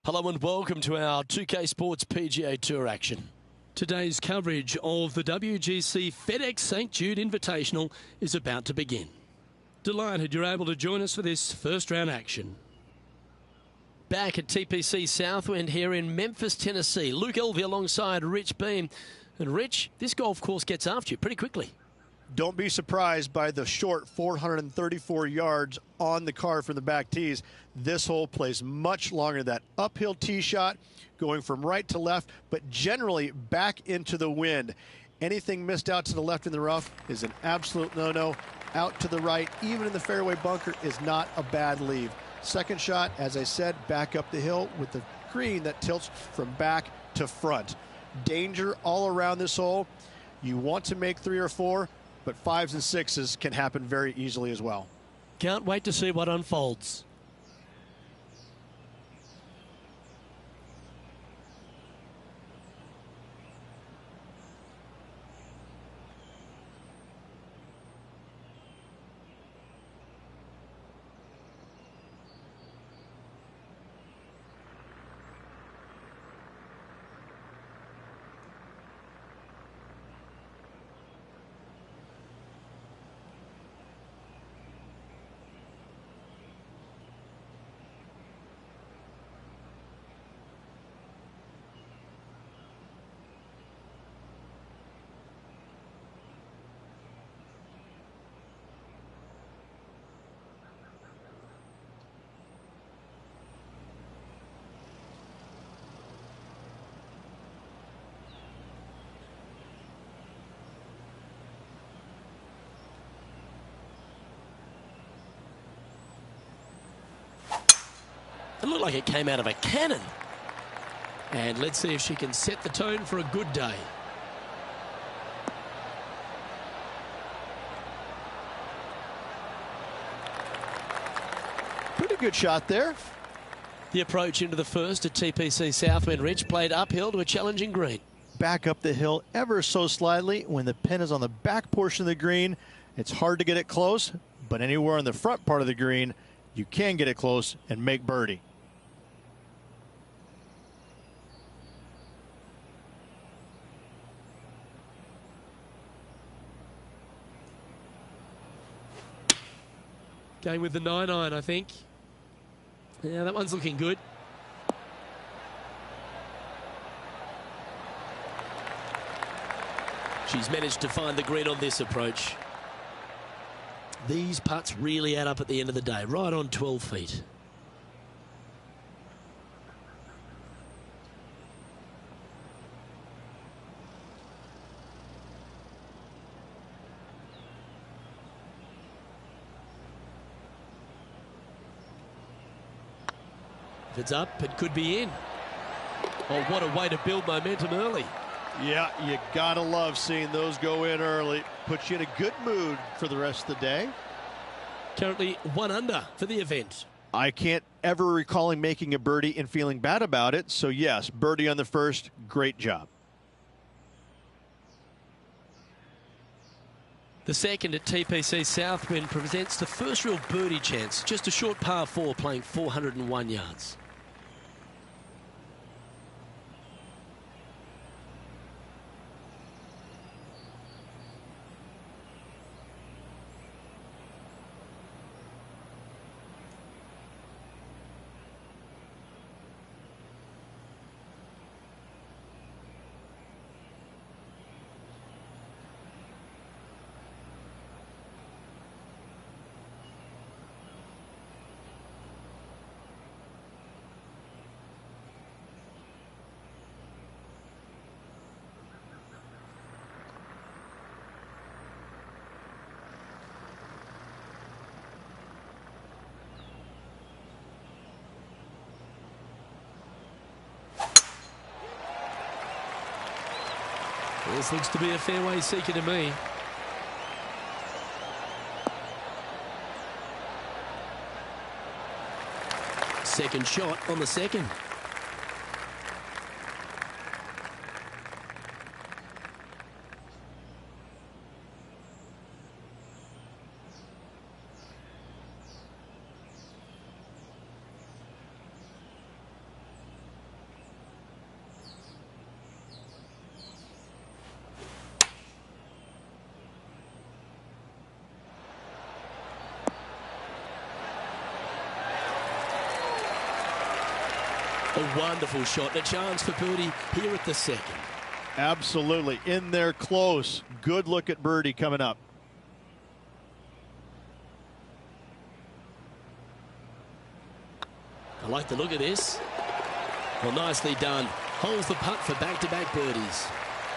Hello and welcome to our 2K Sports PGA Tour action. Today's coverage of the WGC FedEx St. Jude Invitational is about to begin. Delighted you're able to join us for this first round action. Back at TPC Southwind here in Memphis, Tennessee. Luke Elvey alongside Rich Beam. And Rich, this golf course gets after you pretty quickly. Don't be surprised by the short 434 yards on the card from the back tees. This hole plays much longer. That uphill tee shot going from right to left, but generally back into the wind. Anything missed out to the left in the rough is an absolute no-no. Out to the right, even in the fairway bunker, is not a bad leave. Second shot, as I said, back up the hill with the green that tilts from back to front. Danger all around this hole. You want to make 3 or 4, but 5s and 6s can happen very easily as well. Can't wait to see what unfolds. It looked like it came out of a cannon. And let's see if she can set the tone for a good day. Pretty good shot there. The approach into the first at TPC Southwind, Rich, played uphill to a challenging green. Back up the hill ever so slightly. When the pin is on the back portion of the green, it's hard to get it close, but anywhere on the front part of the green, you can get it close and make birdie. Going with the 9-iron, I think. Yeah, that one's looking good. She's managed to find the green on this approach. These putts really add up at the end of the day, right on 12 feet. If it's up, it could be in. Oh, what a way to build momentum early. Yeah, you gotta love seeing those go in early. Puts you in a good mood for the rest of the day. Currently 1 under for the event. I can't ever recall him making a birdie and feeling bad about it. So yes, birdie on the first, great job. The second at TPC Southwind presents the first real birdie chance. Just a short par 4 playing 401 yards. This looks to be a fairway seeker to me. Second shot on the second. A wonderful shot, a chance for birdie here at the second. Absolutely, in there close. Good look at birdie coming up. I like the look of this. Well, nicely done. Holds the putt for back-to-back birdies.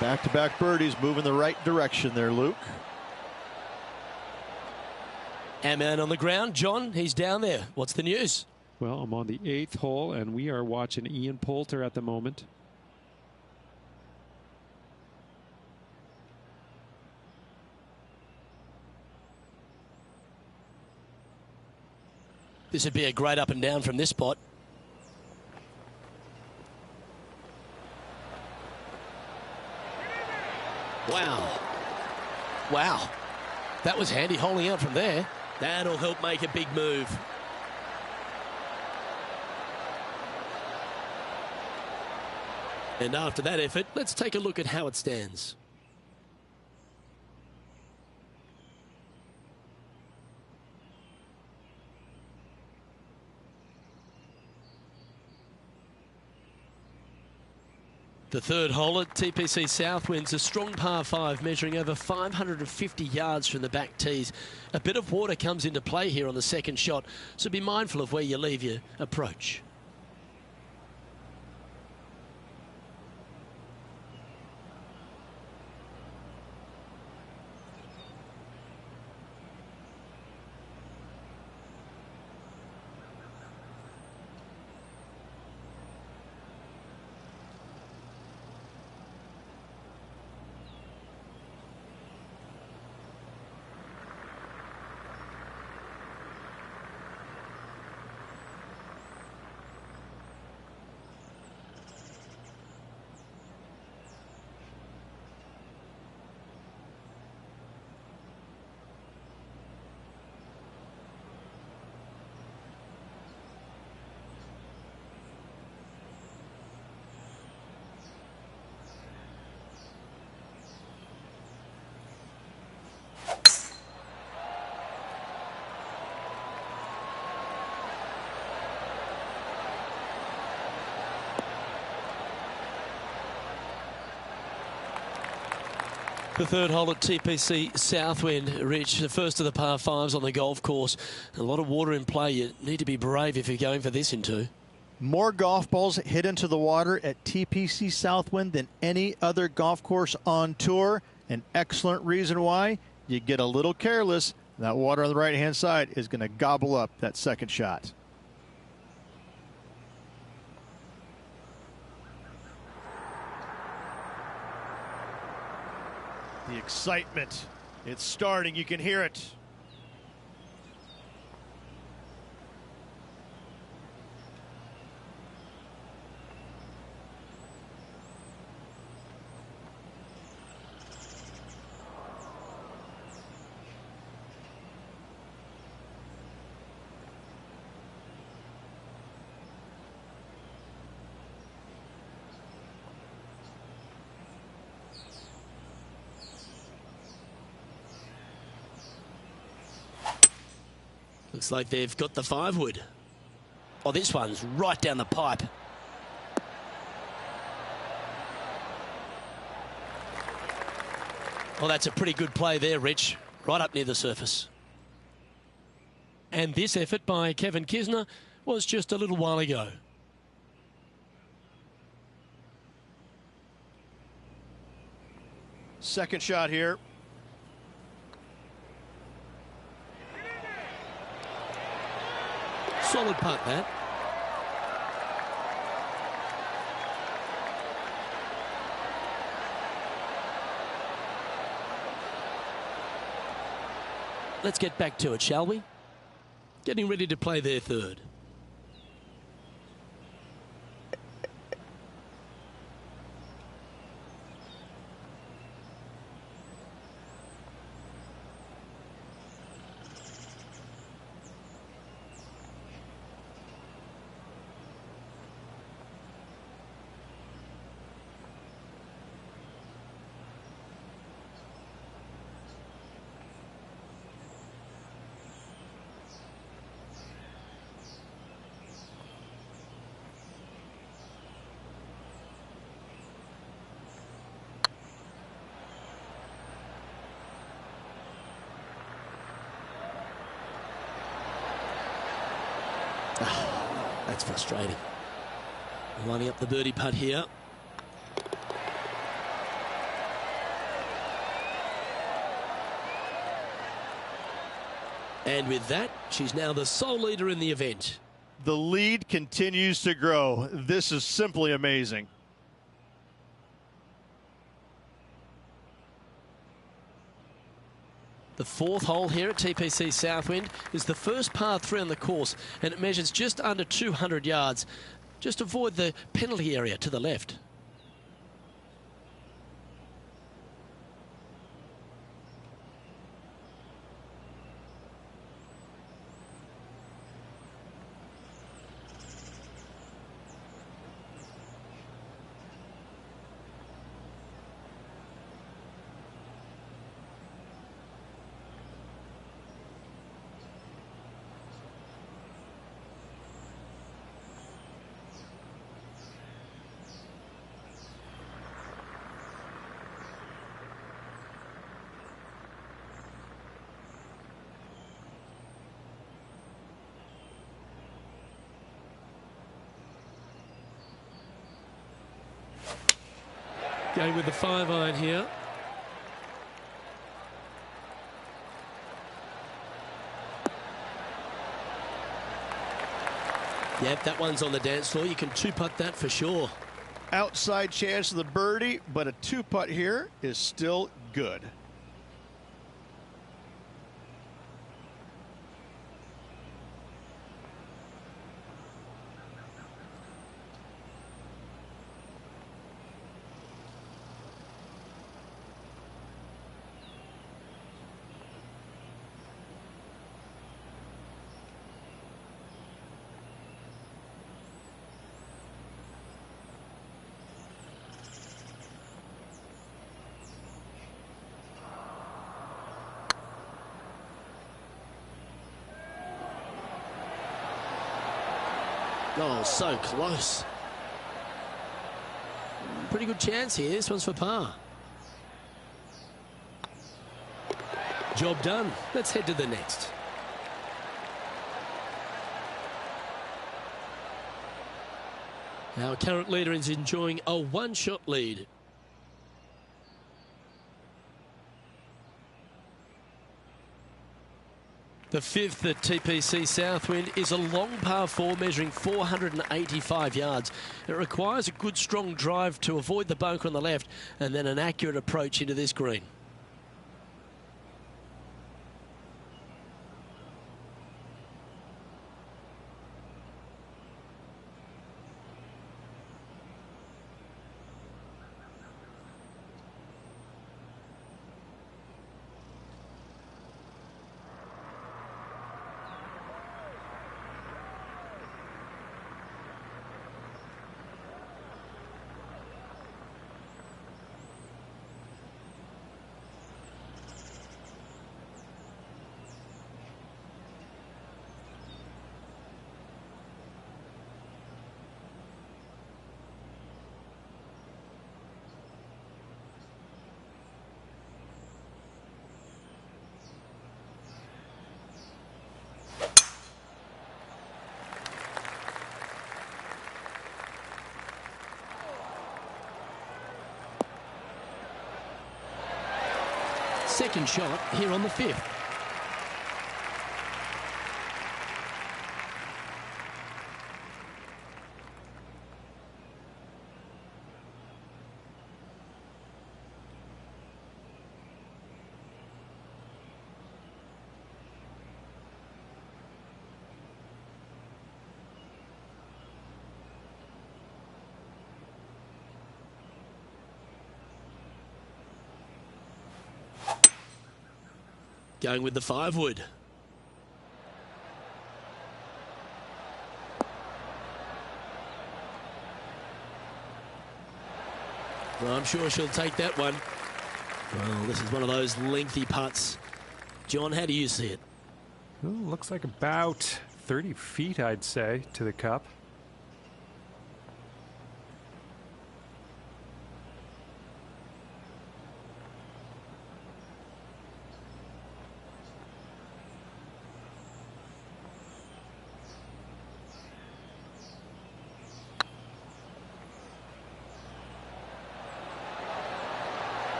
Back-to-back birdies, moving the right direction there, Luke. Our man on the ground, John, he's down there. What's the news? Well, I'm on the 8th hole, and we are watching Ian Poulter at the moment. This would be a great up and down from this spot. Wow. Wow. That was handy holding out from there. That'll help make a big move. And after that effort, let's take a look at how it stands. The third hole at TPC Southwind's a strong par 5 measuring over 550 yards from the back tees. A bit of water comes into play here on the second shot, so be mindful of where you leave your approach. The third hole at TPC Southwind, Rich, the first of the par 5s on the golf course. A lot of water in play. You need to be brave if you're going for this in two. More golf balls hit into the water at TPC Southwind than any other golf course on tour. An excellent reason why. You get a little careless, that water on the right-hand side is going to gobble up that second shot. The excitement, it's starting. You can hear it. Looks like they've got the 5-wood. Oh, this one's right down the pipe. Well, that's a pretty good play there, Rich. Right up near the surface. And this effort by Kevin Kisner was just a little while ago. Second shot here. Solid putt, that. let's get back to it, shall we? Getting ready to play their third. That's frustrating. Lining up the birdie putt here. And with that, she's now the sole leader in the event. The lead continues to grow. This is simply amazing. The fourth hole here at TPC Southwind is the first par 3 on the course, and it measures just under 200 yards. Just avoid the penalty area to the left. Going with the 5-iron here. Yep, that one's on the dance floor. You can two-putt that for sure. Outside chance of the birdie, but a two-putt here is still good. Oh, so close. Pretty good chance here. This one's for par. Job done. Let's head to the next. Our current leader is enjoying a one-shot lead. The fifth at TPC Southwind is a long par 4 measuring 485 yards. It requires a good strong drive to avoid the bunker on the left and then an accurate approach into this green. Second shot here on the fifth. going with the 5-wood. Well, I'm sure she'll take that one. Well, this is one of those lengthy putts. John, how do you see it? Well, looks like about 30 feet, I'd say, to the cup.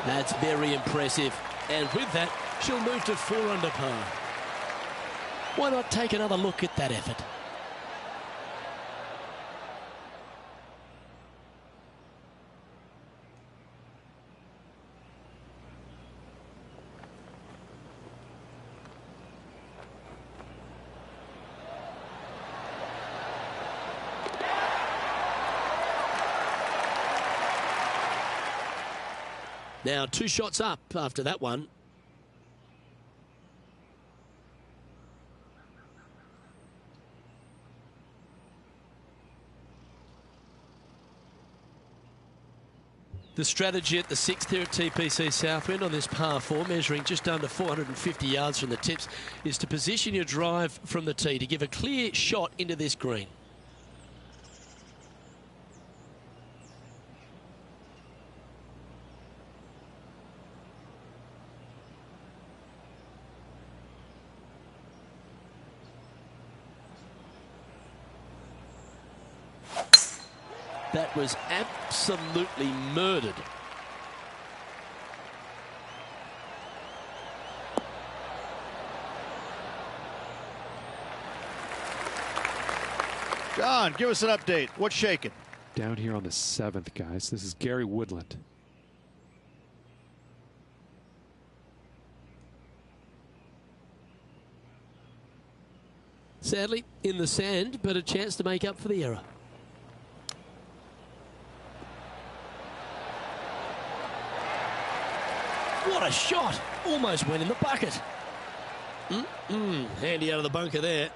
That's very impressive. And with that, she'll move to 4 under par. Why not take another look at that effort? Now 2 shots up after that one. The strategy at the 6th here at TPC Southwind on this par 4, measuring just under 450 yards from the tips, is to position your drive from the tee to give a clear shot into this green. That was absolutely murdered. John, give us an update. What's shaking? Down here on the 7th, guys. This is Gary Woodland. Sadly, in the sand, but a chance to make up for the error. What a shot! Almost went in the bucket. Handy out of the bunker there.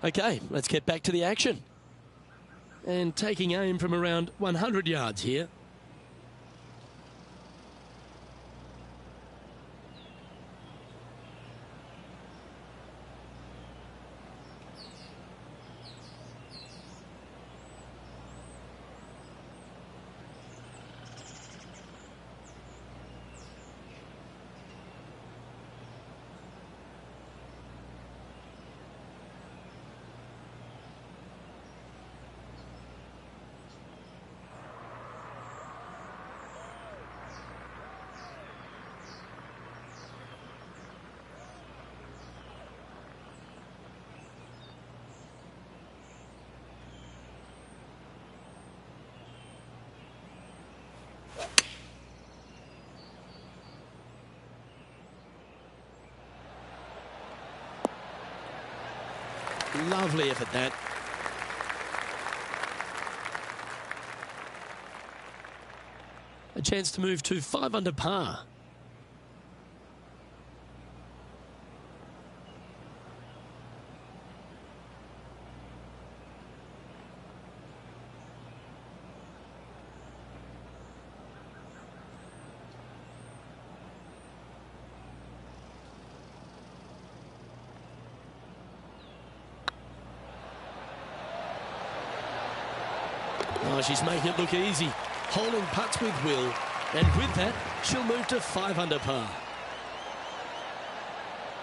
Okay, let's get back to the action. And taking aim from around 100 yards here. Lovely effort, that. A chance to move to 5 under par. Oh, she's making it look easy. Holding putts with will. And with that, she'll move to 5 under par.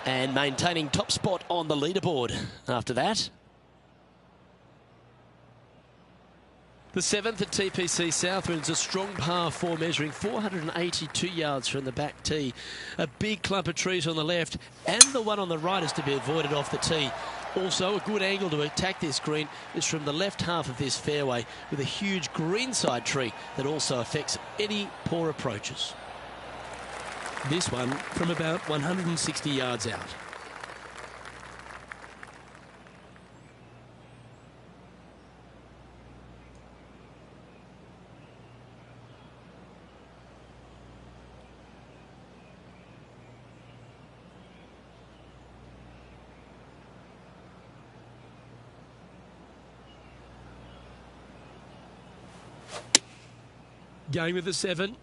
And maintaining top spot on the leaderboard after that. The 7th at TPC Southwind's a strong par 4, measuring 482 yards from the back tee. A big clump of trees on the left, and the one on the right is to be avoided off the tee. Also, a good angle to attack this green is from the left half of this fairway, with a huge greenside tree that also affects any poor approaches. This one from about 160 yards out. Going with the 7.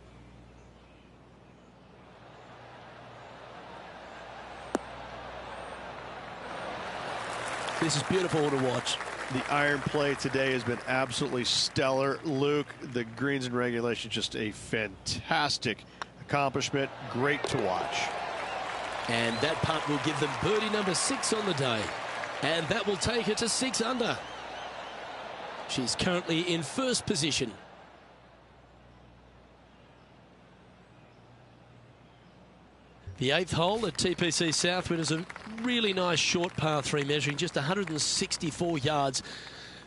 This is beautiful to watch. The iron play today has been absolutely stellar. Luke, the greens and regulation, just a fantastic accomplishment. Great to watch. And that putt will give them birdie number 6 on the day. And that will take her to 6 under. She's currently in first position. The 8th hole at TPC Southwind is a really nice short par 3 measuring just 164 yards.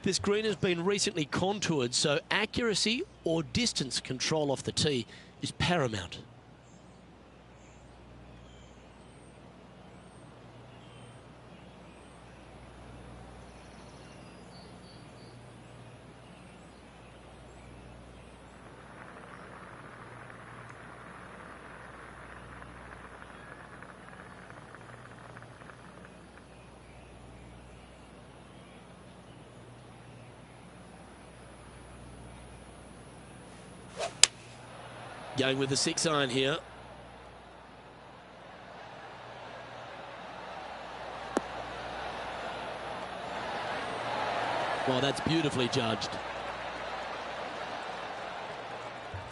This green has been recently contoured, so accuracy or distance control off the tee is paramount. Going with the 6 iron here. Well, that's beautifully judged.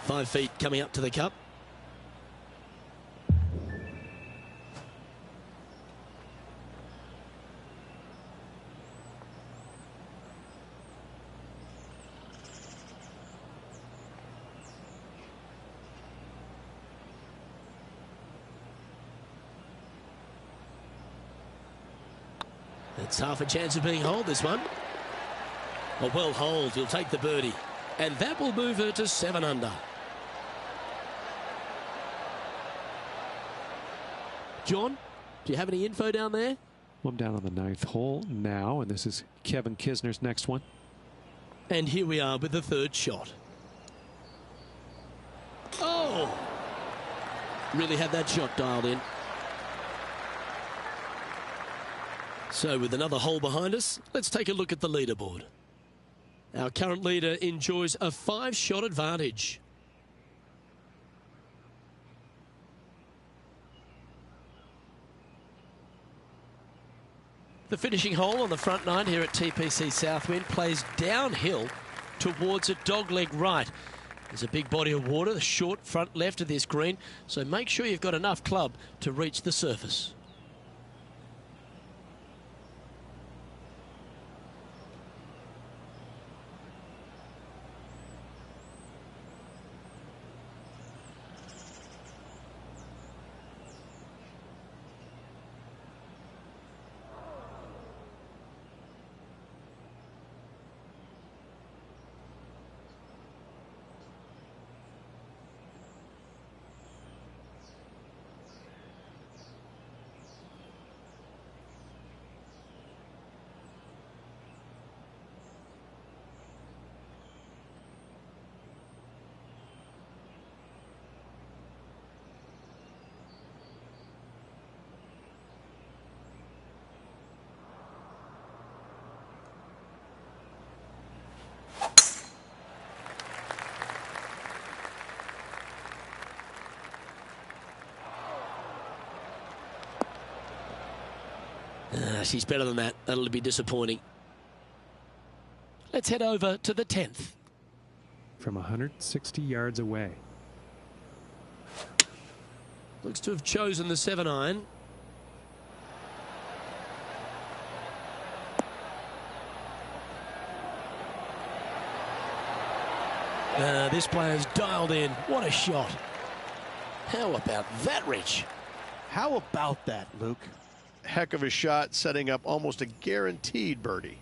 5 feet coming up to the cup. It's half a chance of being holed, this one. A well holed, he'll take the birdie. And that will move her to 7 under. John, do you have any info down there? Well, I'm down on the 9th hole now, and this is Kevin Kisner's next one. And here we are with the 3rd shot. Oh! Really had that shot dialed in. So with another hole behind us, let's take a look at the leaderboard. Our current leader enjoys a 5-shot advantage. The finishing hole on the front 9 here at TPC Southwind plays downhill towards a dogleg right. There's a big body of water, the short front left of this green, so make sure you've got enough club to reach the surface. She's better than that. That'll be disappointing. Let's head over to the 10th. From 160 yards away. Looks to have chosen the 7 iron. This player's dialed in. What a shot. How about that, Rich? How about that, Luke? Heck of a shot, setting up almost a guaranteed birdie.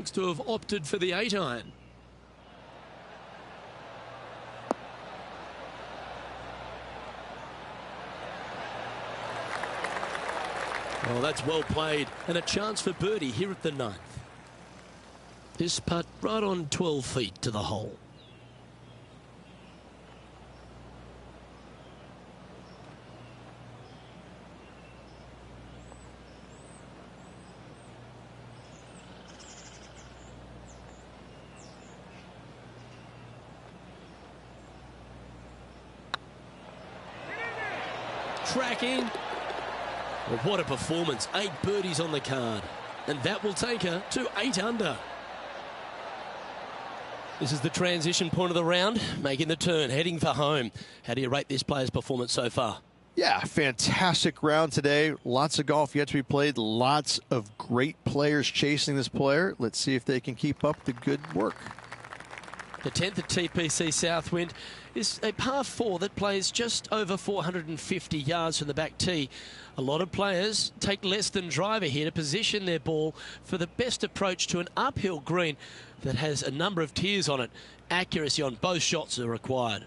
Looks to have opted for the 8-iron. Well, that's well played, and a chance for birdie here at the 9th. This putt right on 12 feet to the hole. Tracking. Well, what a performance. 8 birdies on the card. And that will take her to 8 under. This is the transition point of the round, making the turn, heading for home. How do you rate this player's performance so far? Yeah, fantastic round today. Lots of golf yet to be played. Lots of great players chasing this player. Let's see if they can keep up the good work. The 10th at TPC Southwind is a par 4 that plays just over 450 yards from the back tee. A lot of players take less than driver here to position their ball for the best approach to an uphill green that has a number of tiers on it. Accuracy on both shots are required.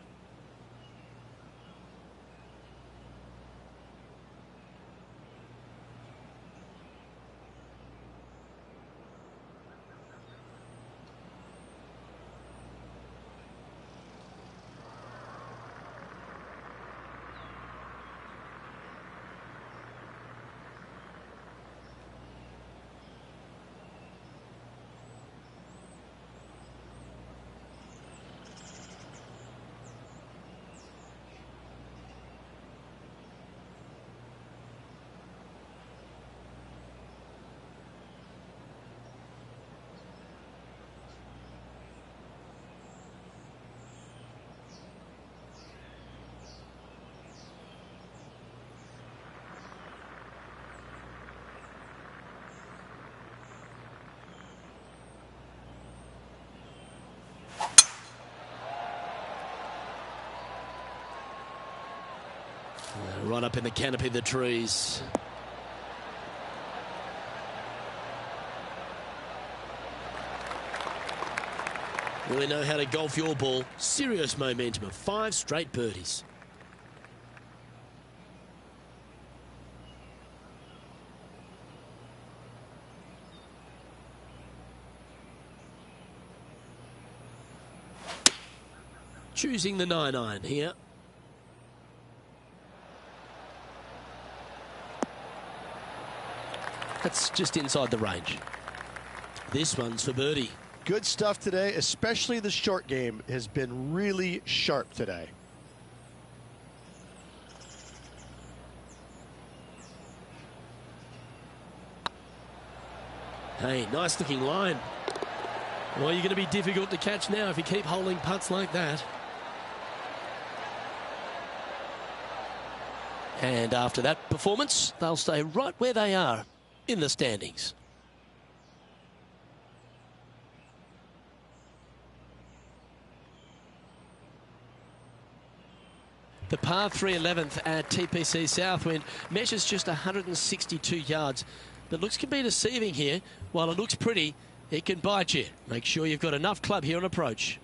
Right up in the canopy of the trees. Really know how to golf your ball. Serious momentum of 5 straight birdies. Choosing the 9-iron here. That's just inside the range. This one's for birdie. Good stuff today, especially the short game has been really sharp today. Hey, nice looking line. Well, you're going to be difficult to catch now if you keep holding putts like that. And after that performance, they'll stay right where they are in the standings. The par 3 11th at TPC Southwind measures just 162 yards. The looks can be deceiving here. While it looks pretty, it can bite you. Make sure you've got enough club here on approach.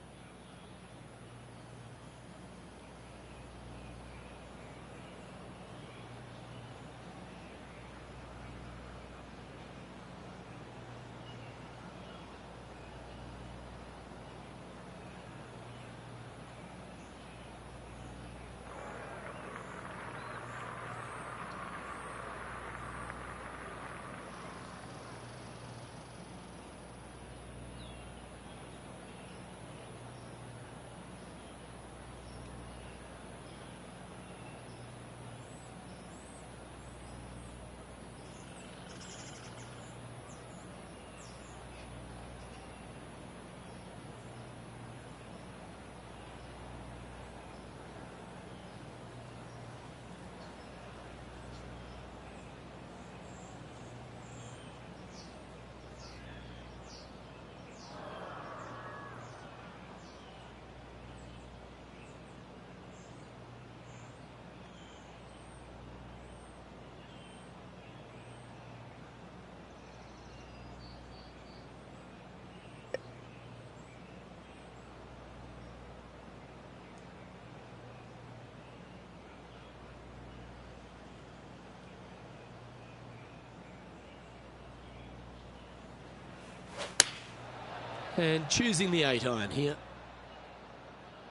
And choosing the 8-iron here.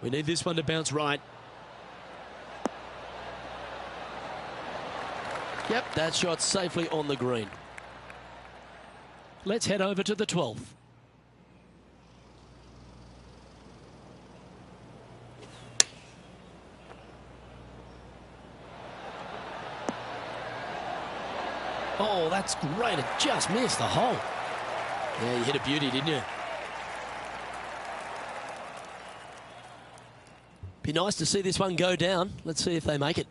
We need this one to bounce right. Yep, that shot safely on the green. Let's head over to the 12th. Oh, that's great. It just missed the hole. Yeah, you hit a beauty, didn't you? Be nice to see this one go down. Let's see if they make it.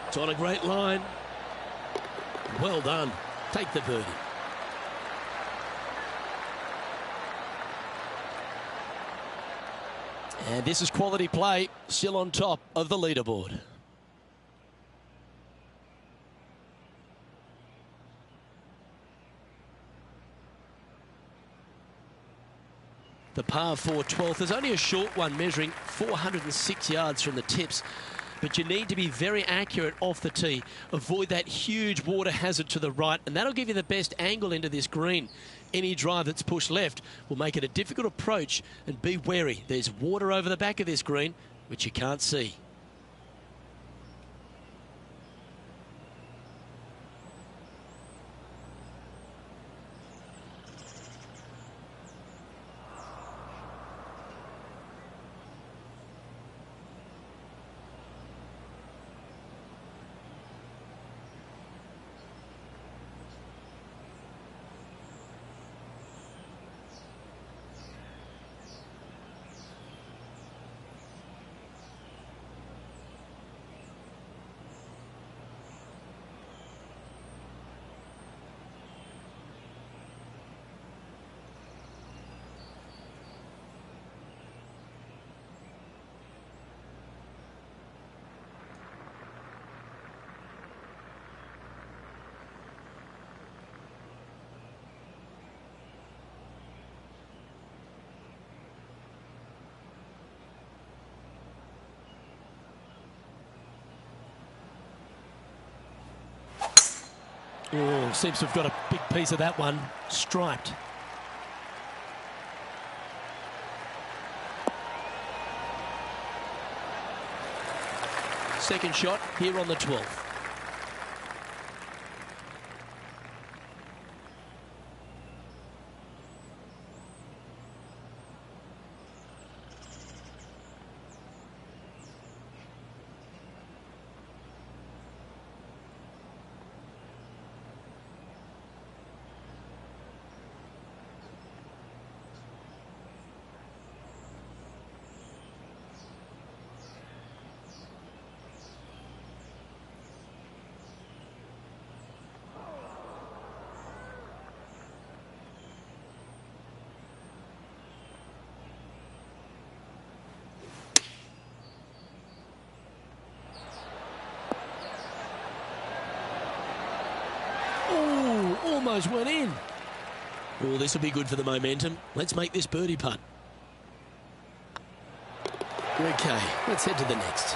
It's on a great line. Well done. Take the birdie. And this is quality play, still on top of the leaderboard. The par 4 12th is only a short one, measuring 406 yards from the tips. But you need to be very accurate off the tee. Avoid that huge water hazard to the right, and that'll give you the best angle into this green. Any drive that's pushed left will make it a difficult approach, and be wary. There's water over the back of this green, which you can't see. Oh, seems to have got a big piece of that one. Striped. Second shot here on the 12th. Almost went in. Oh, this will be good for the momentum. Let's make this birdie putt. Okay, let's head to the next.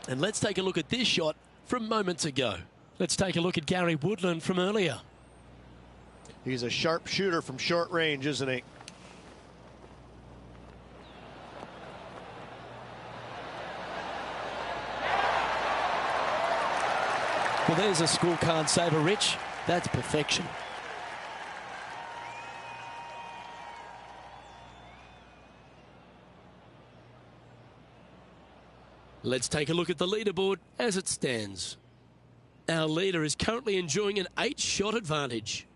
And let's take a look at this shot from moments ago. Let's take a look at Gary Woodland from earlier. He's a sharp shooter from short range, isn't he? Well, there's a scorecard saver, Rich. That's perfection. Let's take a look at the leaderboard as it stands. Our leader is currently enjoying an 8-shot advantage.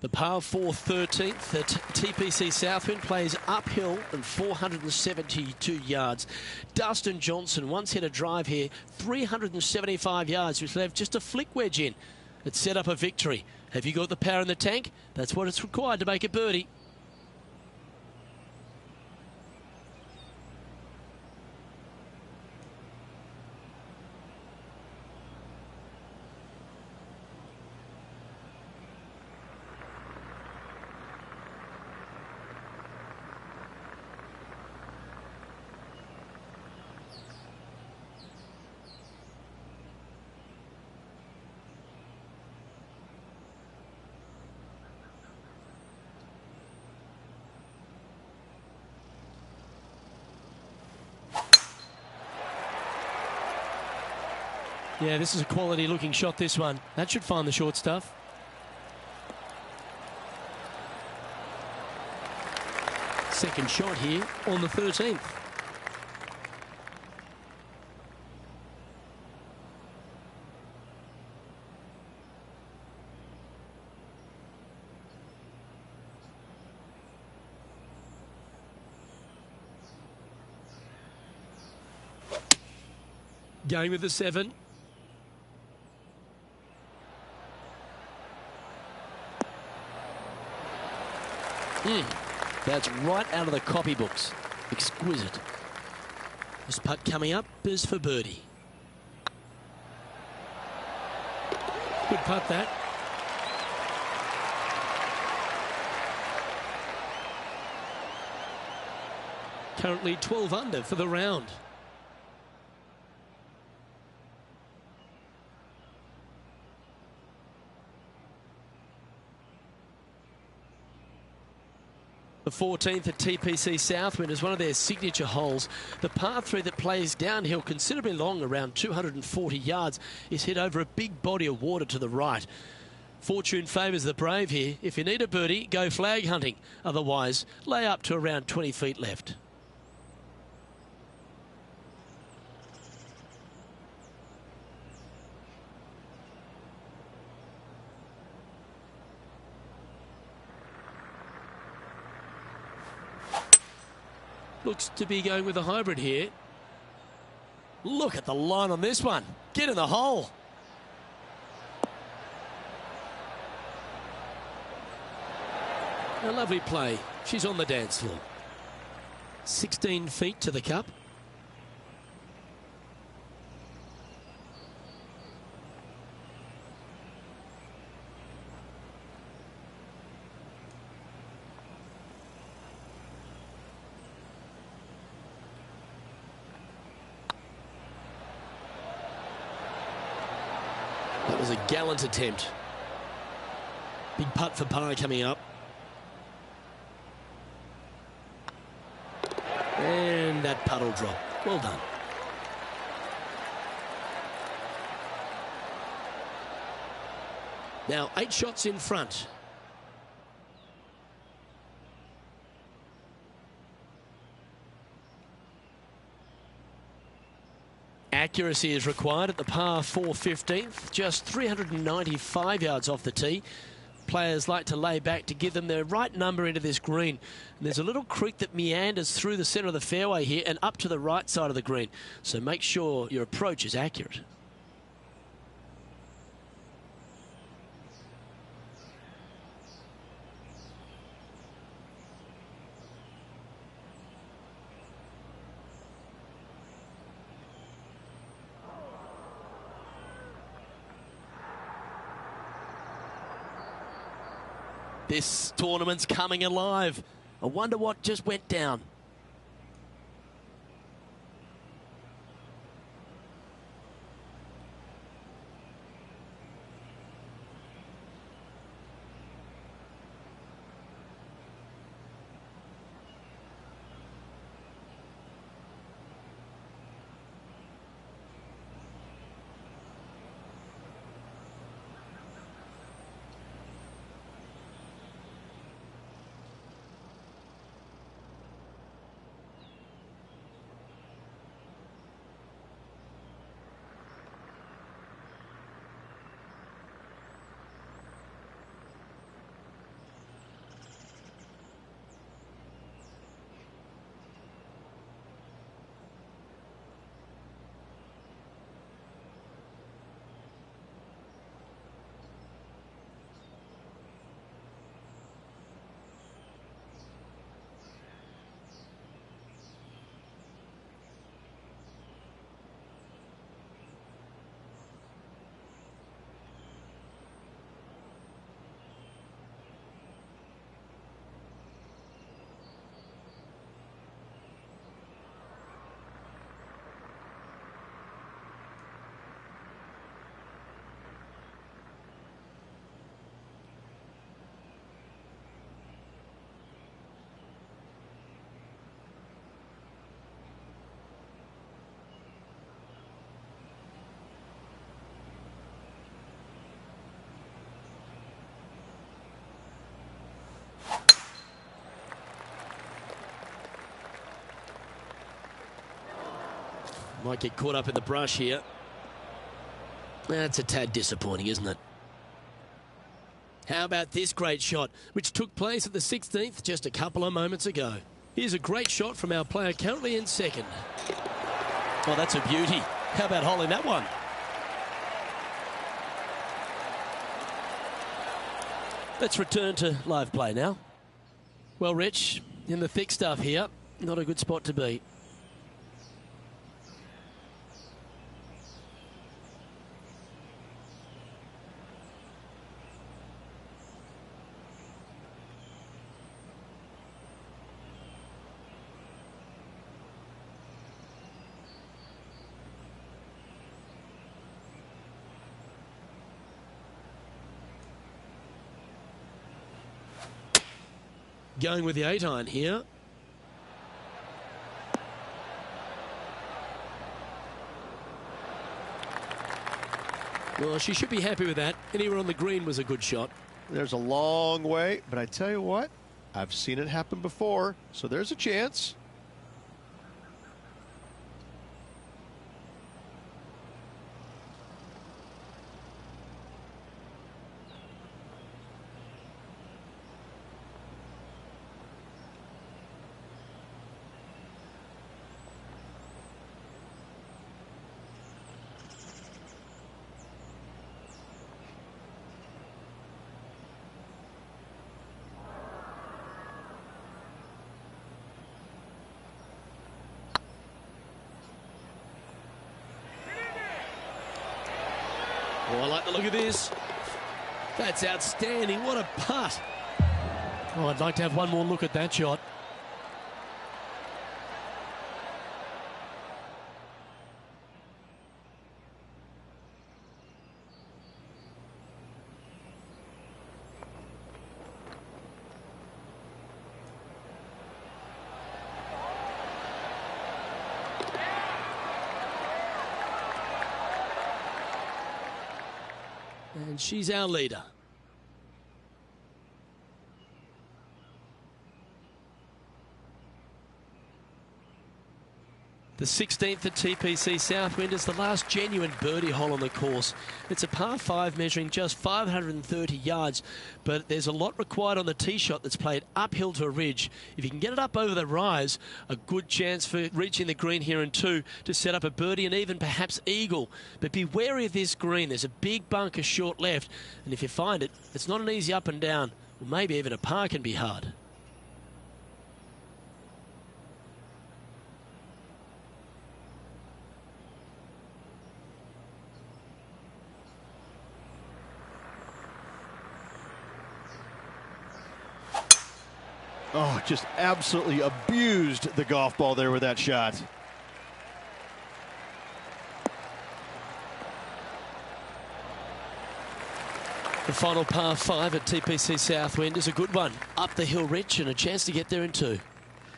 The par 4 13th at TPC Southwind plays uphill and 472 yards. Dustin Johnson once hit a drive here, 375 yards, which left just a flick wedge in. It set up a victory. Have you got the power in the tank? That's what it's required to make a birdie. Yeah, this is a quality looking shot, this one. That should find the short stuff. Second shot here on the 13th. Going with the 7. That's right out of the copybooks. Exquisite. This putt coming up is for birdie. Good putt, that. Currently 12 under for the round. The 14th at TPC Southwind is one of their signature holes. The par 3 that plays downhill considerably long, around 240 yards, is hit over a big body of water to the right. Fortune favours the brave here. If you need a birdie, go flag hunting. Otherwise, lay up to around 20 feet left. Looks to be going with a hybrid here. Look at the line on this one. Get in the hole. A lovely play. She's on the dance floor. 16 feet to the cup. That was a gallant attempt. Big putt for par coming up. And that putt will drop. Well done. Now 8 shots in front. Accuracy is required at the par 4 15th, just 395 yards off the tee. Players like to lay back to give them their right number into this green. And there's a little creek that meanders through the centre of the fairway here and up to the right side of the green. So make sure your approach is accurate. This tournament's coming alive. I wonder what just went down. Might get caught up in the brush here. That's a tad disappointing, isn't it? How about this great shot, which took place at the 16th just a couple of moments ago? Here's a great shot from our player currently in second. Oh, that's a beauty. How about holding that one? Let's return to live play now. Well, Rich, in the thick stuff here, not a good spot to be. Going with the 8-iron here. Well, she should be happy with that. Anywhere on the green was a good shot. There's a long way, but I tell you what, I've seen it happen before, so there's a chance. Oh, I like the look of this. That's outstanding. What a putt. Oh, I'd like to have one more look at that shot. And she's our leader. The 16th at TPC Southwind is the last genuine birdie hole on the course. It's a par 5 measuring just 530 yards, but there's a lot required on the tee shot that's played uphill to a ridge. If you can get it up over the rise, a good chance for reaching the green here in 2 to set up a birdie and even perhaps eagle. But be wary of this green. There's a big bunker short left, and if you find it, it's not an easy up and down. Well, maybe even a par can be hard. Oh, just absolutely abused the golf ball there with that shot. The final par 5 at TPC Southwind is a good one. Up the hill, Rich, and a chance to get there in 2.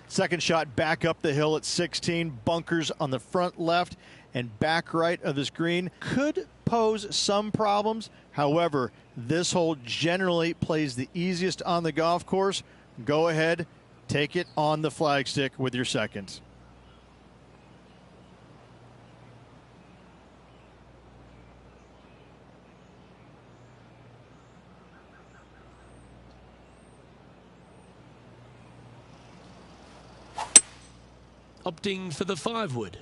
Second shot back up the hill at 16. Bunkers on the front left and back right of this green could pose some problems. However, this hole generally plays the easiest on the golf course. Go ahead, take it on the flagstick with your second. Opting for the 5-wood.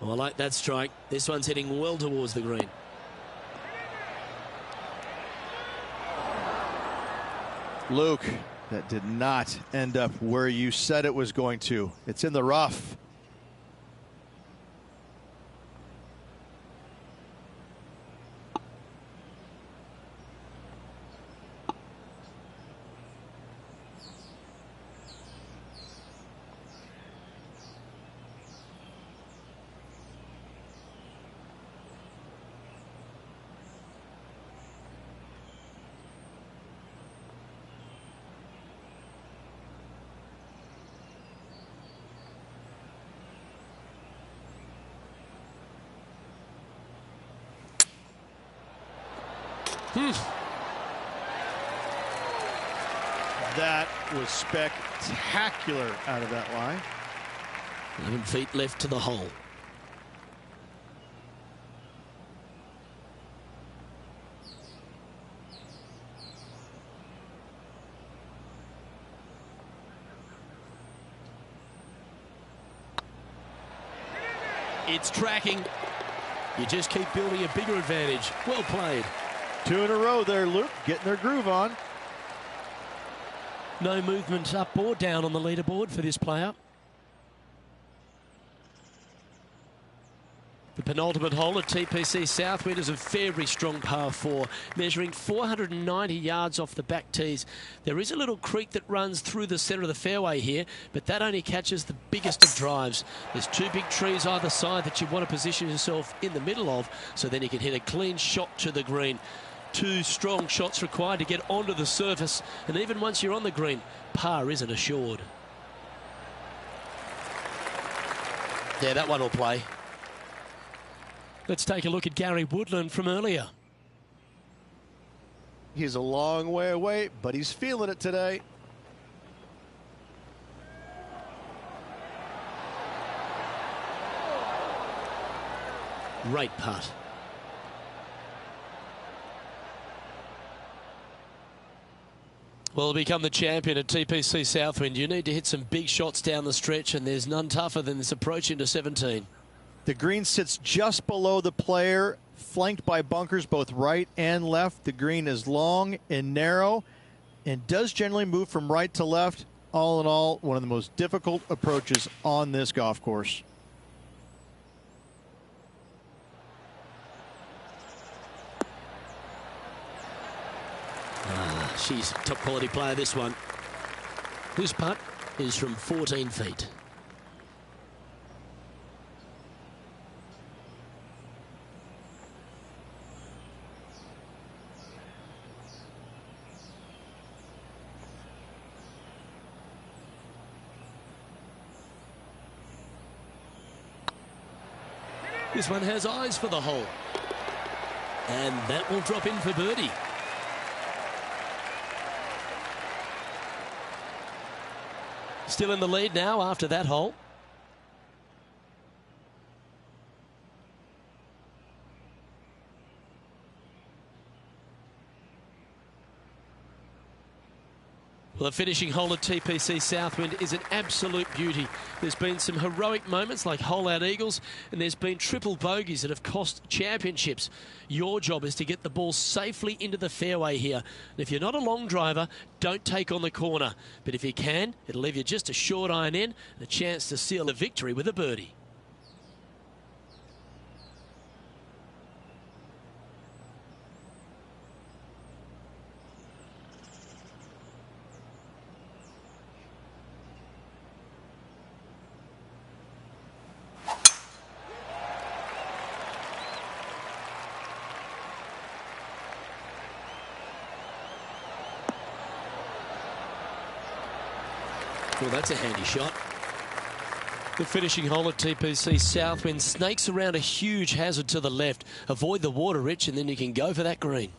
Oh, I like that strike. This one's heading well towards the green. Luke, that did not end up where you said it was going to. It's in the rough. That was spectacular out of that line. 11 feet left to the hole. It's tracking. You just keep building a bigger advantage. Well played. 2 in a row there, Luke, getting their groove on. No movement up or down on the leaderboard for this player. The penultimate hole at TPC Southwind is a very strong par 4, measuring 490 yards off the back tees. There is a little creek that runs through the centre of the fairway here, but that only catches the biggest of drives. There's 2 big trees either side that you want to position yourself in the middle of, so then you can hit a clean shot to the green. 2 strong shots required to get onto the surface, and even once you're on the green, par isn't assured. Yeah, that one will play. Let's take a look at Gary Woodland from earlier. He's a long way away, but he's feeling it today. Great putt. Well, to become the champion at TPC Southwind, you need to hit some big shots down the stretch, and there's none tougher than this approach into 17. The green sits just below the player, flanked by bunkers both right and left. The green is long and narrow and does generally move from right to left. All in all, one of the most difficult approaches on this golf course. She's a top quality player, this one. This putt is from 14 feet. This one has eyes for the hole. And that will drop in for birdie. Still in the lead now after that hole. Well, the finishing hole at TPC Southwind is an absolute beauty. There's been some heroic moments like hole-out eagles, and there's been triple bogeys that have cost championships. Your job is to get the ball safely into the fairway here. And if you're not a long driver, don't take on the corner. But if you can, it'll leave you just a short iron in and a chance to seal the victory with a birdie. Well, that's a handy shot. The finishing hole at TPC Southwind snakes around a huge hazard to the left. Avoid the water, Rich, and then you can go for that green.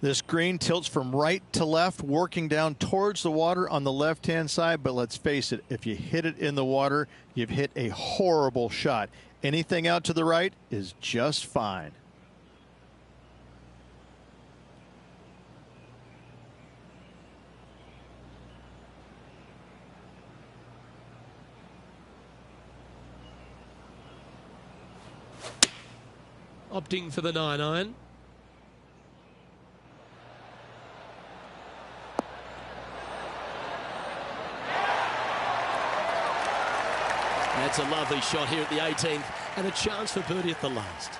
This green tilts from right to left, working down towards the water on the left-hand side. But let's face it, if you hit it in the water, you've hit a horrible shot. Anything out to the right is just fine. Opting for the 9-iron. That's a lovely shot here at the 18th, and a chance for birdie at the last.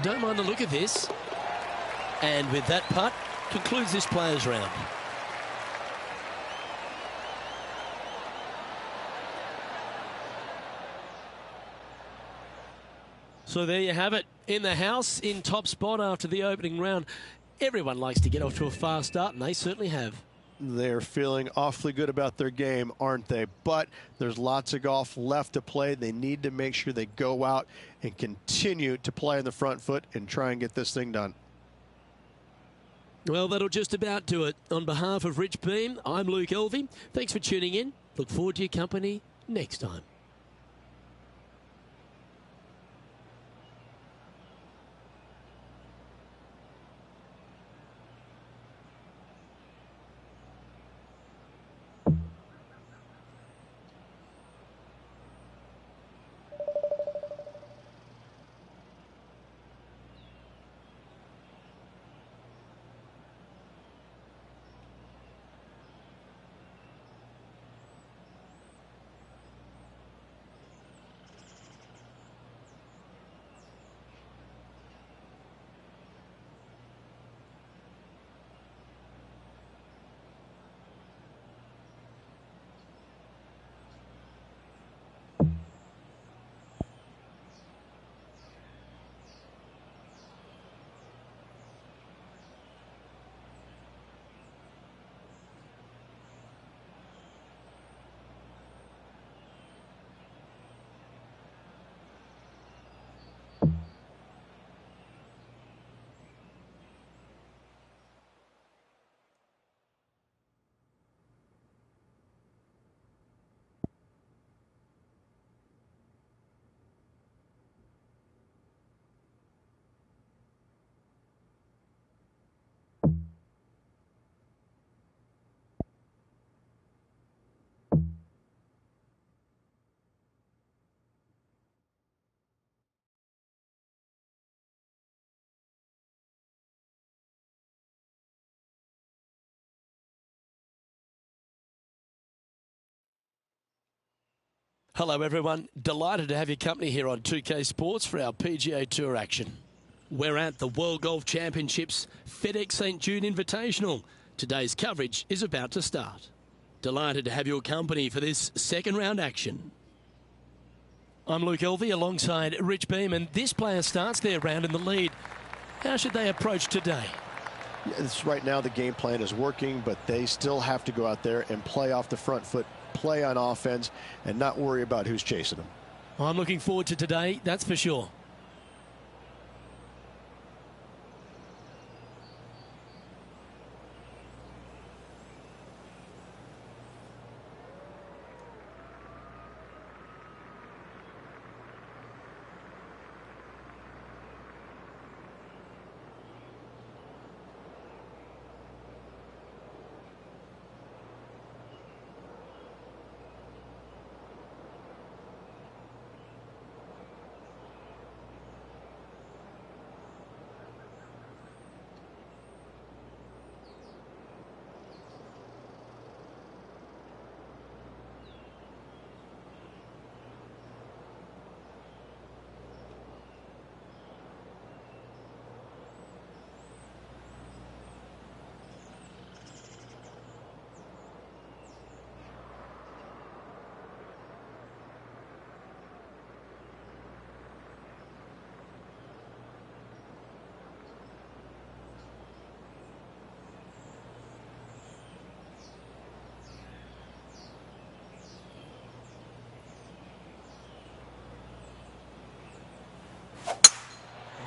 Don't mind the look of this. And with that putt, concludes this player's round. So there you have it. In the house, in top spot after the opening round. Everyone likes to get off to a fast start, and they certainly have. They're feeling awfully good about their game, aren't they? But there's lots of golf left to play. They need to make sure they go out and continue to play on the front foot and try and get this thing done. Well, that'll just about do it. On behalf of Rich Beam, I'm Luke Elvey. Thanks for tuning in. Look forward to your company next time. Hello everyone, delighted to have your company here on 2K Sports for our PGA Tour action. We're at the World Golf Championships FedEx St. Jude Invitational. Today's coverage is about to start. Delighted to have your company for this second round action. I'm Luke Elvey alongside Rich Beam, and this player starts their round in the lead. How should they approach today? Yes, right now the game plan is working, but they still have to go out there and play off the front foot, play on offense, and not worry about who's chasing them. I'm looking forward to today, that's for sure.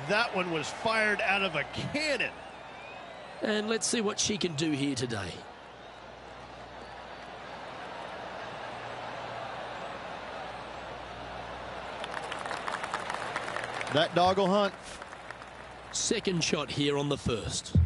That one was fired out of a cannon. And let's see what she can do here today. That dog will hunt. Second shot here on the first.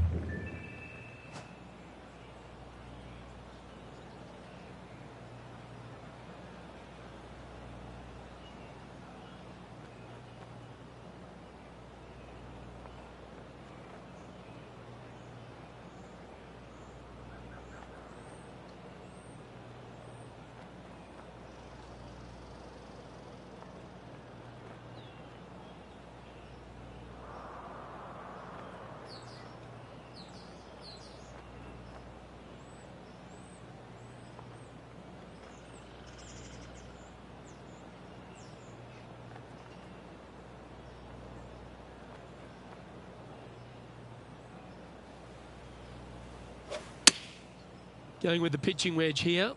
Going with the pitching wedge here.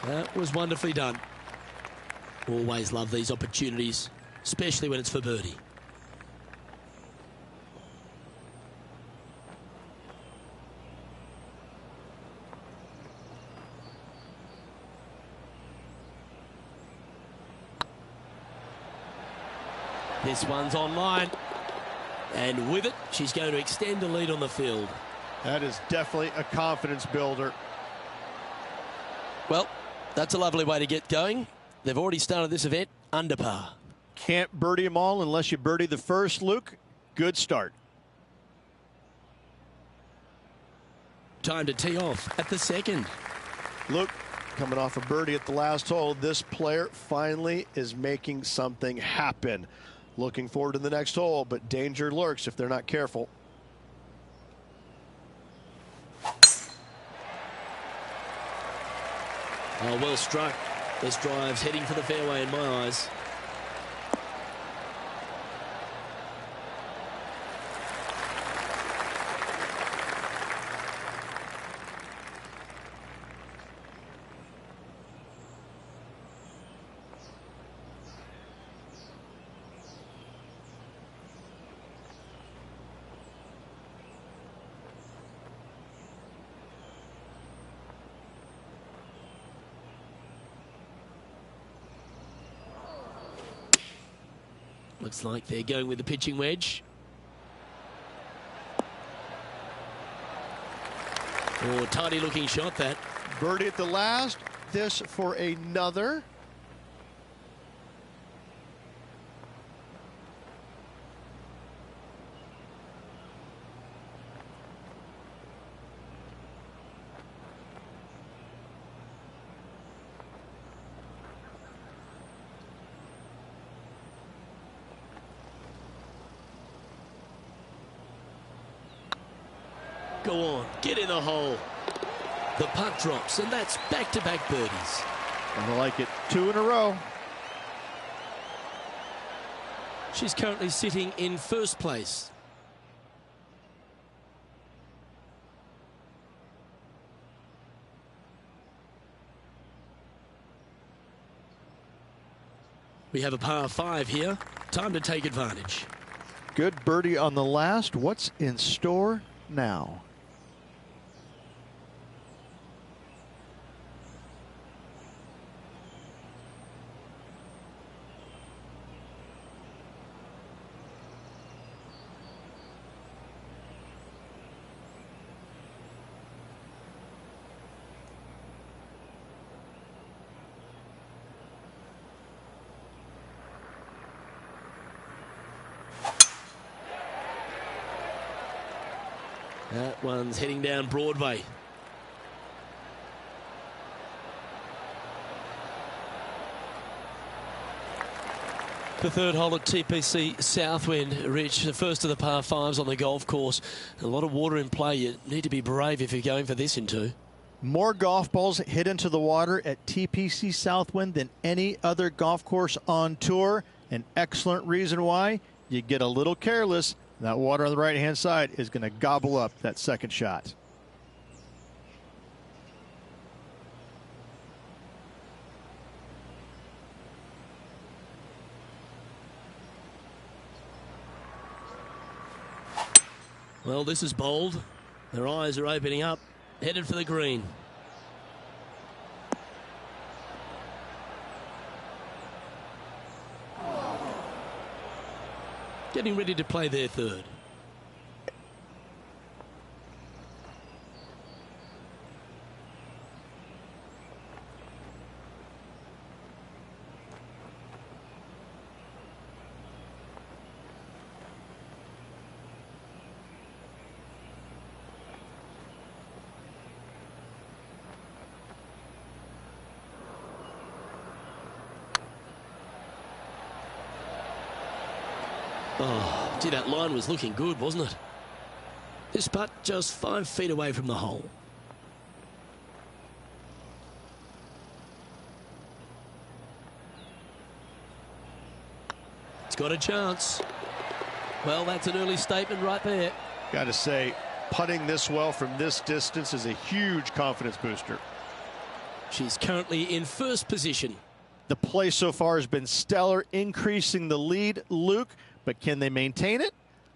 That was wonderfully done. Always love these opportunities, especially when it's for birdie. This one's online. And with it, she's going to extend the lead on the field. That is definitely a confidence builder. Well, that's a lovely way to get going. They've already started this event under par. Can't birdie them all unless you birdie the first, Luke. Good start. Time to tee off at the second. Luke, coming off a birdie at the last hole, this player finally is making something happen. Looking forward to the next hole, but danger lurks if they're not careful. Oh, well struck. This drive's heading for the fairway in my eyes. Looks like they're going with the pitching wedge. Oh, tidy looking shot that. Birdie at the last. This for another. Go on, get in the hole. The putt drops, and that's back-to-back birdies. I like it. 2 in a row. She's currently sitting in first place. We have a par 5 here. Time to take advantage. Good birdie on the last. What's in store now? That one's heading down Broadway. The third hole at TPC Southwind, Rich, the first of the par 5s on the golf course. A lot of water in play. You need to be brave if you're going for this in 2. More golf balls hit into the water at TPC Southwind than any other golf course on tour. An excellent reason why. You get a little careless, that water on the right-hand side is going to gobble up that second shot. Well, this is bold. Their eyes are opening up, headed for the green. Getting ready to play their third. Oh, gee, that line was looking good, wasn't it? This putt just 5 feet away from the hole. It's got a chance. Well, that's an early statement right there. Got to say, putting this well from this distance is a huge confidence booster. She's currently in first position. The play so far has been stellar, increasing the lead, Luke. But can they maintain it?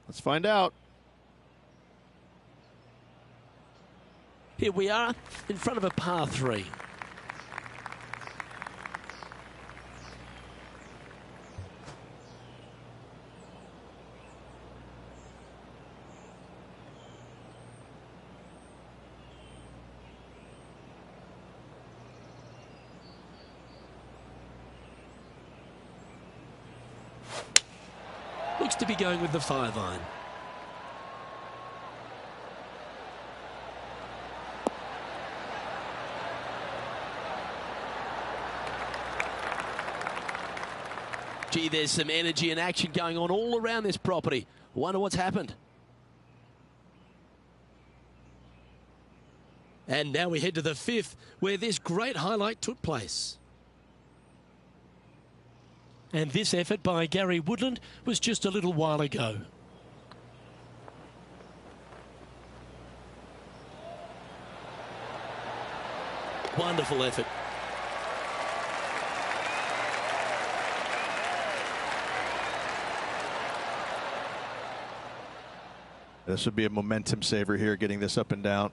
Let's find out. Here we are in front of a par 3. Looks to be going with the 5-iron. Gee, there's some energy and action going on all around this property. Wonder what's happened. And now we head to the 5th, where this great highlight took place. And this effort by Gary Woodland was just a little while ago. Wonderful effort. This would be a momentum saver here, getting this up and down.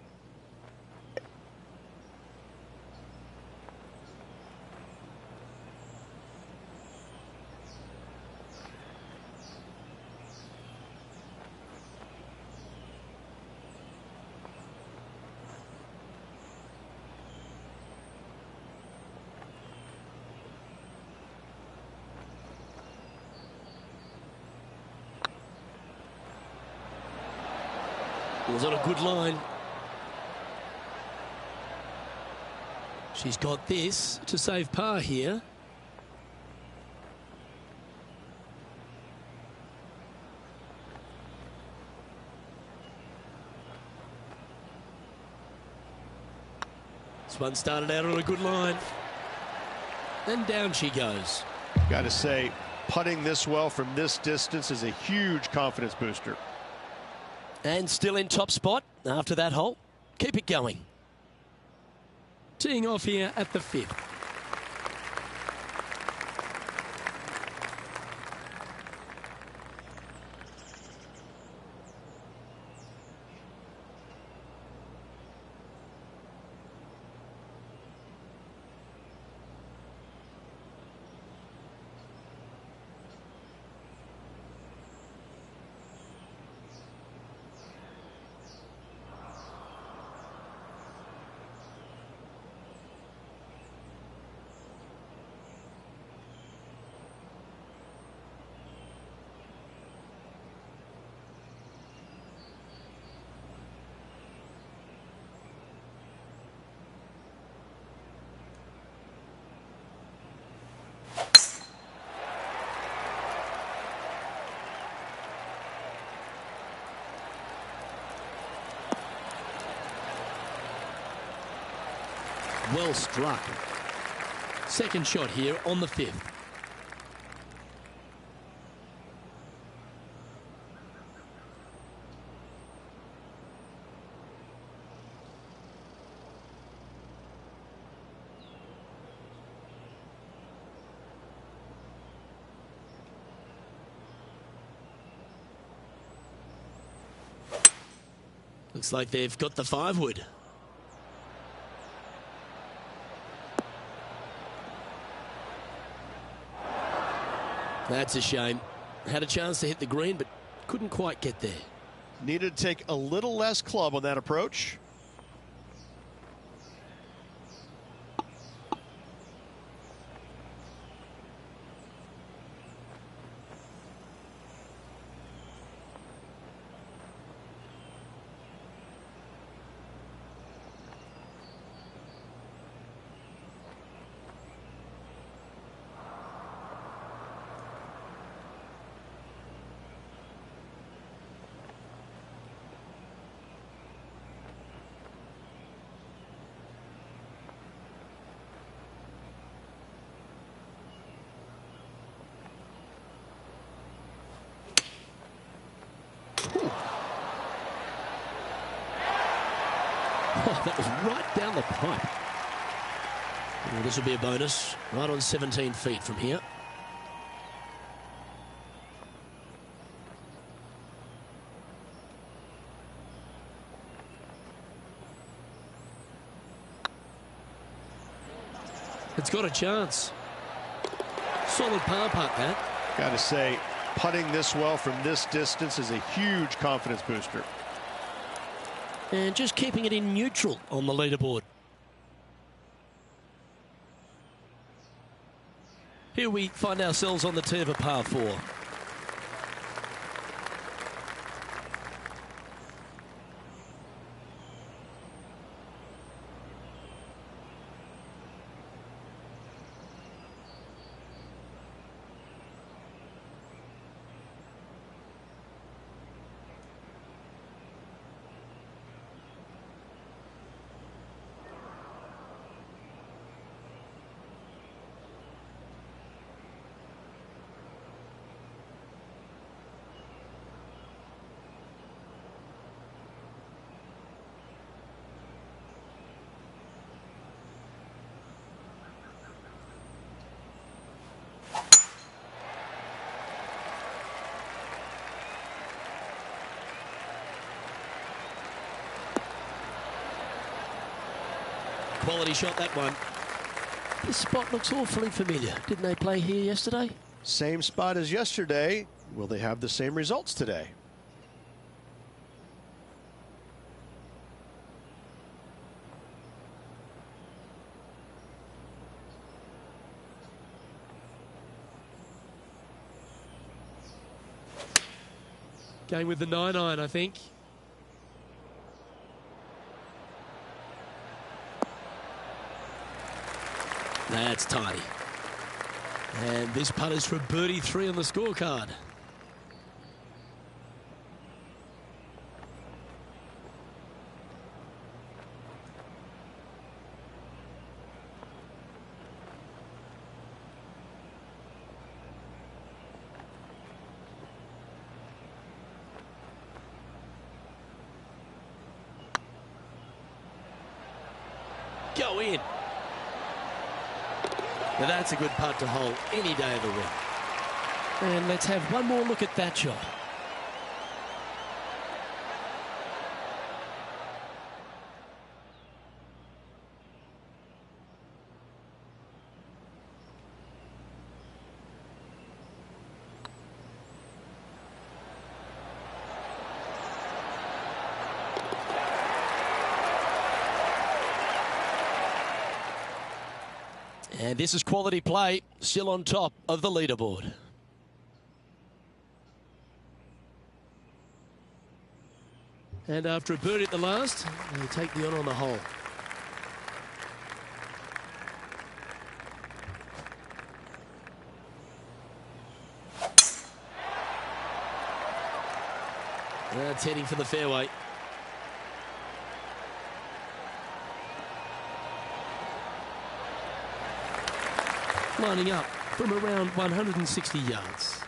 Was on a good line. She's got this to save par here. one started out on a good line. And down she goes. Got to say, putting this well from this distance is a huge confidence booster. And still in top spot after that hole. Keep it going. Teeing off here at the 5th. Well struck. Second shot here on the 5th. Looks like they've got the 5-wood. That's a shame. Had a chance to hit the green, but couldn't quite get there. Needed to take a little less club on that approach. Oh, that was right down the pipe. Well, this will be a bonus. Right on 17 feet from here. It's got a chance. Solid par putt, that. Got to say, putting this well from this distance is a huge confidence booster. And just keeping it in neutral on the leaderboard. Here we find ourselves on the tee of a par 4. Quality shot, that one. This spot looks awfully familiar. Didn't they play here yesterday? Same spot as yesterday. Will they have the same results today? Going with the 9-iron, I think. That's tidy. And this putt is for birdie 3 on the scorecard. go in. Now that's a good putt to hole any day of the week. And let's have one more look at that shot. And this is quality play, still on top of the leaderboard. And after a birdie at the last, they take the on the hole. That's heading for the fairway. Lining up from around 160 yards.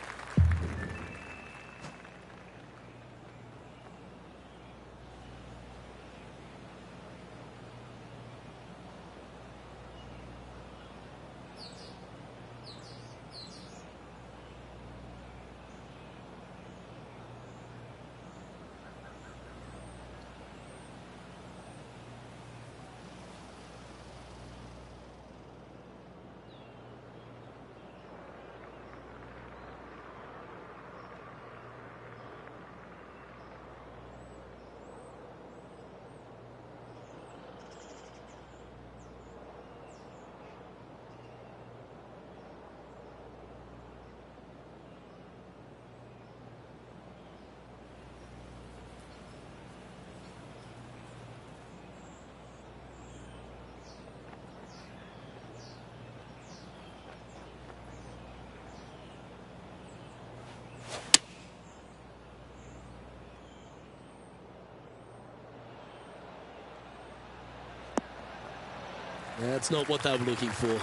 That's not what they were looking for.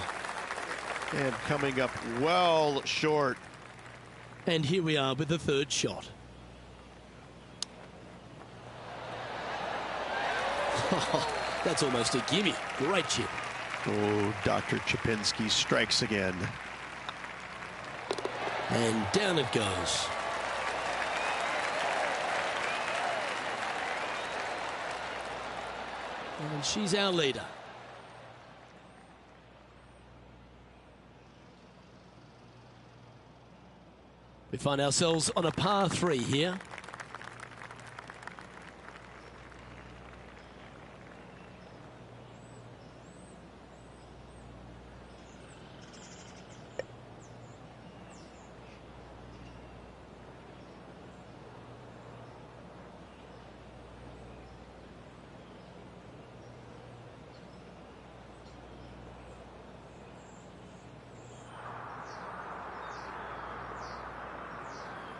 And coming up well short. And here we are with the third shot. That's almost a gimme. Great chip. Oh, Dr. Chapinski strikes again. And down it goes. And she's our leader. We find ourselves on a par 3 here.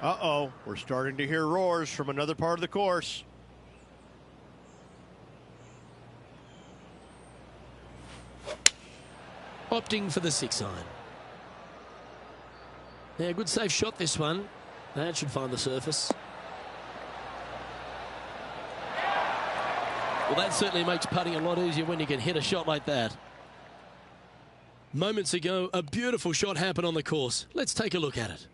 Uh-oh, we're starting to hear roars from another part of the course. Opting for the 6-iron. Yeah, good safe shot this one. That should find the surface. Well, that certainly makes putting a lot easier when you can hit a shot like that. Moments ago, a beautiful shot happened on the course. Let's take a look at it.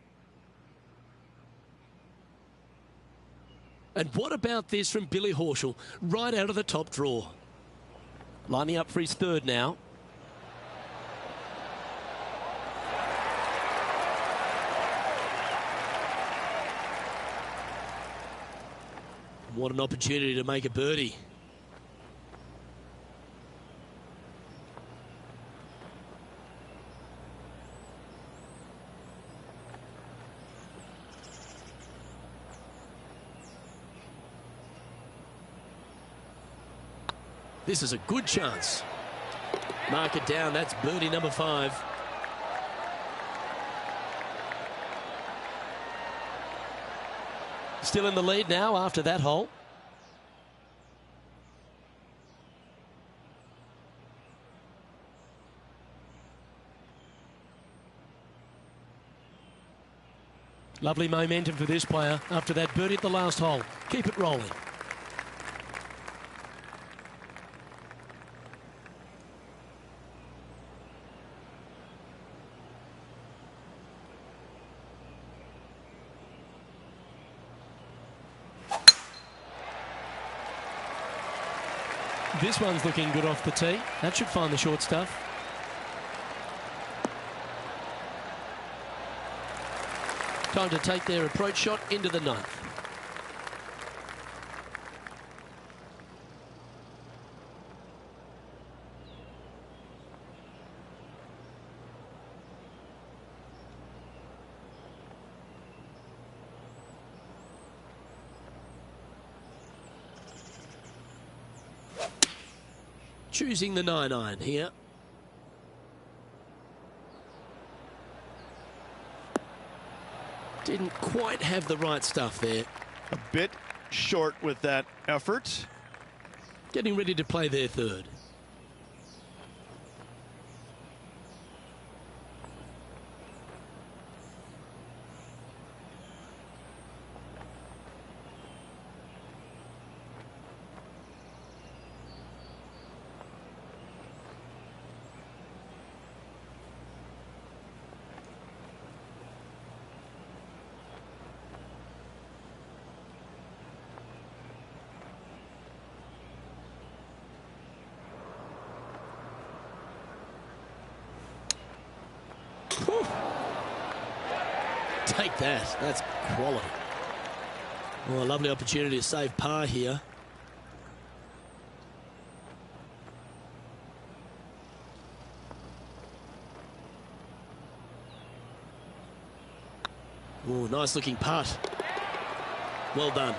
And what about this from Billy Horschel, right out of the top draw? Lining up for his third now. What an opportunity to make a birdie. This is a good chance. Mark it down. That's birdie number 5. Still in the lead now after that hole. Lovely momentum for this player after that birdie at the last hole. Keep it rolling. This one's looking good off the tee. That should find the short stuff. Time to take their approach shot into the ninth. Choosing the 9-iron here. Didn't quite have the right stuff there. A bit short with that effort. Getting ready to play their third. Whew. Take that. That's quality. Well, a lovely opportunity to save par here. Oh, nice looking putt. Well done.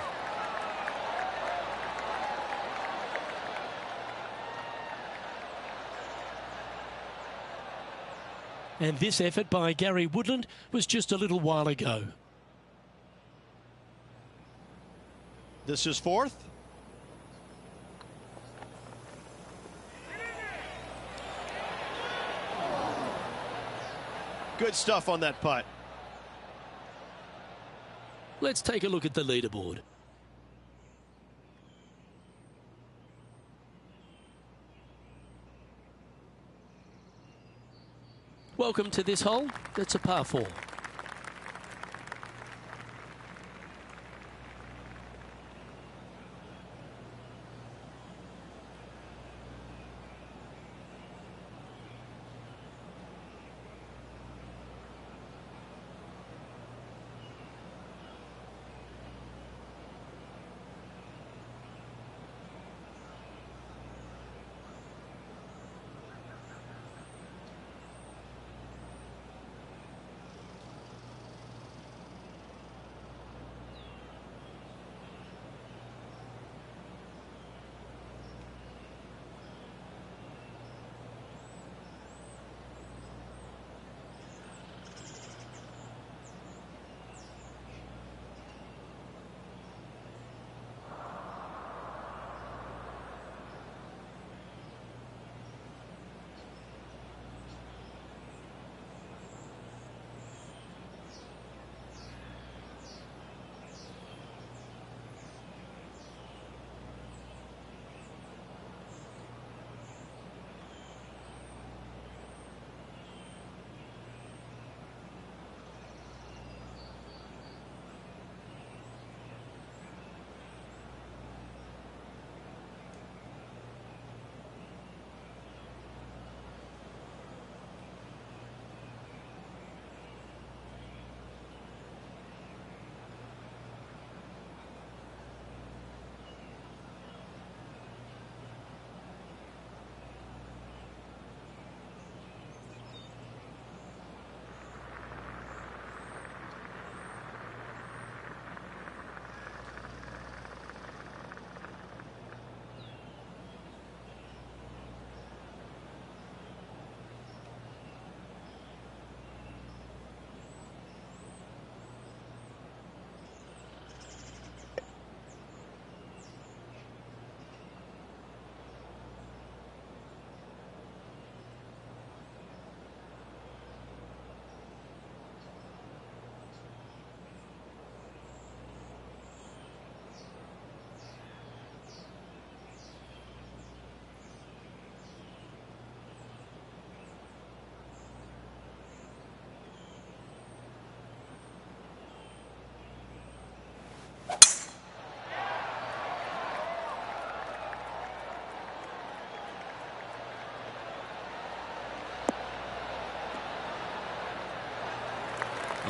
And this effort by Gary Woodland was just a little while ago. This is fourth. Good stuff on that putt. Let's take a look at the leaderboard. Welcome to this hole. That's a par 4.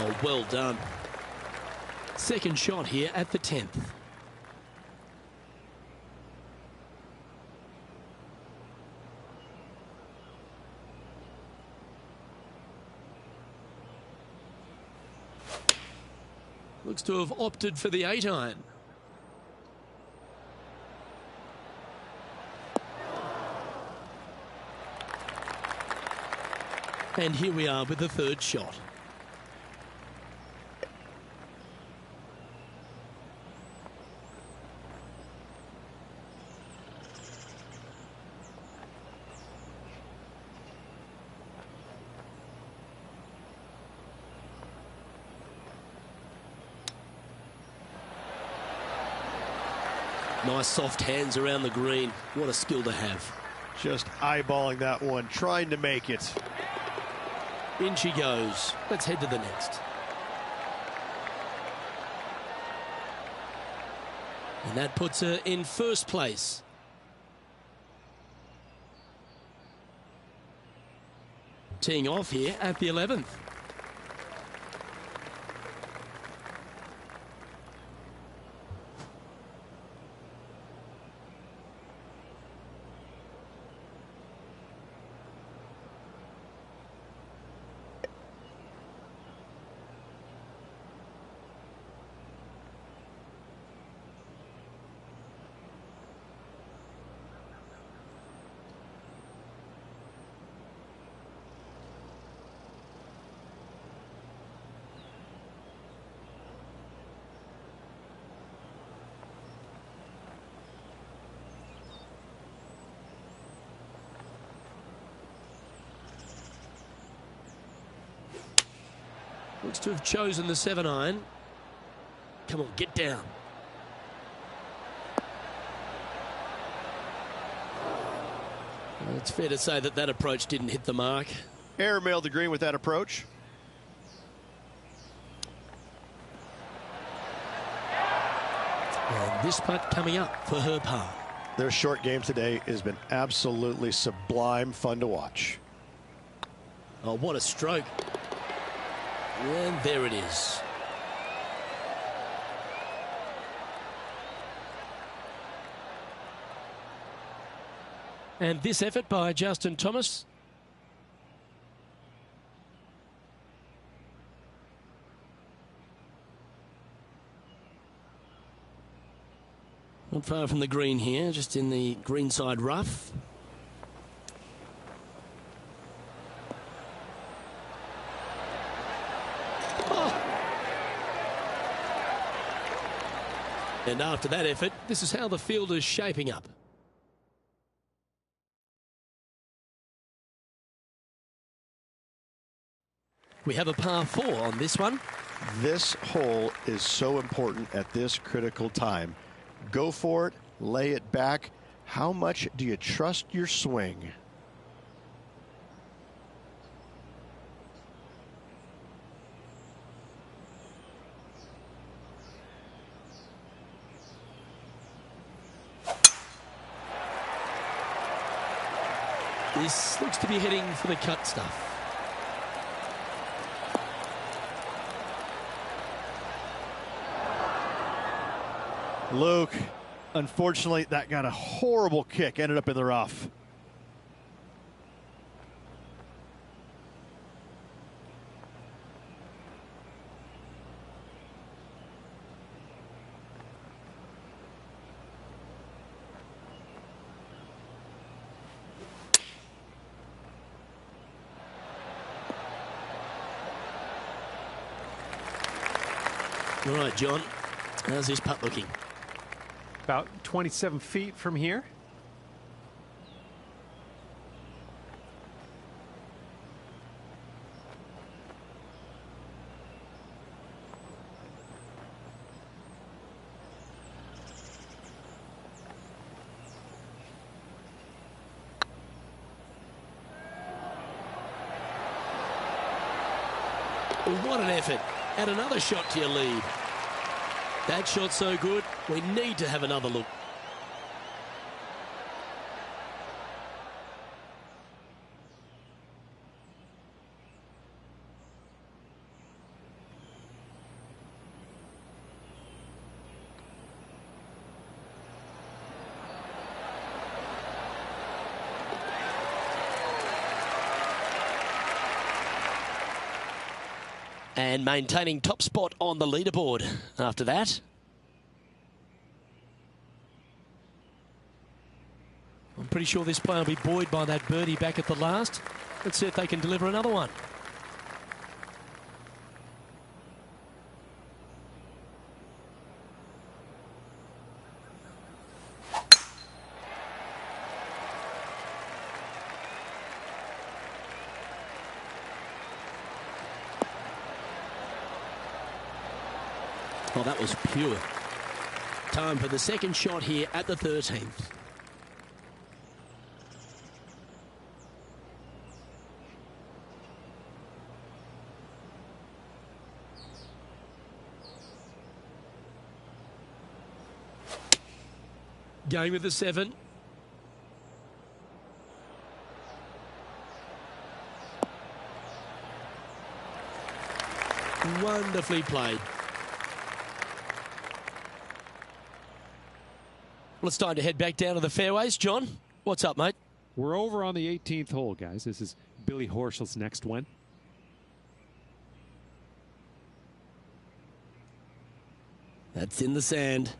Oh, well done. Second shot here at the 10th. Looks to have opted for the 8-iron. And here we are with the third shot. Nice soft hands around the green. What a skill to have. Just eyeballing that one, trying to make it. In she goes. Let's head to the next. And that puts her in first place. Teeing off here at the 11th. Looks to have chosen the 7-iron. Come on, get down. Well, it's fair to say that that approach didn't hit the mark. Airmailed the green with that approach. And this putt coming up for her par. Their short game today has been absolutely sublime fun to watch. Oh, what a stroke. And there it is. And this effort by Justin Thomas. Not far from the green here, just in the greenside rough. And after that effort, this is how the field is shaping up. We have a par 4 on this one. This hole is so important at this critical time. Go for it, lay it back. How much do you trust your swing? This looks to be heading for the cut stuff. Luke, unfortunately, that got a horrible kick, ended up in the rough. All right, John, how's this putt looking? About 27 feet from here. What an effort. Add another shot to your lead. That shot's so good, we need to have another look. And maintaining top spot on the leaderboard after that. I'm pretty sure this player will be buoyed by that birdie back at the last. Let's see if they can deliver another one. Oh, that was pure. Time for the second shot here at the 13th. Going with the 7. Wonderfully played. Well, it's time to head back down to the fairways. John, what's up, mate? We're over on the 18th hole, guys. This is Billy Horschel's next one. That's in the sand.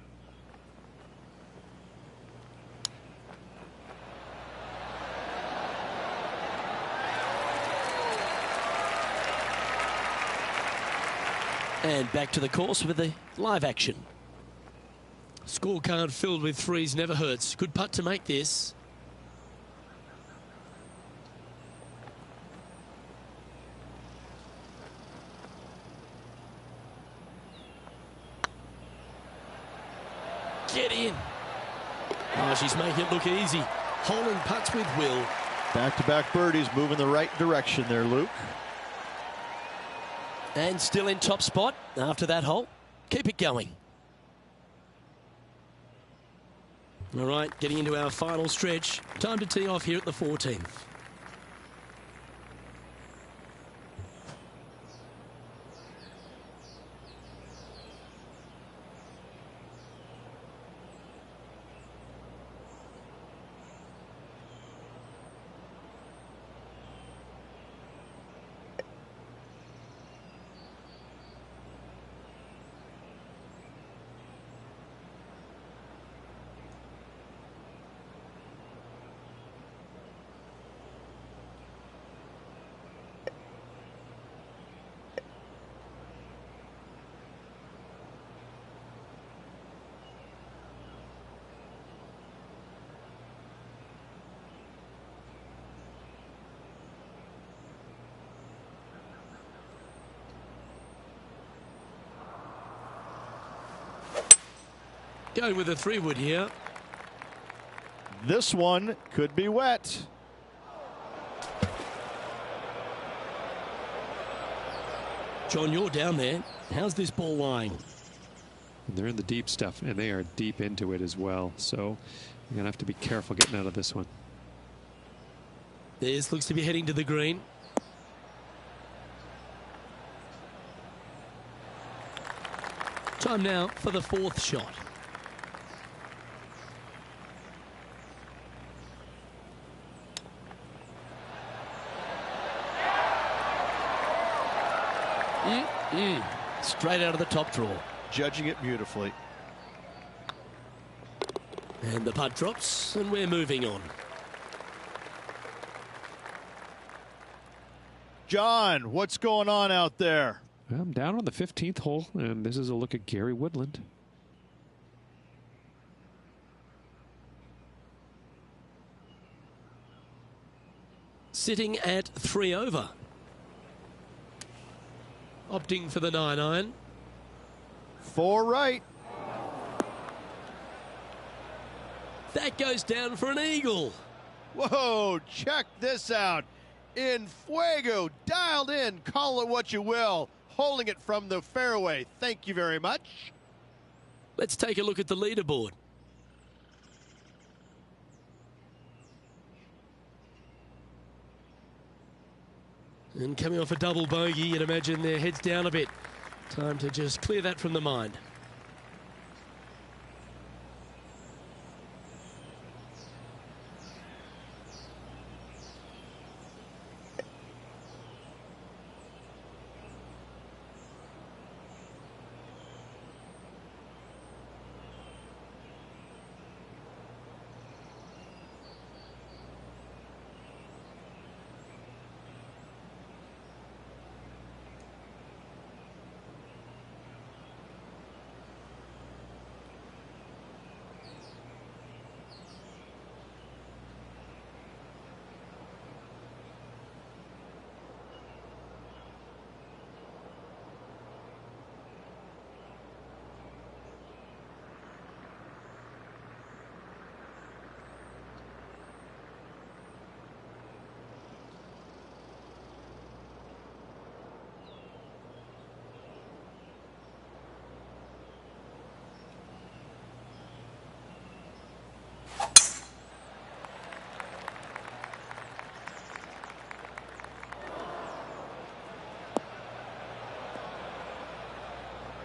And back to the course with the live action. Scorecard filled with threes never hurts. Good putt to make this. Get in. Oh, she's making it look easy. Holding putts with will. Back-to-back birdies, moving the right direction there, Luke. And still in top spot after that hole. Keep it going. All right, getting into our final stretch. Time to tee off here at the 14th. Going with a 3-wood here. This one could be wet. John, you're down there. How's this ball lying? They're in the deep stuff, and they are deep into it as well. So you're going to have to be careful getting out of this one. This looks to be heading to the green. Time now for the 4th shot. Straight out of the top draw. Judging it beautifully. And the putt drops, and we're moving on. John, what's going on out there? I'm down on the 15th hole, and this is a look at Gary Woodland. Sitting at 3 over. Opting for the 9-iron. 4 right. That goes down for an eagle. Whoa, check this out. In fuego, dialed in, call it what you will. Holding it from the fairway. Thank you very much. Let's take a look at the leaderboard. And coming off a double bogey, you'd imagine their heads down a bit. Time to just clear that from the mind.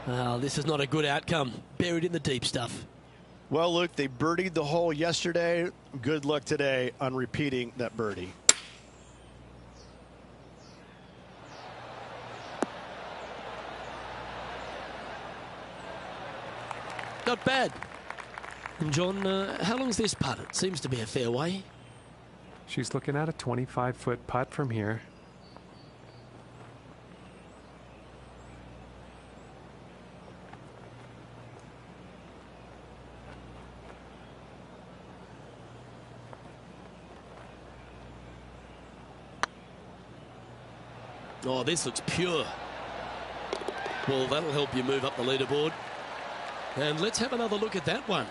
Well, this is not a good outcome. Buried in the deep stuff. Well, Luke, they birdied the hole yesterday. Good luck today on repeating that birdie. Not bad. And John, how long's this putt? It seems to be a fair way. She's looking at a 25-foot putt from here. Oh, this looks pure. Well, that'll help you move up the leaderboard. And let's have another look at that one.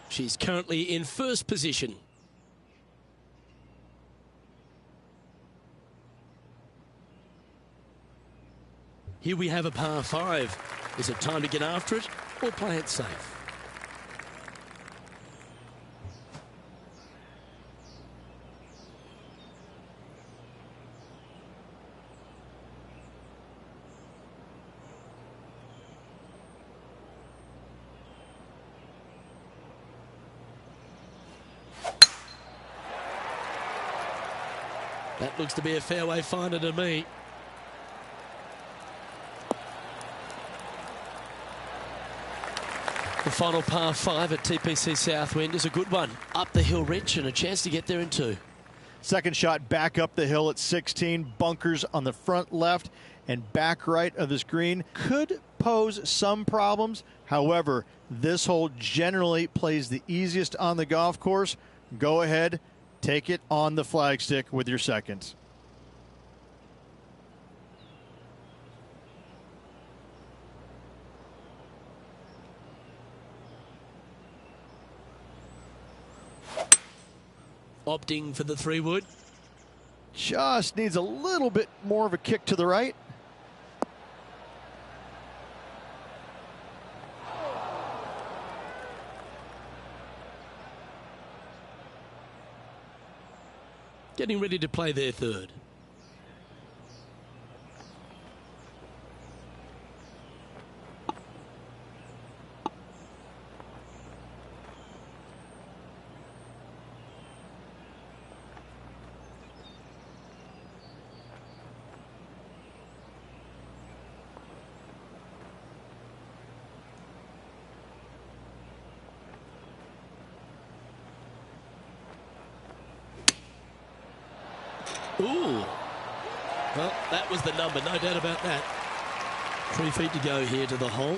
She's currently in first position. Here we have a par 5. Is it time to get after it or play it safe? That looks to be a fairway finder to me. The final par 5 at TPC Southwind is a good one. Up the hill wrench and a chance to get there in 2. Second shot back up the hill at 16. Bunkers on the front left and back right of this green. Could pose some problems. However, this hole generally plays the easiest on the golf course. Go ahead, take it on the flagstick with your seconds. Opting for the 3-wood. Just needs a little bit more of a kick to the right. Getting ready to play their 3rd. Ooh. Well, that was the number, no doubt about that. 3 feet to go here to the hole.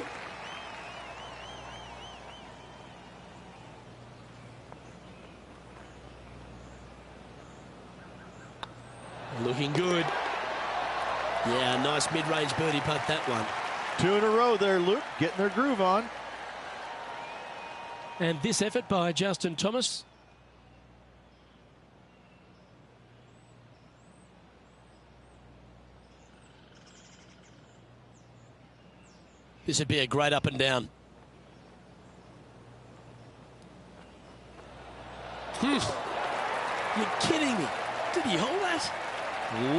Looking good. Yeah, nice mid-range birdie putt, that one. 2 in a row there, Luke, getting their groove on. And this effort by Justin Thomas. This would be a great up and down. You're kidding me. Did he hold that?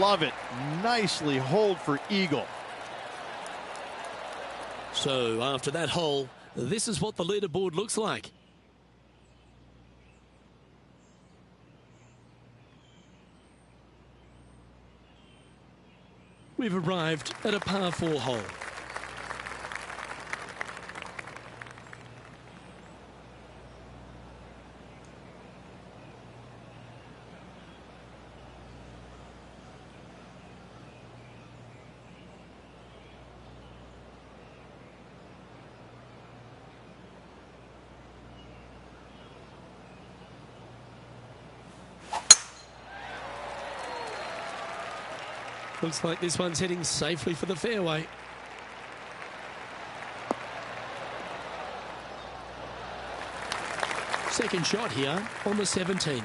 Love it. Nicely holed for eagle. So after that hole, this is what the leaderboard looks like. We've arrived at a par 4 hole. Looks like this one's heading safely for the fairway. Second shot here on the 17th.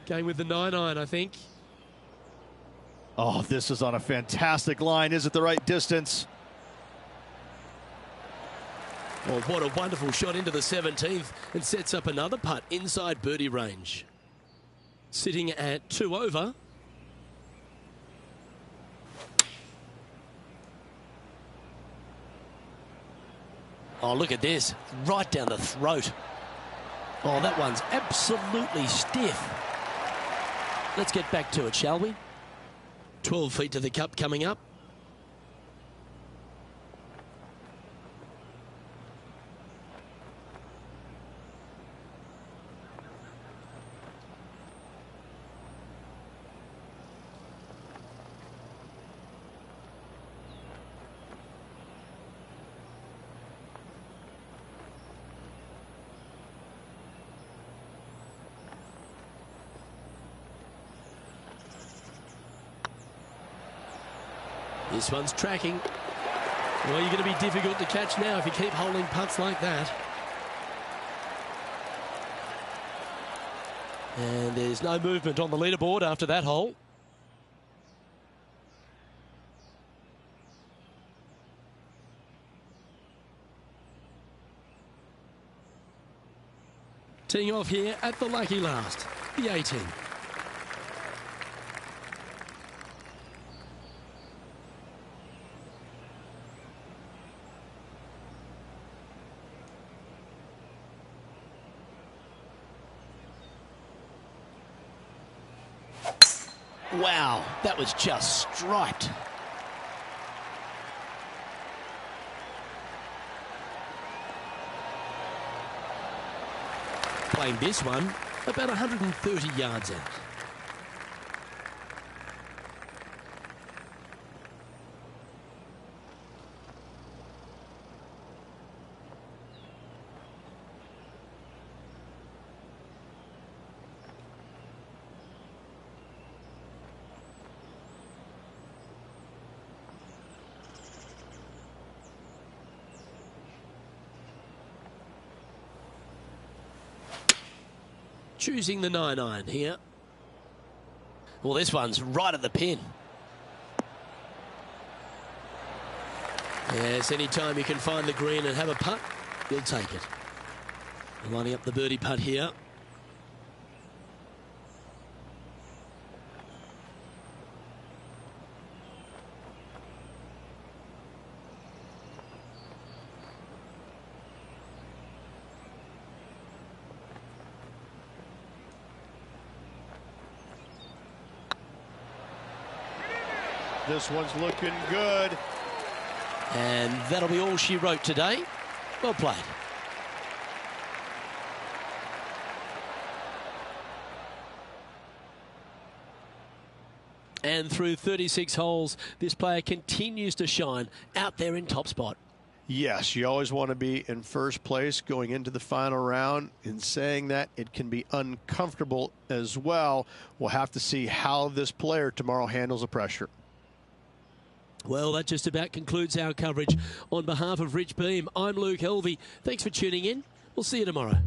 Going with the 9-iron, I think. Oh, this is on a fantastic line. Is it the right distance? Well, what a wonderful shot into the 17th and sets up another putt inside birdie range. Sitting at 2 over. Oh, look at this. Right down the throat. Oh, that one's absolutely stiff. Let's get back to it, shall we? 12 feet to the cup coming up. This one's tracking. Well, you're going to be difficult to catch now if you keep holding putts like that. And there's no movement on the leaderboard after that hole. Teeing off here at the lucky last, the 18. Wow, that was just striped. Playing this one about 130 yards out. Choosing the 9-iron here. Well, this one's right at the pin. Yes, anytime you can find the green and have a putt, you'll take it. Lining up the birdie putt here. This one's looking good. And that'll be all she wrote today. Well played. And through 36 holes, this player continues to shine out there in top spot. Yes, you always want to be in first place going into the final round. In saying that, it can be uncomfortable as well. We'll have to see how this player tomorrow handles the pressure. Well, that just about concludes our coverage. On behalf of Rich Beam, I'm Luke Helvey. Thanks for tuning in. We'll see you tomorrow.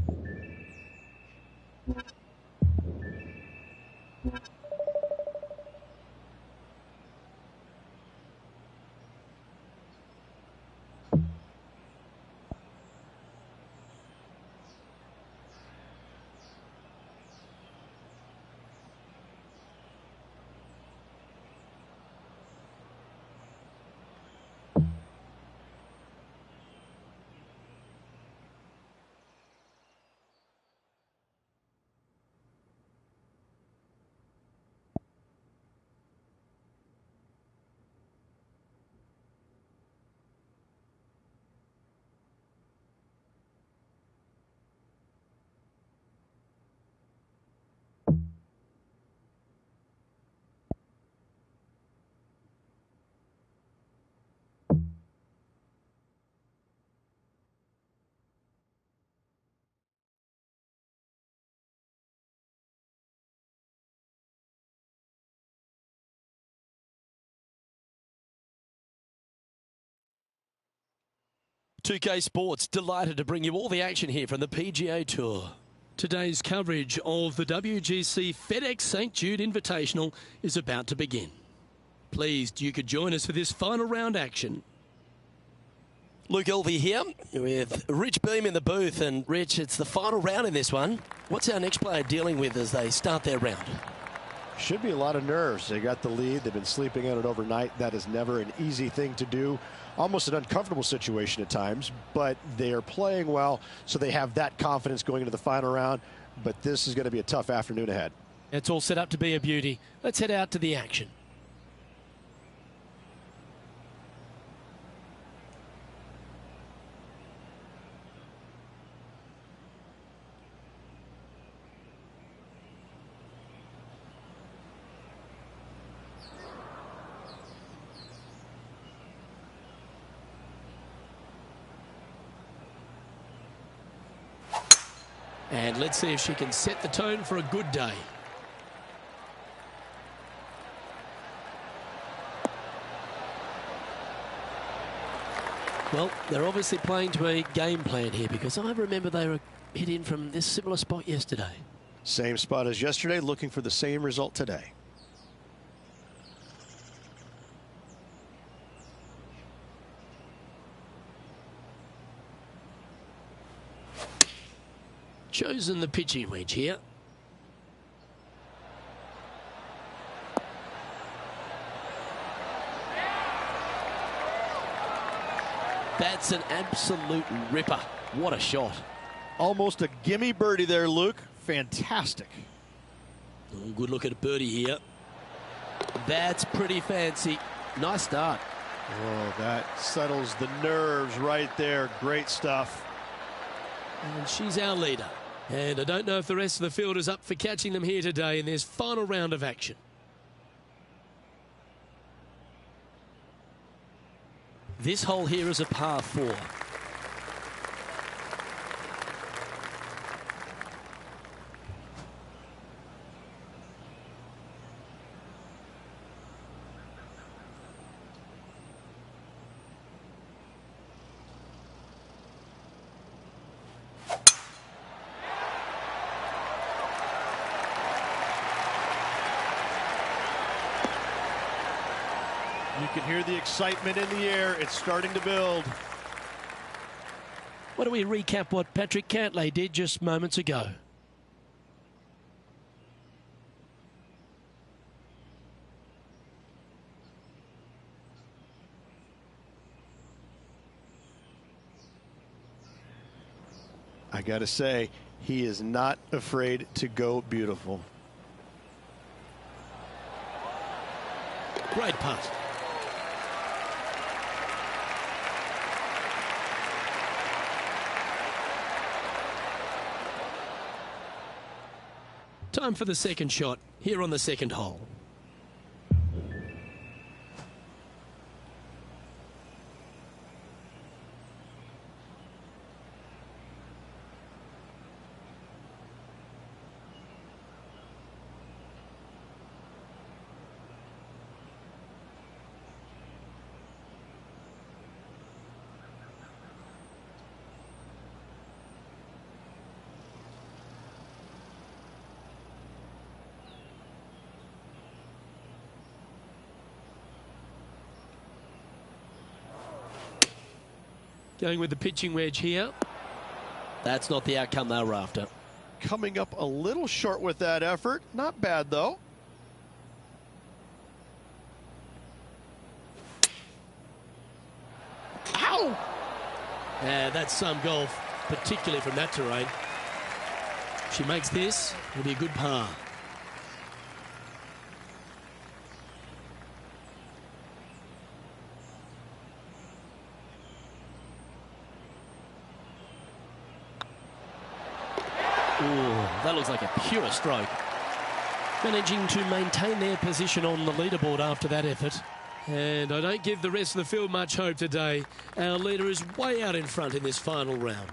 2K Sports, delighted to bring you all the action here from the PGA Tour. Today's coverage of the WGC FedEx St. Jude Invitational is about to begin. Pleased you could join us for this final round action. Luke Elvey here with Rich Beam in the booth. And Rich, it's the final round in this one. What's our next player dealing with as they start their round? Should be a lot of nerves. They got the lead. They've been sleeping on it overnight. That is never an easy thing to do. Almost an uncomfortable situation at times, but they are playing well, so they have that confidence going into the final round. But this is going to be a tough afternoon ahead. It's all set up to be a beauty. Let's head out to the action. And let's see if she can set the tone for a good day. Well, they're obviously playing to a game plan here, because I remember they were hit in from this similar spot yesterday. Same spot as yesterday, looking for the same result today. Chosen the pitching wedge here. That's an absolute ripper. What a shot. Almost a gimme birdie there, Luke. Fantastic. Oh, good look at a birdie here. That's pretty fancy. Nice start. Oh, that settles the nerves right there. Great stuff. And she's our leader. And I don't know if the rest of the field is up for catching them here today in this final round of action. This hole here is a par 4. You can hear the excitement in the air. It's starting to build. Why don't we recap what Patrick Cantlay did just moments ago? I got to say, he is not afraid to go beautiful. Great putt. Time for the second shot here on the second hole. Going with the pitching wedge here. That's not the outcome they were after. Coming up a little short with that effort. Not bad, though. Ow! Yeah, that's some golf, particularly from that terrain. She makes this, it'll be a good par. Ooh, that looks like a pure stroke. Managing to maintain their position on the leaderboard after that effort. And I don't give the rest of the field much hope today. Our leader is way out in front in this final round.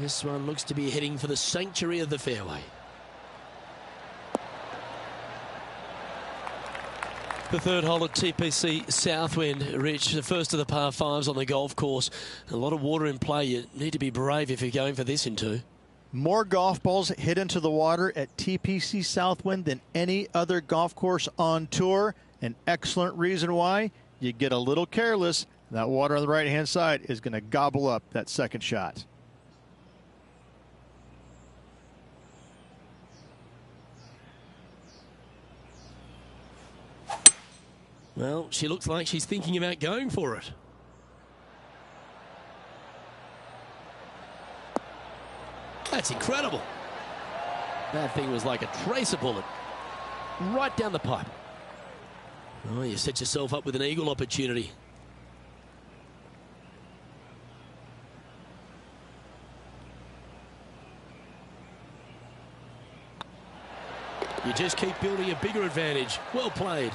This one looks to be heading for the sanctuary of the fairway. The third hole at TPC Southwind, Rich, the first of the par fives on the golf course. A lot of water in play. You need to be brave if you're going for this in two. More golf balls hit into the water at TPC Southwind than any other golf course on tour. An excellent reason why. You get a little careless, that water on the right-hand side is going to gobble up that second shot. Well, she looks like she's thinking about going for it. That's incredible. That thing was like a tracer bullet. Right down the pipe. Oh, you set yourself up with an eagle opportunity. You just keep building a bigger advantage. Well played.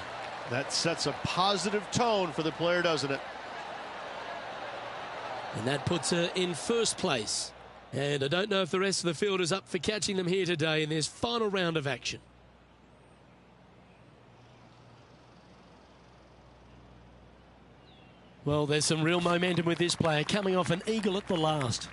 That sets a positive tone for the player, doesn't it? And that puts her in first place. And I don't know if the rest of the field is up for catching them here today in this final round of action. Well, there's some real momentum with this player coming off an eagle at the last.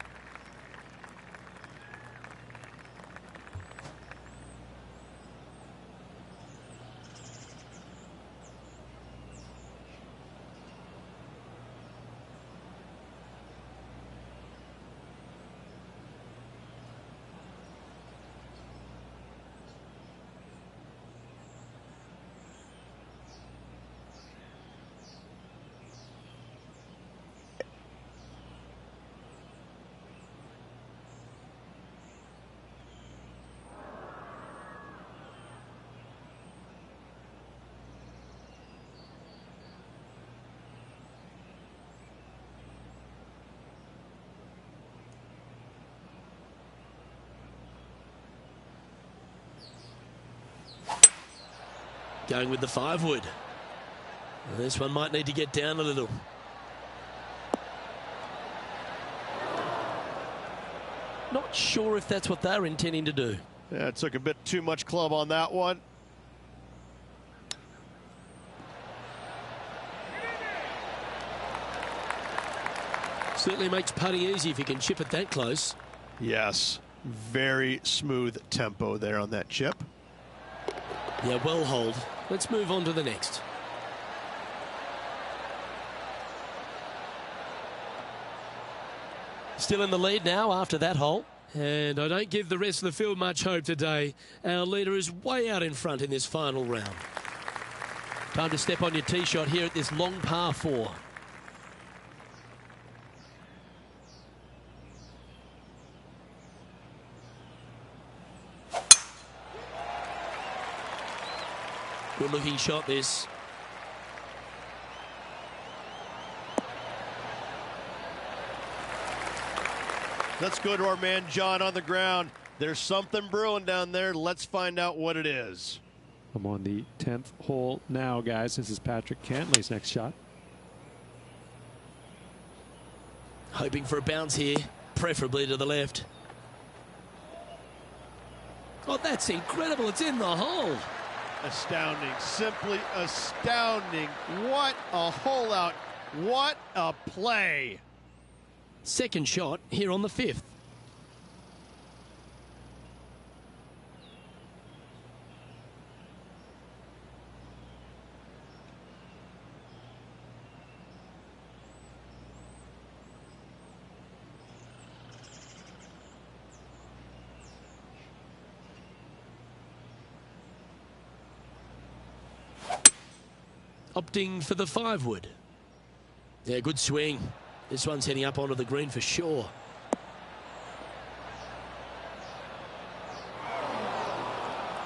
Going with the 5-wood. This one might need to get down a little. Not sure if that's what they're intending to do. Yeah, it took a bit too much club on that one. Certainly makes putting easy if you can chip it that close. Yes, very smooth tempo there on that chip. Yeah, well hold. Let's move on to the next. Still in the lead now after that hole. And I don't give the rest of the field much hope today. Our leader is way out in front in this final round. Time to step on your tee shot here at this long par 4. Good looking shot this. Let's go to our man John on the ground. There's something brewing down there. Let's find out what it is. I'm on the 10th hole now, guys. This is Patrick Cantley's next shot. Hoping for a bounce here, preferably to the left. Oh, that's incredible. It's in the hole. Astounding, simply astounding. What a hole out. What a play. Second shot here on the 5th. Opting for the 5-wood. Yeah, good swing. This one's heading up onto the green for sure.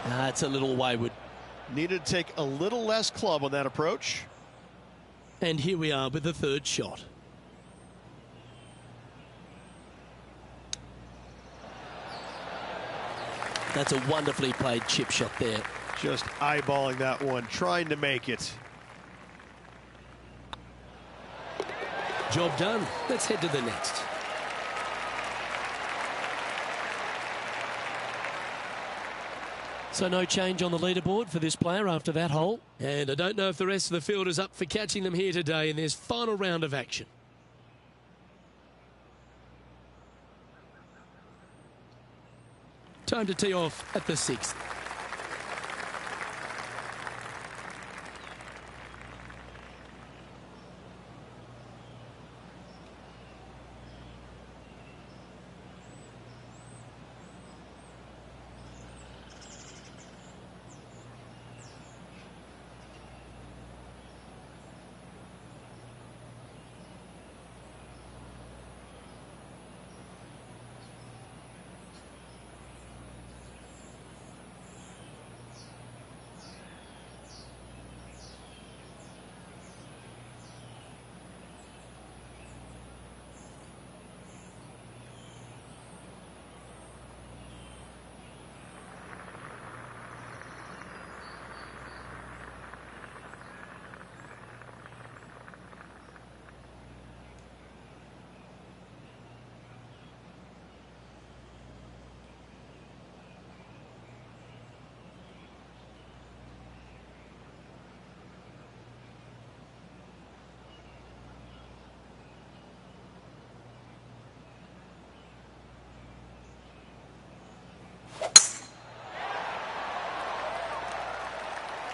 It's a little wayward. Needed to take a little less club on that approach. And here we are with the 3rd shot. That's a wonderfully played chip shot there. Just eyeballing that one, trying to make it. Job done. Let's head to the next. So no change on the leaderboard for this player after that hole. And I don't know if the rest of the field is up for catching them here today in this final round of action. Time to tee off at the 6th.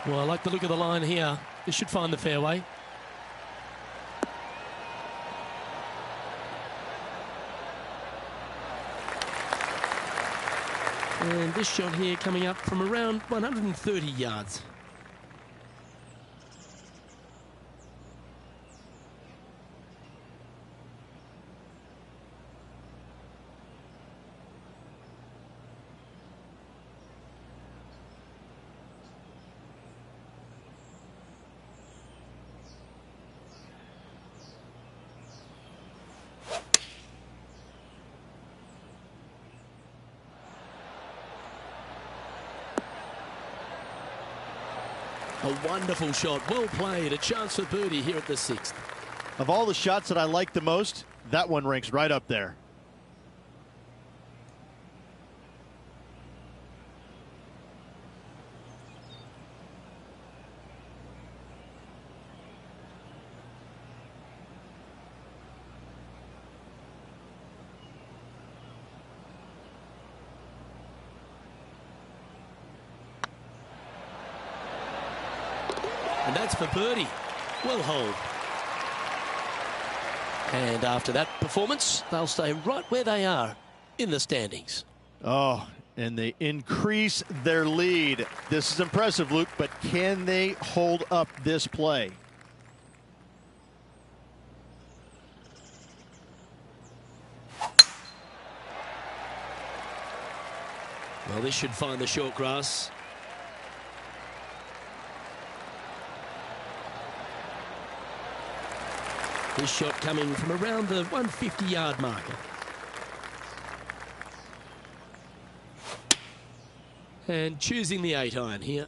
Well, I like the look of the line here. This should find the fairway. And this shot here coming up from around 130 yards. A wonderful shot, well played, a chance for birdie here at the 6th. Of all the shots that I like the most, that one ranks right up there. And that's for birdie. Well holed. And after that performance, they'll stay right where they are in the standings. Oh, and they increase their lead. This is impressive, Luke, but can they hold up this play? Well, this should find the short grass. This shot coming from around the 150-yard marker. And choosing the 8-iron here.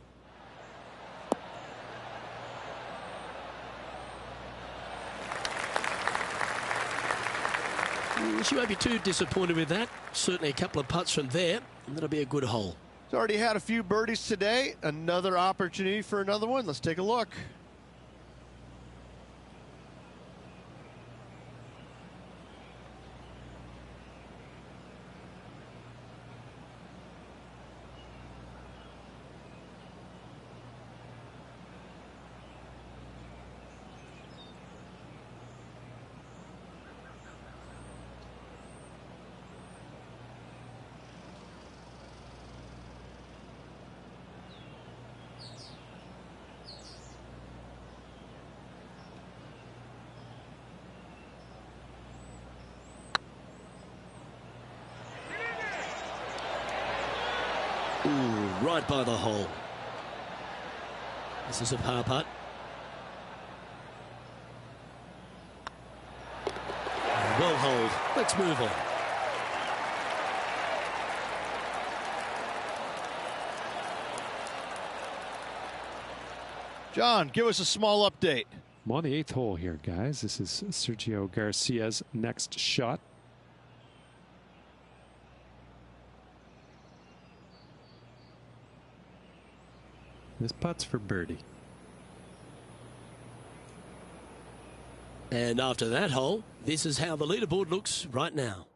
She won't be too disappointed with that. Certainly a couple of putts from there, and that'll be a good hole. It's already had a few birdies today. Another opportunity for another one. Let's take a look. Ooh, right by the hole. This is a par putt. Well holed. Let's move on. John, give us a small update. I'm on the 8th hole here, guys. This is Sergio Garcia's next shot. This putt's for birdie. And after that hole, this is how the leaderboard looks right now.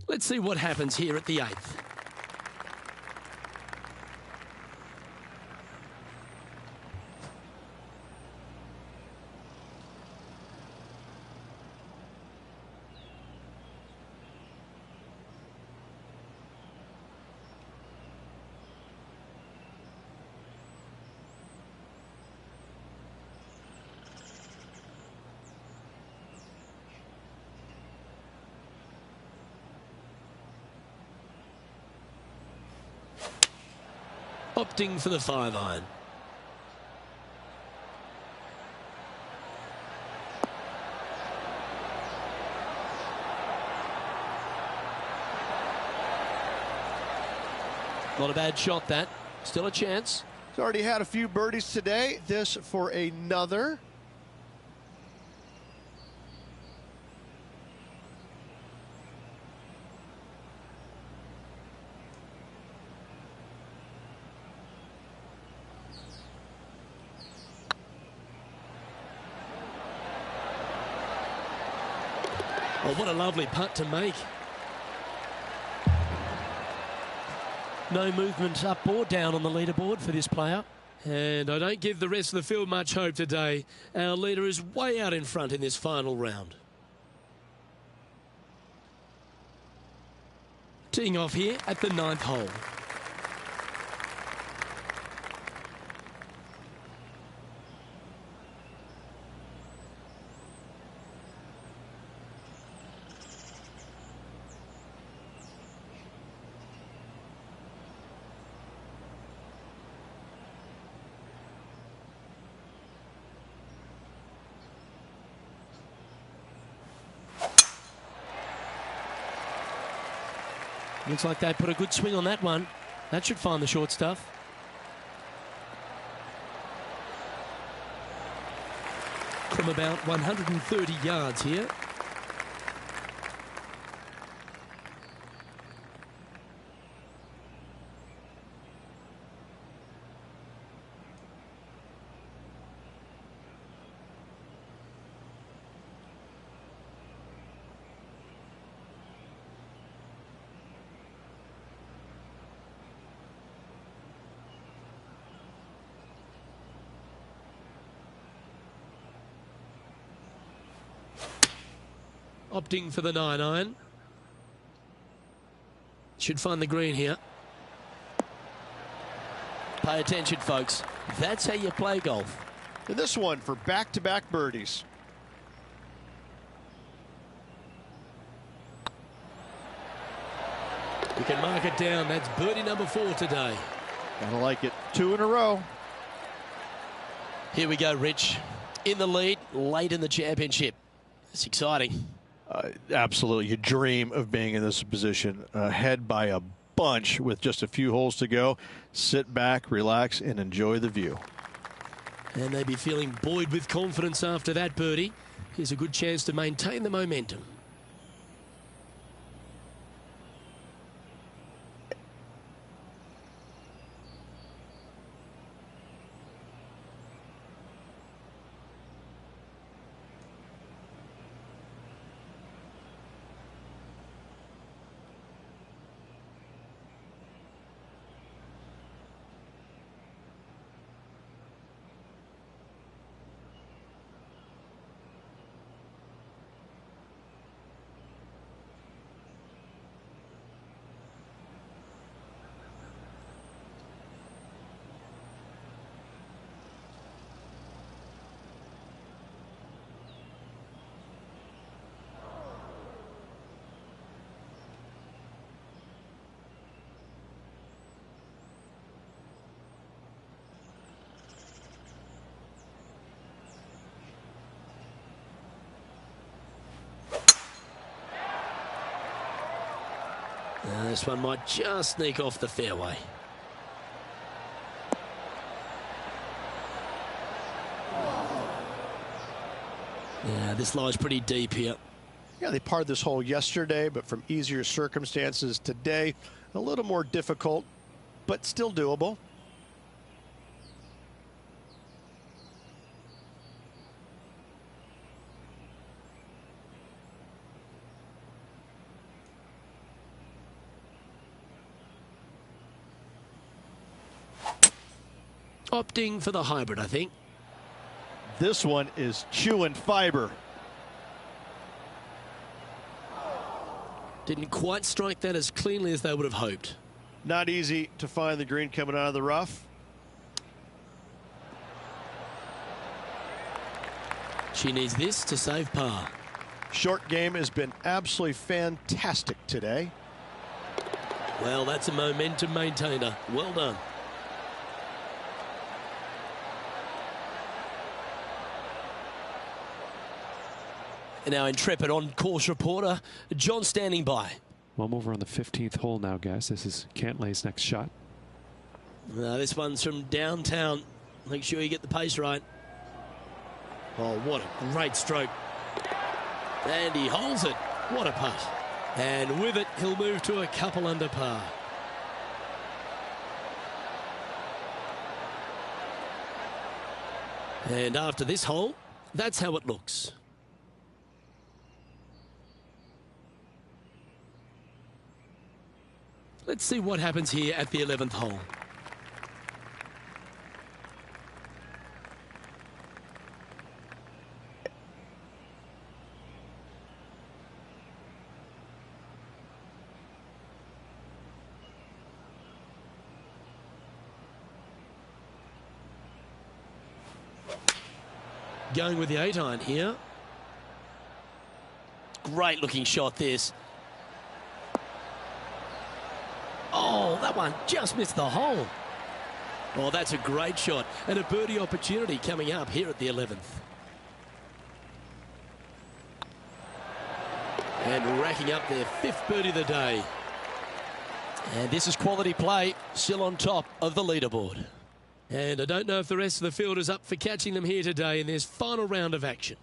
Let's see what happens here at the 8th. Opting for the 5-iron. Not a bad shot, that. Still a chance. He's already had a few birdies today. This for another. Oh, what a lovely putt to make. No movement up or down on the leaderboard for this player. And I don't give the rest of the field much hope today. Our leader is way out in front in this final round. Teeing off here at the 9th hole. Looks like they put a good swing on that one. That should find the short stuff. From about 130 yards here. Opting for the 9-iron. Should find the green here. Pay attention, folks. That's how you play golf. And this one for back-to-back birdies. You can mark it down. That's birdie number 4 today. Gotta like it. 2 in a row. Here we go, Rich. In the lead, late in the championship. It's exciting. Absolutely. You dream of being in this position, ahead by a bunch with just a few holes to go. Sit back, relax, and enjoy the view. And they'd be feeling buoyed with confidence after that birdie. Here's a good chance to maintain the momentum. This one might just sneak off the fairway. Yeah, this lies pretty deep here. Yeah, they parred this hole yesterday, but from easier circumstances today, a little more difficult, but still doable. Opting for the hybrid, I think. This one is chewing fiber. Didn't quite strike that as cleanly as they would have hoped. Not easy to find the green coming out of the rough. She needs this to save par. Short game has been absolutely fantastic today. Well, that's a momentum maintainer. Well done. And our intrepid on-course reporter, John, standing by. Well, I'm over on the 15th hole now, guys. This is Cantlay's next shot. This one's from downtown. Make sure you get the pace right. Oh, what a great stroke. And he holds it. What a putt. And with it, he'll move to a couple under par. And after this hole, that's how it looks. Let's see what happens here at the 11th hole. Going with the 8-iron here. Great looking shot this. Oh, that one just missed the hole. Oh, that's a great shot. And a birdie opportunity coming up here at the 11th. And racking up their 5th birdie of the day. And this is quality play, still on top of the leaderboard. And I don't know if the rest of the field is up for catching them here today in this final round of action.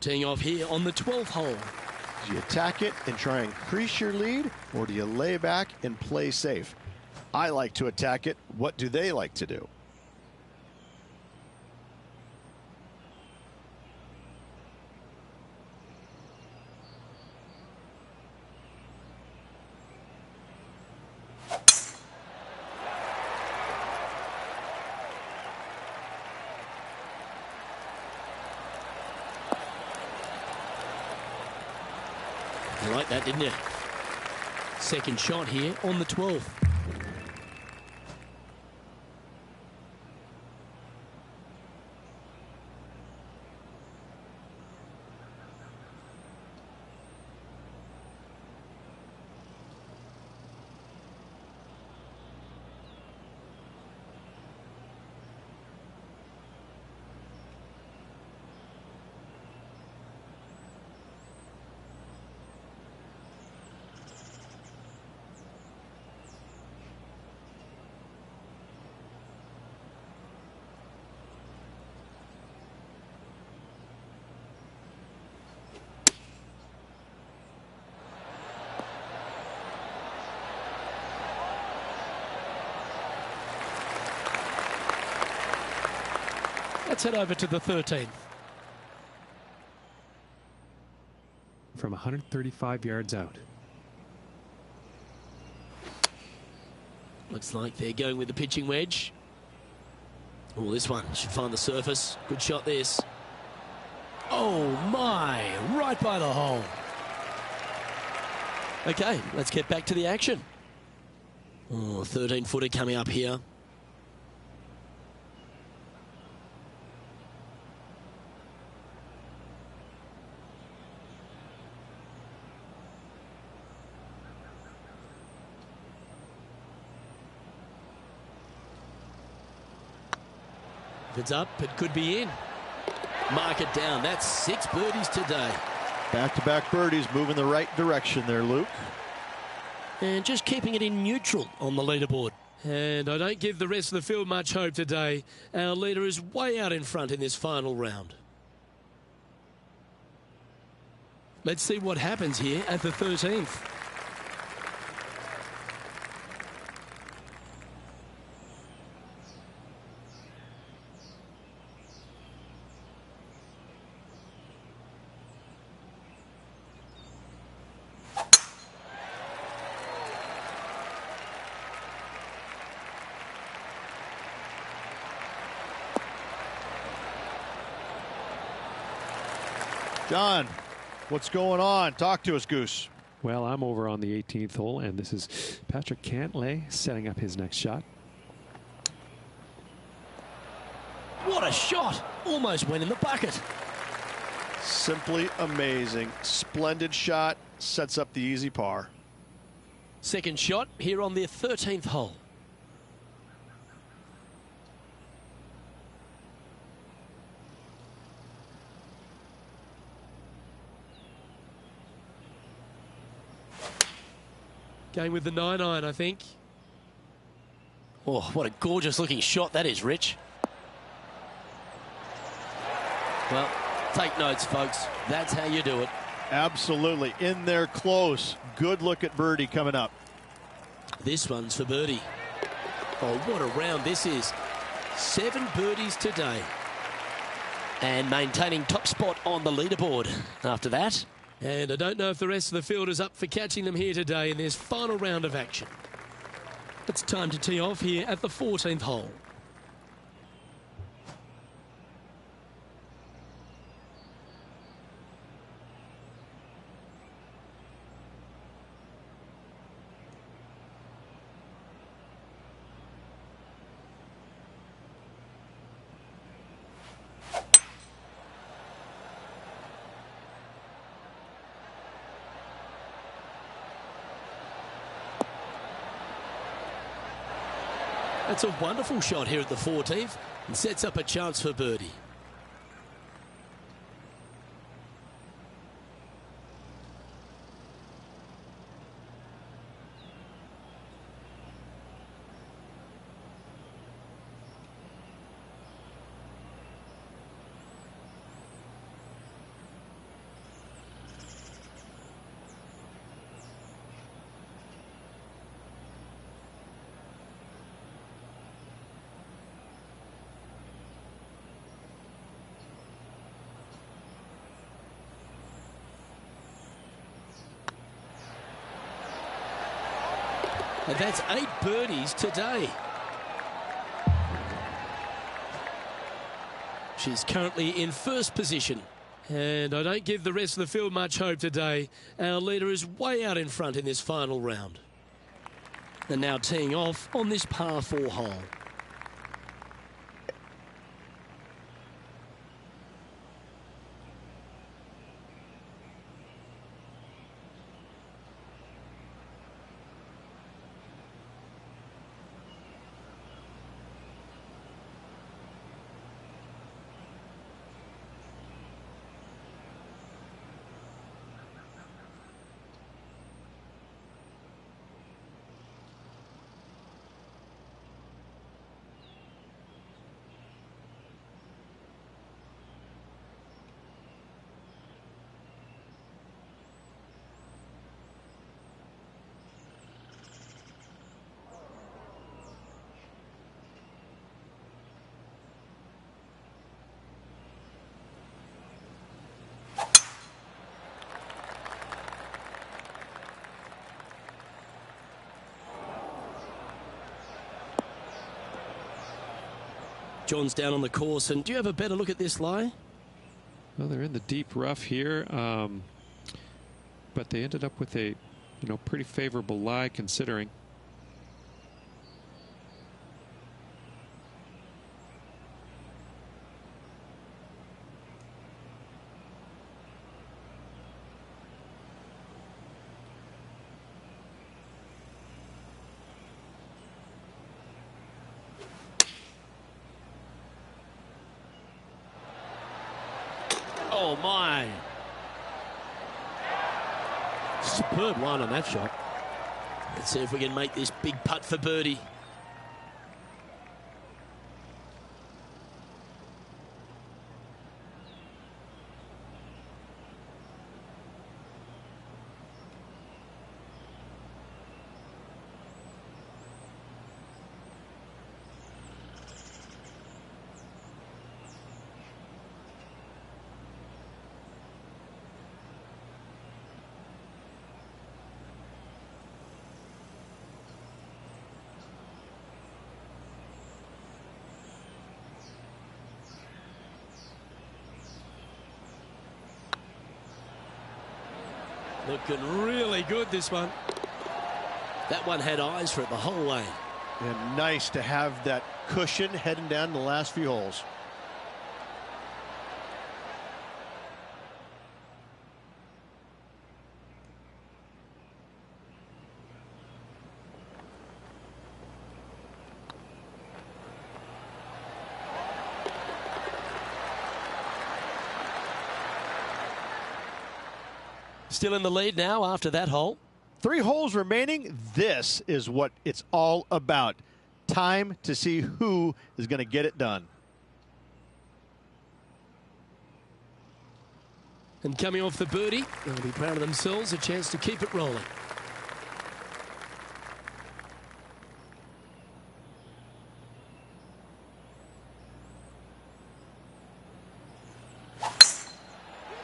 Teeing off here on the 12th hole. Do you attack it and try and increase your lead, or do you lay back and play safe? I like to attack it. What do they like to do? You like that, didn't you? Second shot here on the 12th. Let's head over to the 13th. From 135 yards out. Looks like they're going with the pitching wedge. Oh, this one should find the surface. Good shot this. Oh my, right by the hole. Okay, let's get back to the action. Oh, 13-footer coming up here. If it's up, it could be in. Mark it down. That's 6 birdies today. Back-to-back birdies, moving the right direction there, Luke. And just keeping it in neutral on the leaderboard. And I don't give the rest of the field much hope today. Our leader is way out in front in this final round. Let's see what happens here at the 13th. John, what's going on? Talk to us, Goose. Well, I'm over on the 18th hole, and this is Patrick Cantlay setting up his next shot. What a shot! Almost went in the bucket. Simply amazing. Splendid shot. Sets up the easy par. Second shot here on the 13th hole. Going with the 9-iron, I think. Oh, what a gorgeous looking shot that is, Rich. Well, take notes, folks. That's how you do it. Absolutely. In there close. Good look at birdie coming up. This one's for birdie. Oh, what a round this is. 7 birdies today. And maintaining top spot on the leaderboard after that. And I don't know if the rest of the field is up for catching them here today in this final round of action. It's time to tee off here at the 14th hole. That's a wonderful shot here at the 14th and sets up a chance for birdie. And that's 8 birdies today. She's currently in first position. And I don't give the rest of the field much hope today. Our leader is way out in front in this final round. And now teeing off on this par 4 hole. John's down on the course, and do you have a better look at this lie? Well, they're in the deep rough here, but they ended up with a, pretty favorable lie considering. Oh, my. Superb line on that shot. Let's see if we can make this big putt for birdie. Looking really good, this one. That one had eyes for it the whole way. And nice to have that cushion heading down the last few holes. Still in the lead now after that hole. 3 holes remaining. This is what it's all about. Time to see who is going to get it done. And coming off the birdie, they'll be proud of themselves, a chance to keep it rolling.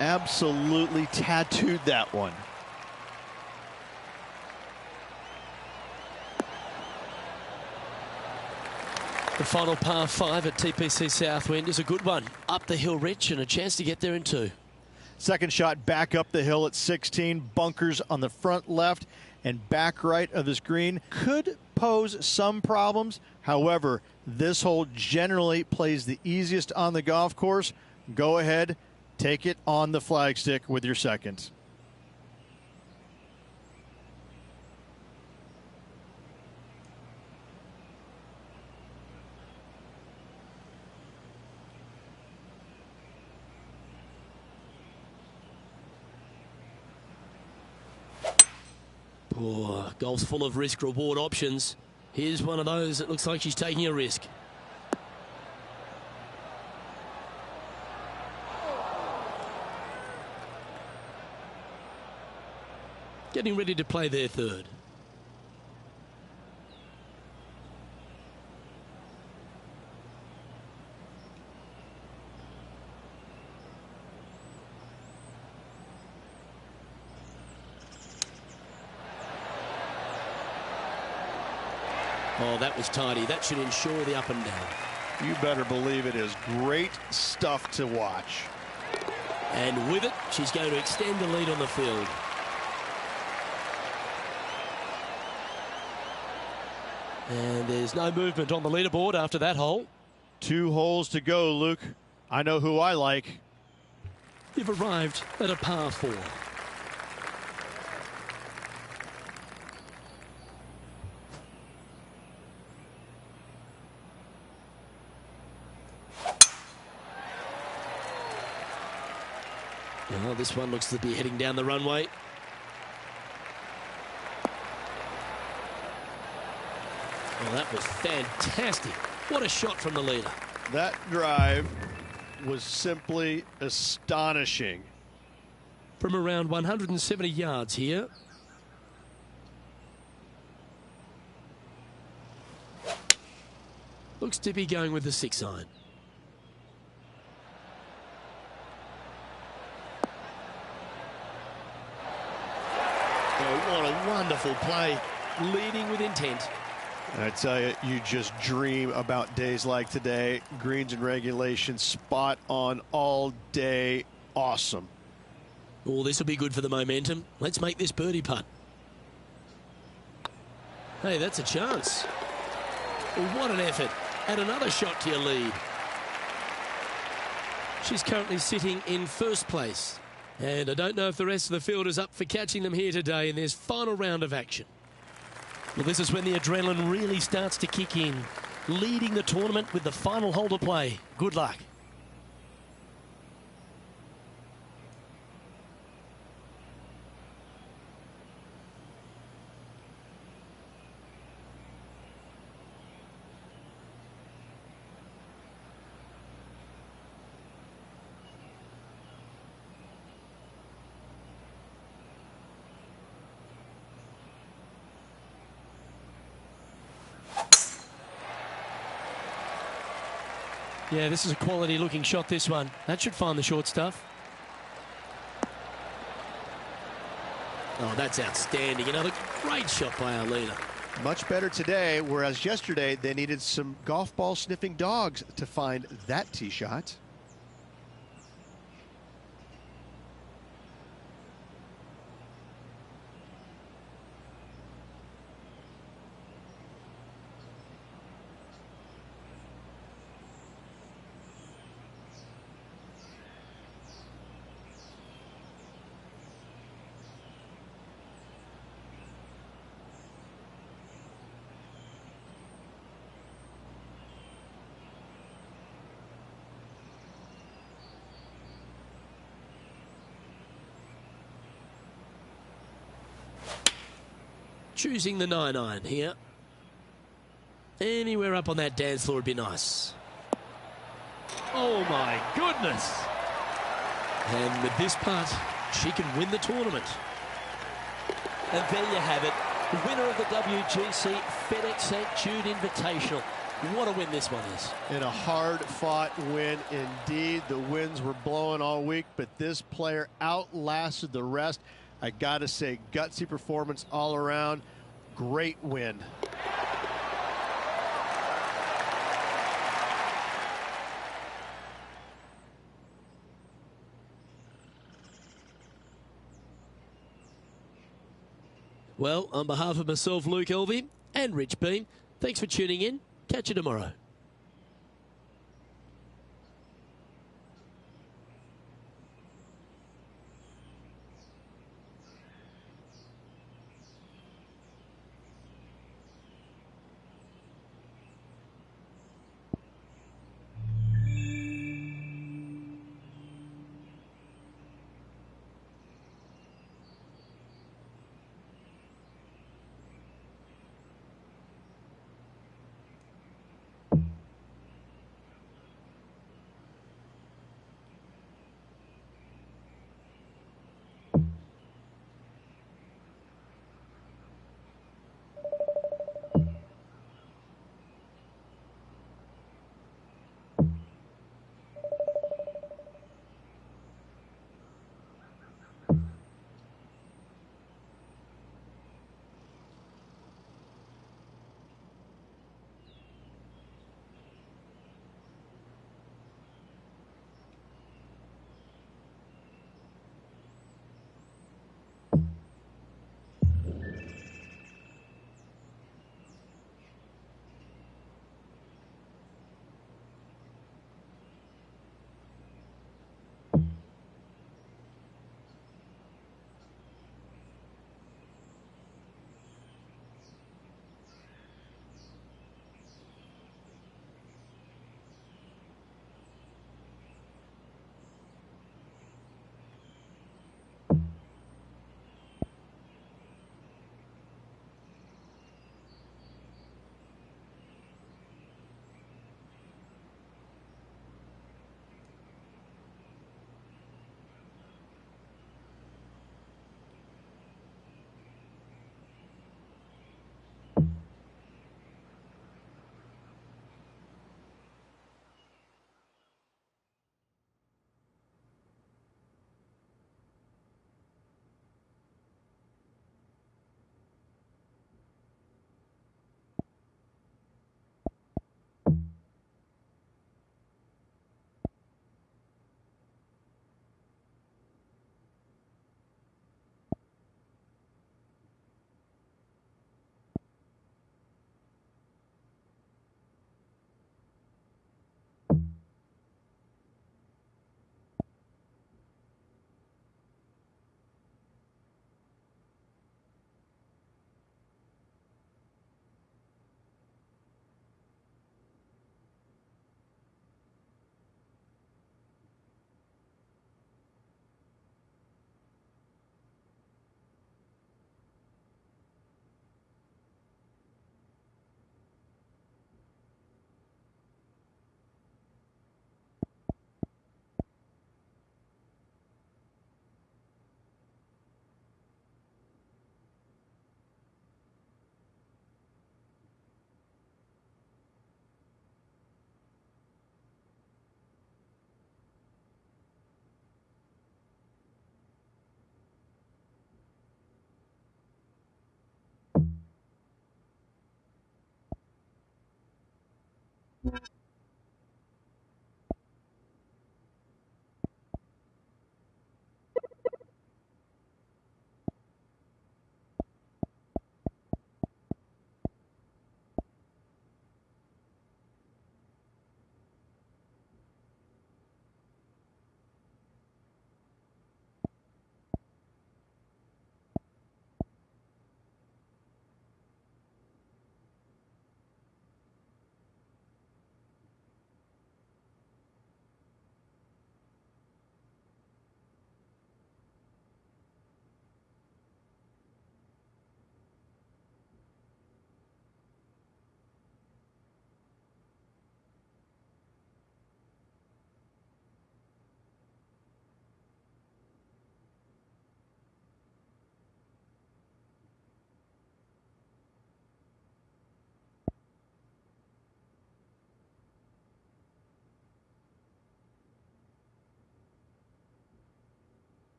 Absolutely tattooed that one. The final par 5 at TPC Southwind is a good one. Up the hill, Rich, and a chance to get there in 2. Second shot back up the hill at 16. Bunkers on the front left and back right of this green. Could pose some problems. However, this hole generally plays the easiest on the golf course. Go ahead, take it on the flagstick with your second. Oh, golf's full of risk-reward options. Here's one of those that looks like she's taking a risk. Getting ready to play their third. Oh, that was tidy. That should ensure the up and down. You better believe it is great stuff to watch. And with it, she's going to extend the lead on the field. And there's no movement on the leaderboard after that hole. 2 holes to go, Luke. I know who I like. You've arrived at a par 4. Oh, this one looks to be heading down the runway. Oh, that was fantastic. What a shot from the leader. That drive was simply astonishing. From around 170 yards here. Looks to be going with the 6-iron. Oh, what a wonderful play. Leading with intent. And I tell you, you just dream about days like today. Greens and regulation, spot on all day. Awesome. Oh, this will be good for the momentum. Let's make this birdie putt. Hey, that's a chance. Well, what an effort. Add another shot to your lead. She's currently sitting in first place. And I don't know if the rest of the field is up for catching them here today in this final round of action. Well, this is when the adrenaline really starts to kick in. Leading the tournament with the final hole to play. Good luck. Yeah, this is a quality looking shot, this one. That should find the short stuff. Oh, that's outstanding. Another great shot by our leader. Much better today, whereas yesterday they needed some golf ball sniffing dogs to find that tee shot. choosing the 9-iron here. Anywhere up on that dance floor would be nice. Oh my goodness! And with this putt, she can win the tournament. And there you have it. The winner of the WGC FedEx St. Jude Invitational. What a win this one is. And a hard-fought win indeed. The winds were blowing all week, but this player outlasted the rest. I got to say, gutsy performance all around. Great win. Well, on behalf of myself, Luke Elvey, and Rich Beam, thanks for tuning in. Catch you tomorrow.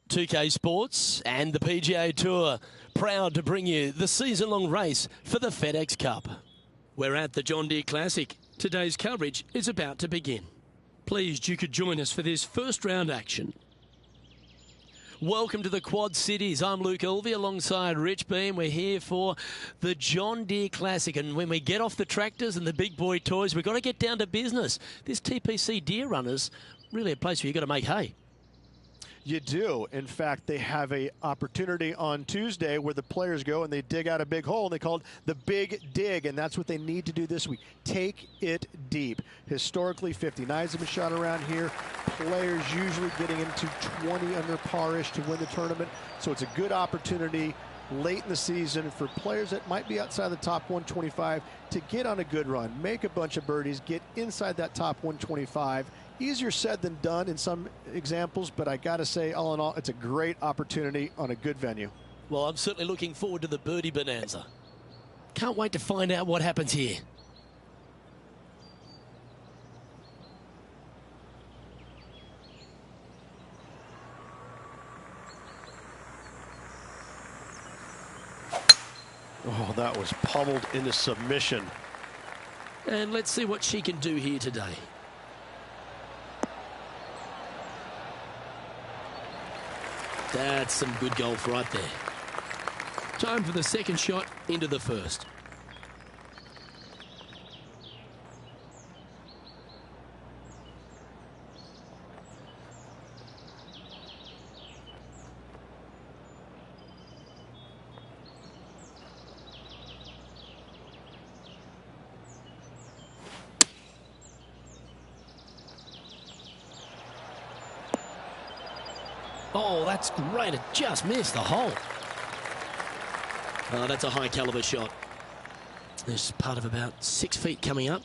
2K Sports and the PGA Tour proud to bring you the season-long race for the FedEx Cup. We're at the John Deere Classic. Today's coverage is about to begin. Pleased you could join us for this first round action. Welcome to the Quad Cities. I'm Luke Elvey alongside Rich Beam. We're here for the John Deere Classic, and when we get off the tractors and the big boy toys, we've got to get down to business. This TPC Deere Runners, really a place where you've got to make hay. You do. In fact, they have a opportunity on Tuesday where the players go and they dig out a big hole, and they call it the Big Dig, and that's what they need to do this week. Take it deep. Historically, 59s have been shot around here. Players usually getting into 20 under par-ish to win the tournament, so it's a good opportunity late in the season for players that might be outside the top 125 to get on a good run, make a bunch of birdies, get inside that top 125. Easier said than done in some examples, but I got to say, all in all, it's a great opportunity on a good venue. Well, I'm certainly looking forward to the birdie bonanza. Can't wait to find out what happens here. Oh, that was pummeled into submission. And let's see what she can do here today. That's some good golf right there. Time for the second shot into the first. Oh, that's great. It just missed the hole. Oh, that's a high caliber shot. There's part of about 6 feet coming up.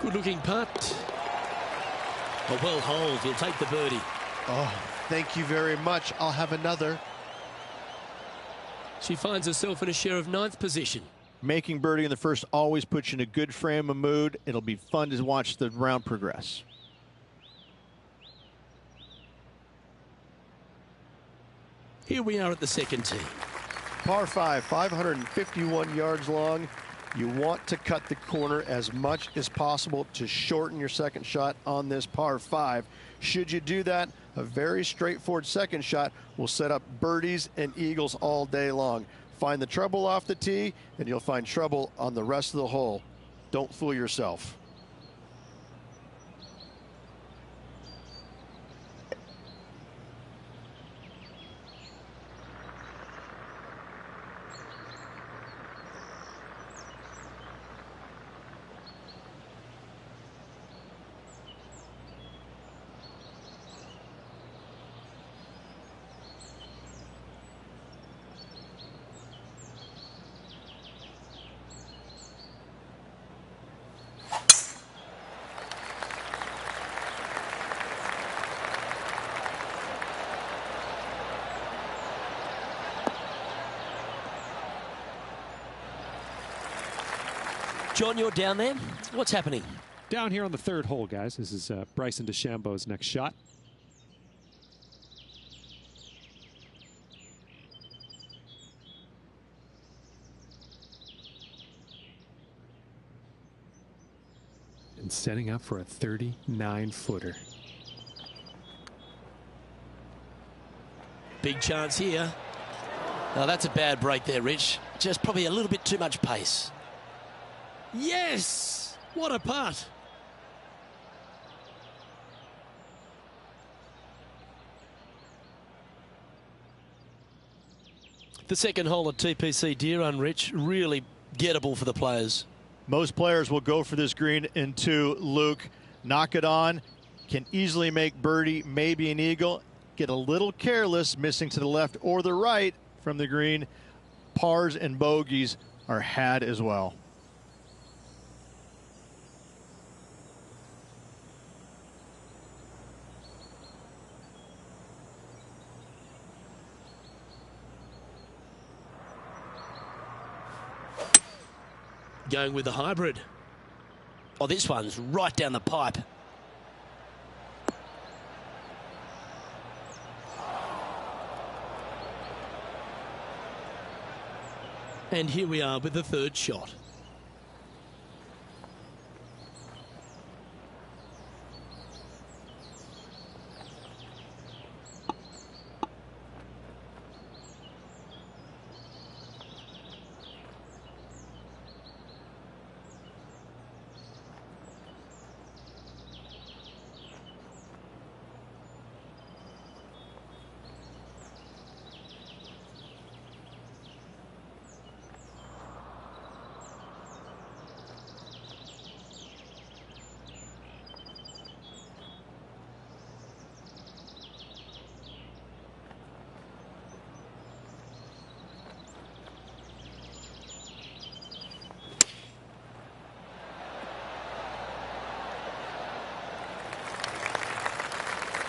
Good looking putt. A well holed. We'll take the birdie. Oh, thank you very much. I'll have another. She finds herself in a share of 9th position. Making birdie in the first always puts you in a good frame of mood. It'll be fun to watch the round progress. Here we are at the second tee. Par 5, 551 yards long. You want to cut the corner as much as possible to shorten your second shot on this par 5. Should you do that, a very straightforward second shot will set up birdies and eagles all day long. Find the trouble off the tee, and you'll find trouble on the rest of the hole. Don't fool yourself. John, you're down there. What's happening? Down here on the third hole, guys. This is Bryson DeChambeau's next shot. And setting up for a 39-footer. Big chance here. Now that's a bad break there, Rich. Just probably a little bit too much pace. Yes! What a putt. The second hole at TPC Deer Run, Rich, really gettable for the players. Most players will go for this green into Luke. Knock it on. Can easily make birdie, maybe an eagle. Get a little careless, missing to the left or the right from the green. Pars and bogeys are had as well. Going with the hybrid. Oh, this one's right down the pipe. And here we are with the third shot.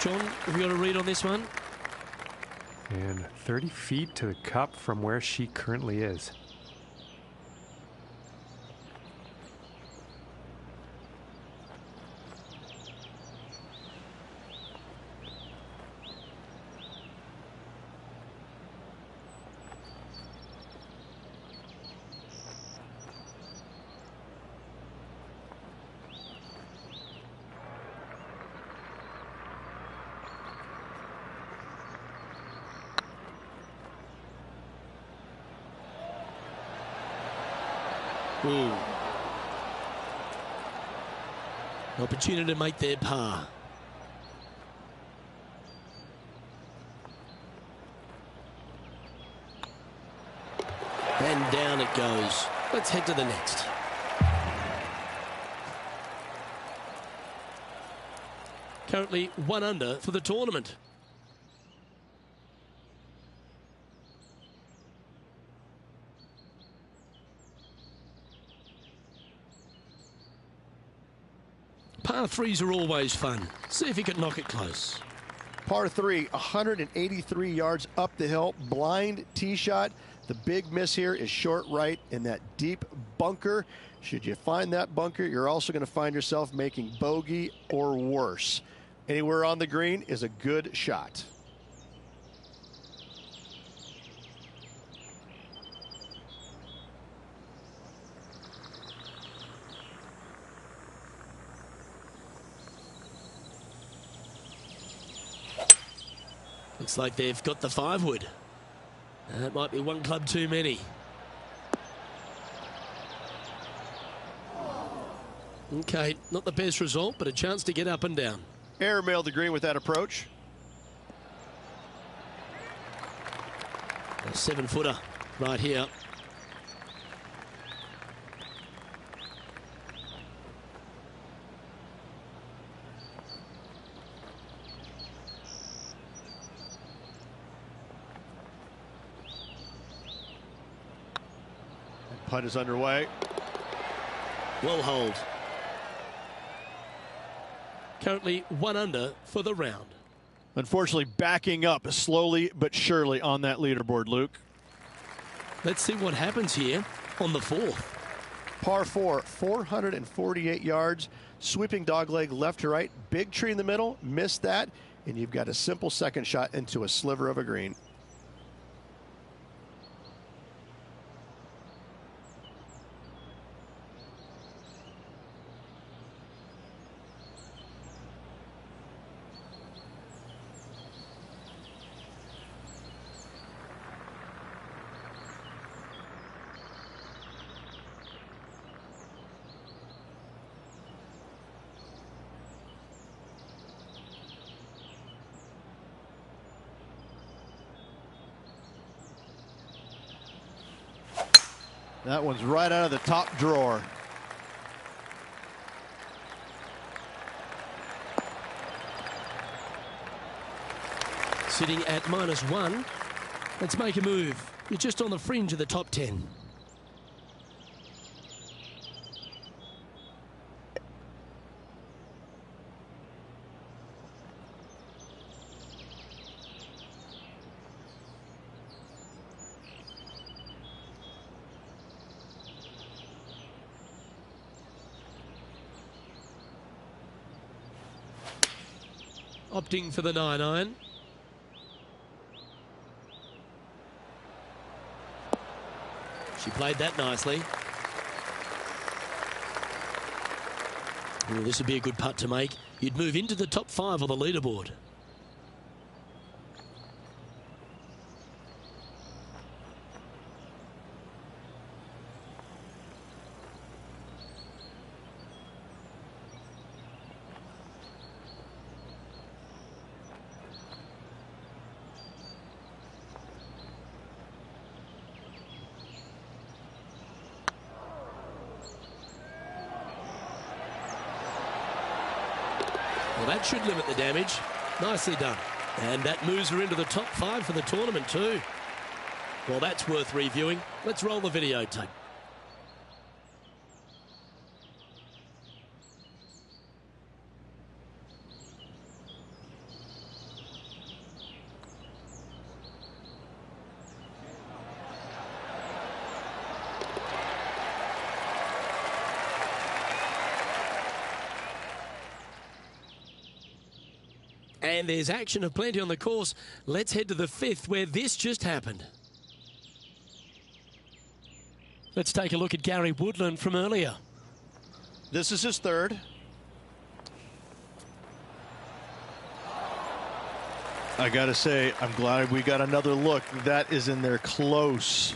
John, have you got a read on this one? And 30 feet to the cup from where she currently is. Ooh. An opportunity to make their par. And down it goes. Let's head to the next. Currently 1 under for the tournament. Par threes are always fun. See if you can knock it close. Par 3, 183 yards up the hill, blind tee shot. The big miss here is short right in that deep bunker. Should you find that bunker, you're also going to find yourself making bogey or worse. Anywhere on the green is a good shot. Looks like they've got the 5-wood. That might be one club too many. Okay, not the best result, but a chance to get up and down. Airmail the green with that approach. A 7-footer right here. Putt is underway. Well hold. Currently 1 under for the round. Unfortunately, backing up slowly but surely on that leaderboard, Luke. Let's see what happens here on the 4th. Par 4, 448 yards. Sweeping dogleg left to right. Big tree in the middle. Missed that. And you've got a simple second shot into a sliver of a green. That one's right out of the top drawer. Sitting at -1. Let's make a move. You're just on the fringe of the top 10. Opting for the 9-iron. She played that nicely. Well, this would be a good putt to make. You'd move into the top 5 on the leaderboard. Well, that should limit the damage. Nicely done. And that moves her into the top 5 for the tournament too. Well, that's worth reviewing. Let's roll the videotape. And there's action aplenty on the course. Let's head to the 5th where this just happened. Let's take a look at Gary Woodland from earlier. This is his 3rd. I got to say, I'm glad we got another look. That is in there close.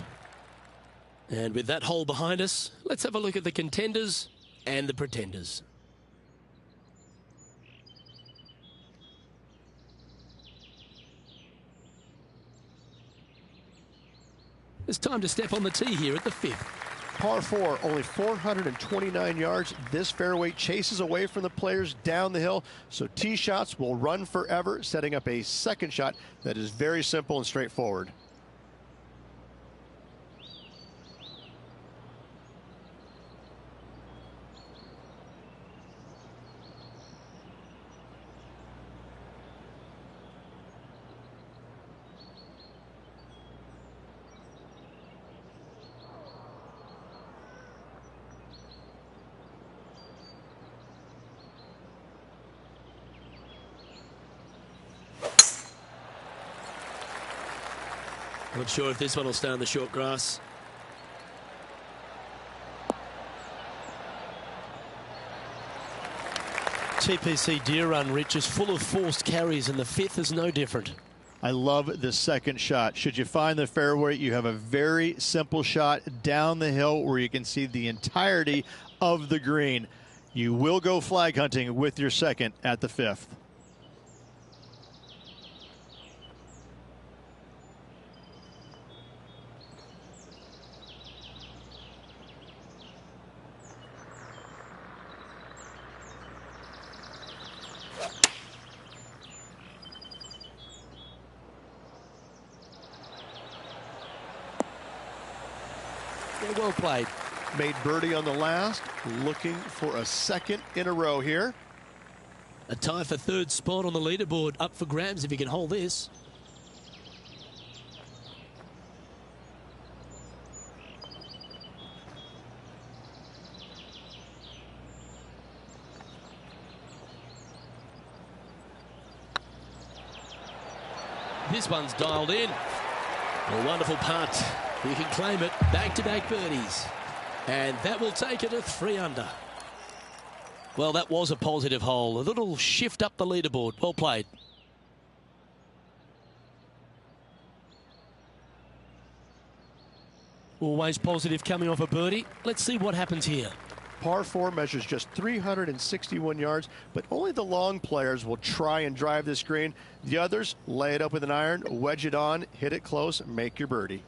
And with that hole behind us, let's have a look at the contenders and the pretenders. It's time to step on the tee here at the 5th. Par 4, only 429 yards. This fairway chases away from the players down the hill, so tee shots will run forever, setting up a second shot that is very simple and straightforward. Not sure if this one will stay on the short grass. TPC Deer Run, Rich, is full of forced carries, and the 5th is no different. I love the second shot. Should you find the fairway, you have a very simple shot down the hill where you can see the entirety of the green. You will go flag hunting with your second at the 5th. Yeah, well played. Made birdie on the last, looking for a second in a row here. A tie for 3rd spot on the leaderboard, up for grabs if you can hold this. This one's dialed in. A wonderful putt. You can claim it. Back-to-back birdies. And that will take it to 3 under. Well, that was a positive hole. A little shift up the leaderboard. Well played. Always positive coming off a birdie. Let's see what happens here. Par 4 measures just 361 yards, but only the long players will try and drive this green. The others lay it up with an iron, wedge it on, hit it close, make your birdie.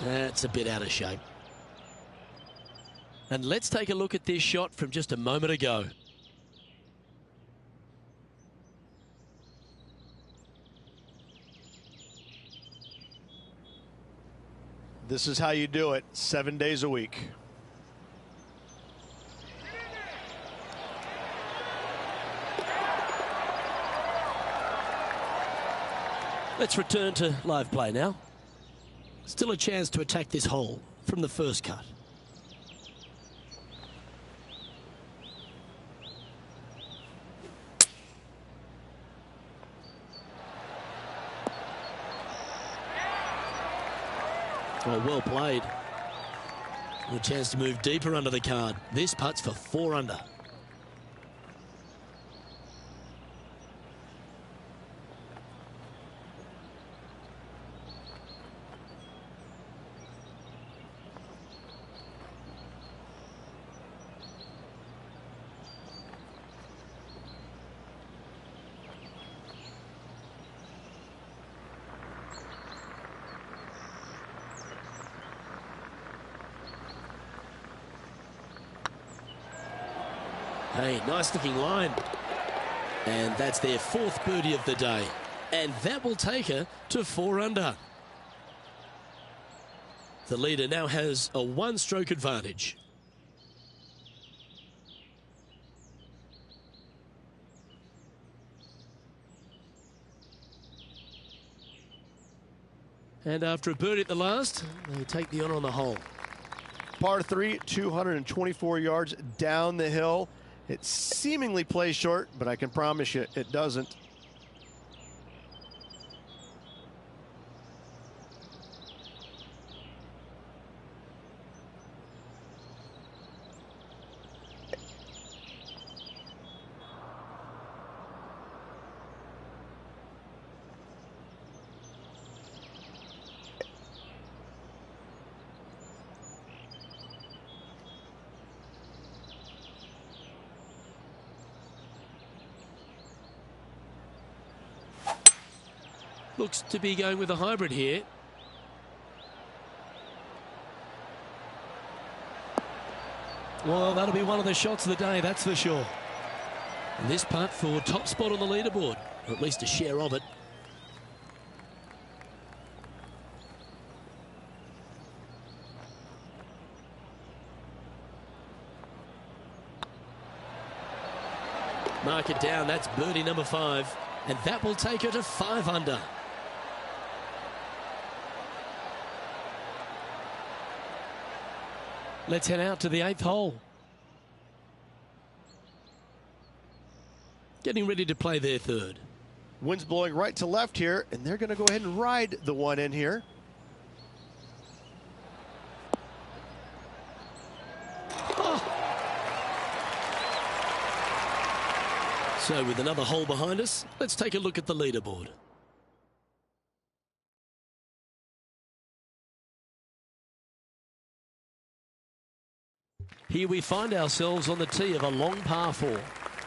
That's a bit out of shape. And let's take a look at this shot from just a moment ago. This is how you do it 7 days a week. Let's return to live play now. Still a chance to attack this hole from the first cut. Oh, well played. A chance to move deeper under the card. This putt's for 4 under. Hey, nice looking line. And that's their 4th birdie of the day. And that will take her to 4 under. The leader now has a 1-stroke advantage. And after a birdie at the last, they take the honor on the hole. Par 3, 224 yards down the hill. It seemingly plays short, but I can promise you it doesn't. Looks to be going with a hybrid here. Well, that'll be one of the shots of the day, that's for sure. And this putt for top spot on the leaderboard, or at least a share of it. Mark it down, that's birdie number 5. And that will take her to 5 under. Let's head out to the 8th hole. Getting ready to play their 3rd. Wind's blowing right to left here, and they're going to go ahead and ride the one in here. So with another hole behind us, let's take a look at the leaderboard. Here we find ourselves on the tee of a long par 4.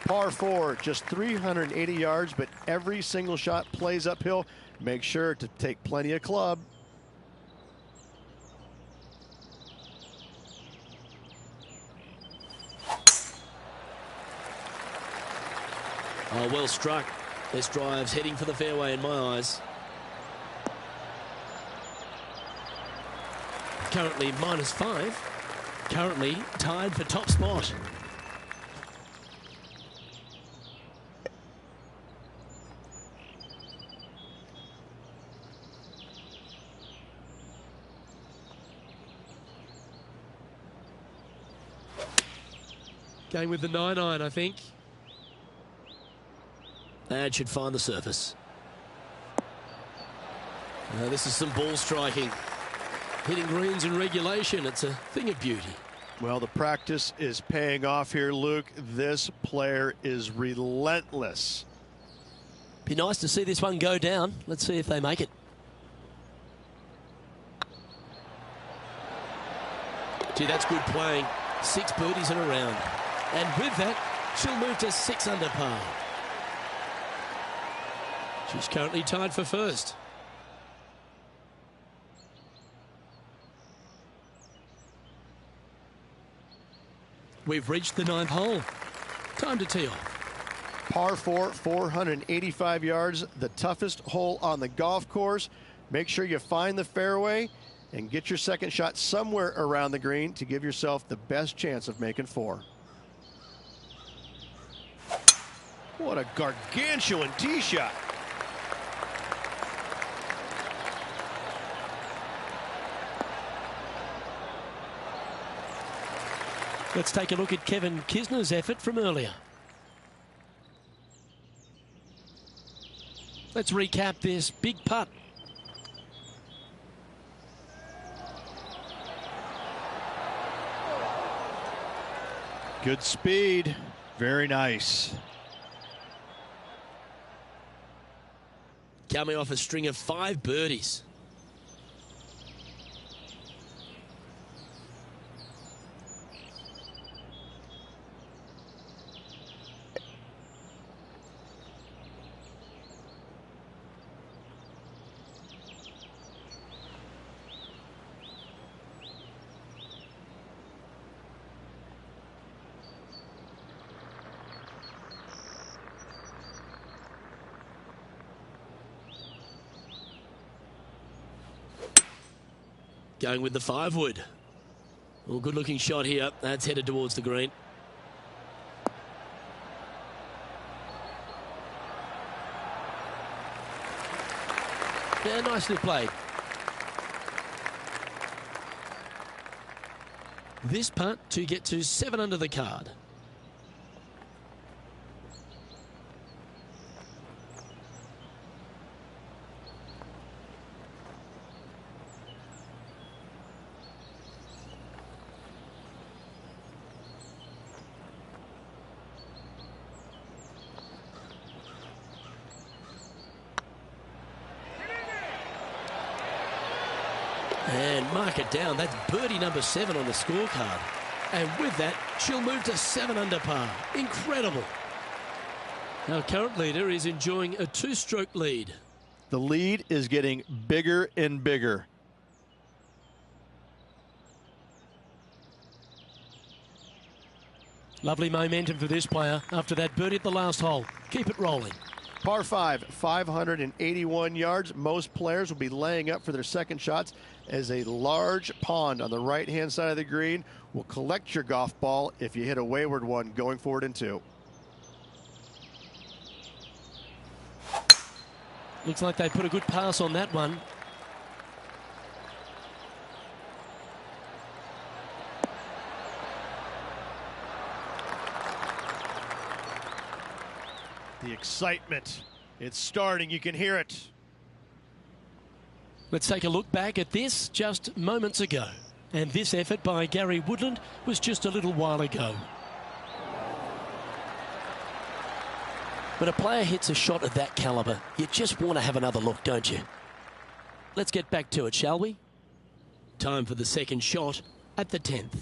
Par 4, just 380 yards, but every single shot plays uphill. Make sure to take plenty of club. Oh, well struck. This drive's heading for the fairway in my eyes. Currently -5. Currently tied for top spot. Going with the 9-iron, I think. That should find the surface. Now this is some ball striking. Hitting greens in regulation, it's a thing of beauty. Well, the practice is paying off here, Luke. This player is relentless. Be nice to see this one go down. Let's see if they make it. Gee, that's good playing. 6 birdies in a round. And with that, she'll move to 6 under par. She's currently tied for first. We've reached the 9th hole. Time to tee off. Par 4, 485 yards, the toughest hole on the golf course. Make sure you find the fairway and get your second shot somewhere around the green to give yourself the best chance of making 4. What a gargantuan tee shot. Let's take a look at Kevin Kisner's effort from earlier. Let's recap this big putt. Good speed. Very nice. Coming off a string of 5 birdies. Going with the 5-wood. Well, good looking shot here. That's headed towards the green. Yeah, nicely played. This putt to get to 7 under the card. And mark it down. That's birdie number 7 on the scorecard. And with that, she'll move to 7 under par. Incredible. Our current leader is enjoying a 2-stroke lead. The lead is getting bigger and bigger. Lovely momentum for this player after that birdie at the last hole. Keep it rolling. Par 5, 581 yards. Most players will be laying up for their second shots as a large pond on the right-hand side of the green will collect your golf ball if you hit a wayward one going forward in 2. Looks like they put a good pass on that one. The excitement, it's starting. You can hear it. Let's take a look back at this just moments ago. And this effort by Gary Woodland was just a little while ago. When a player hits a shot of that caliber, you just want to have another look, don't you? Let's get back to it, shall we? Time for the second shot at the 10th.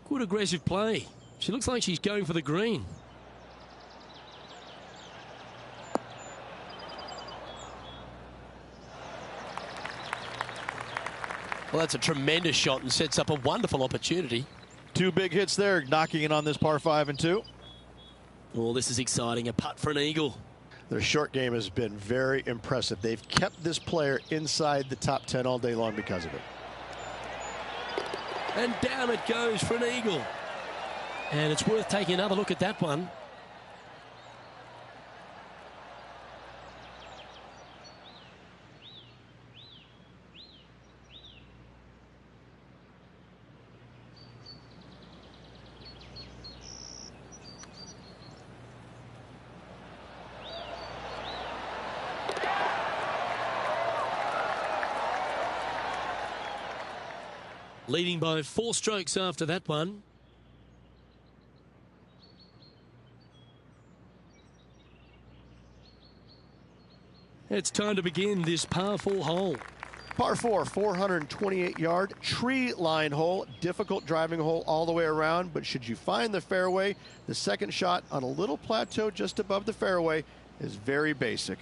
Good aggressive play. She looks like she's going for the green. Well, that's a tremendous shot and sets up a wonderful opportunity. 2 big hits there, knocking it on this par 5 and 2. Oh, this is exciting. A putt for an eagle. Their short game has been very impressive. They've kept this player inside the top 10 all day long because of it. And down it goes for an eagle. And it's worth taking another look at that one. Leading by 4 strokes after that one. It's time to begin this par 4 hole. Par 4, 428-yard tree line hole. Difficult driving hole all the way around, but should you find the fairway, the second shot on a little plateau just above the fairway is very basic.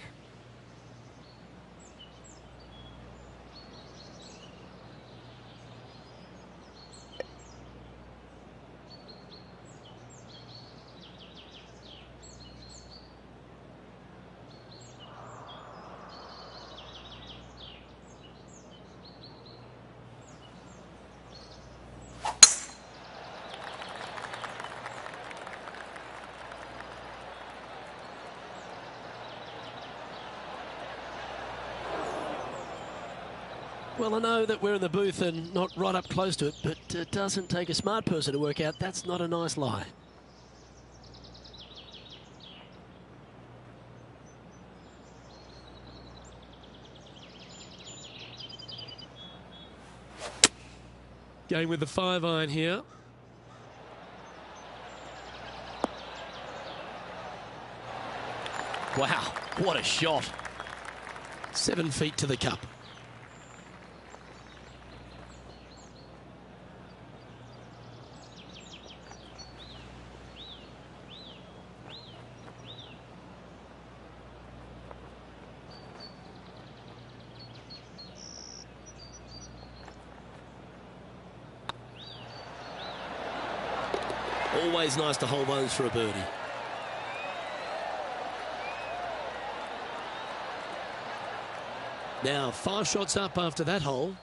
Well, I know that we're in the booth and not right up close to it, but it doesn't take a smart person to work out that's not a nice lie. Going with the 5-iron here. Wow, what a shot. 7 feet to the cup. Always nice to hold those for a birdie. Now 5 shots up after that hole.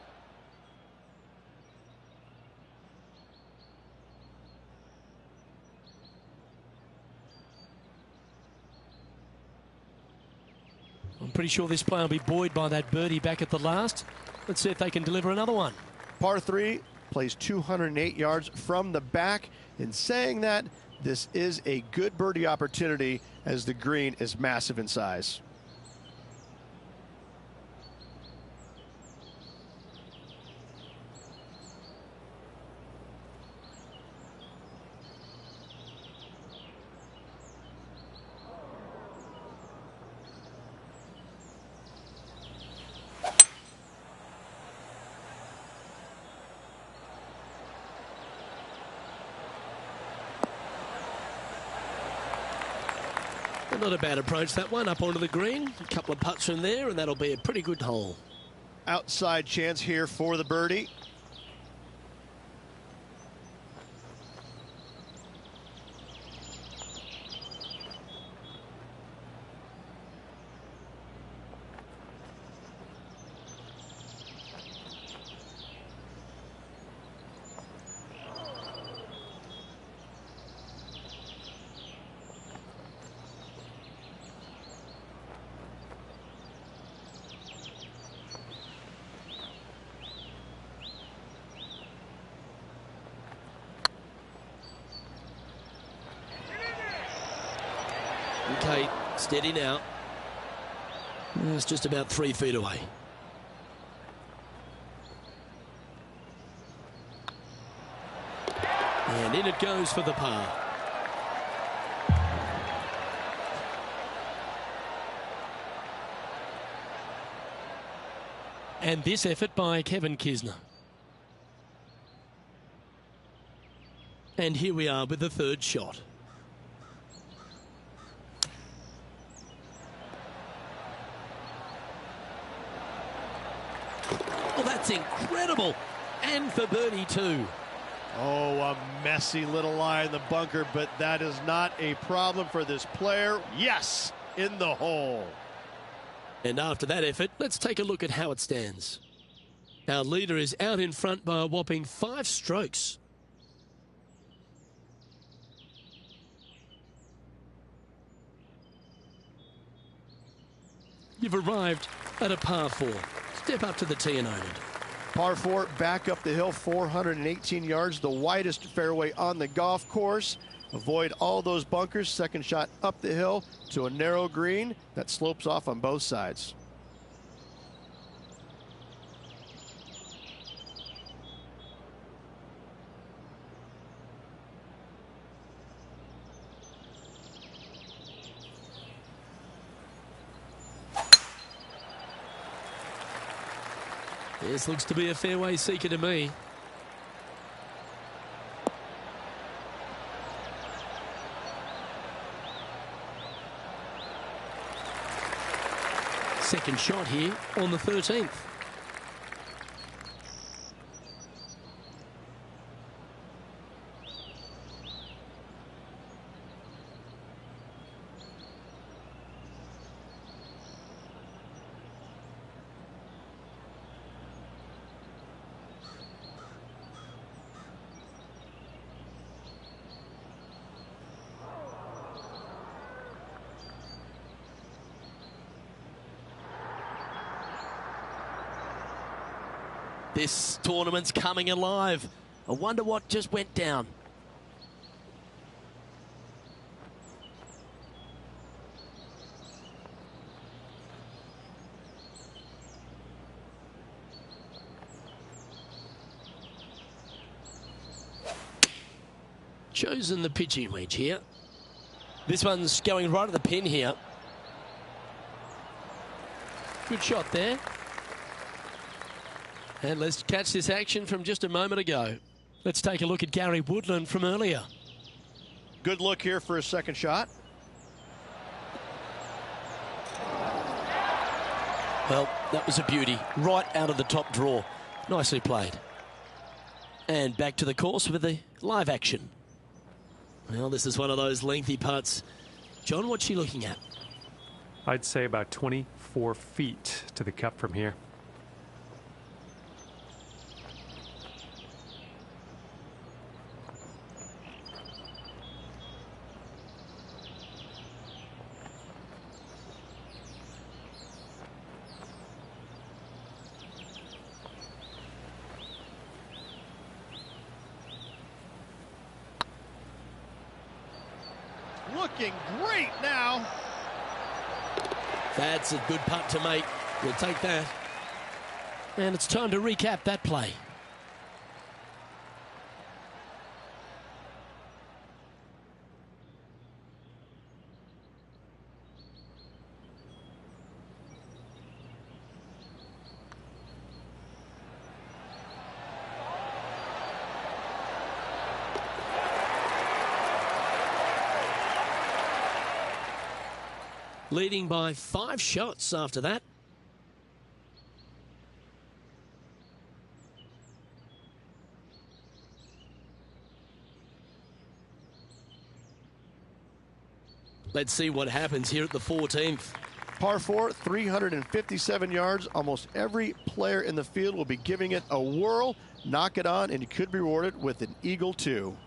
I'm pretty sure this player will be buoyed by that birdie back at the last. Let's see if they can deliver another one. Par 3 plays 208 yards from the back. In saying that, this is a good birdie opportunity as the green is massive in size. Not a bad approach, that one, up onto the green. A couple of putts from there, and that'll be a pretty good hole. Outside chance here for the birdie. Okay, steady now. It's just about 3 feet away. And in it goes for the par. And this effort by Kevin Kisner. And here we are with the 3rd shot. Oh, that's incredible. And for birdie too. Oh, a messy little lie in the bunker, but that is not a problem for this player. Yes, in the hole. And after that effort, let's take a look at how it stands. Our leader is out in front by a whopping 5 strokes. You've arrived at a par 4. Step up to the tee and own it. Par 4, back up the hill, 418 yards, the widest fairway on the golf course. Avoid all those bunkers. Second shot up the hill to a narrow green that slopes off on both sides. This looks to be a fairway seeker to me. Second shot here on the 13th. This tournament's coming alive. I wonder what just went down. Chosen the pitching wedge here. This one's going right at the pin here. Good shot there. And let's catch this action from just a moment ago. Let's take a look at Gary Woodland from earlier. Good look here for his second shot. Well, that was a beauty. Right out of the top draw. Nicely played. And back to the course with the live action. Well, this is one of those lengthy putts. John, what's she looking at? I'd say about 24 feet to the cup from here. Looking great now. That's a good putt to make. We'll take that. And it's time to recap that play. Leading by 5 shots after that. Let's see what happens here at the 14th. Par 4, 357 yards. Almost every player in the field will be giving it a whirl. Knock it on, and you could be rewarded with an eagle too.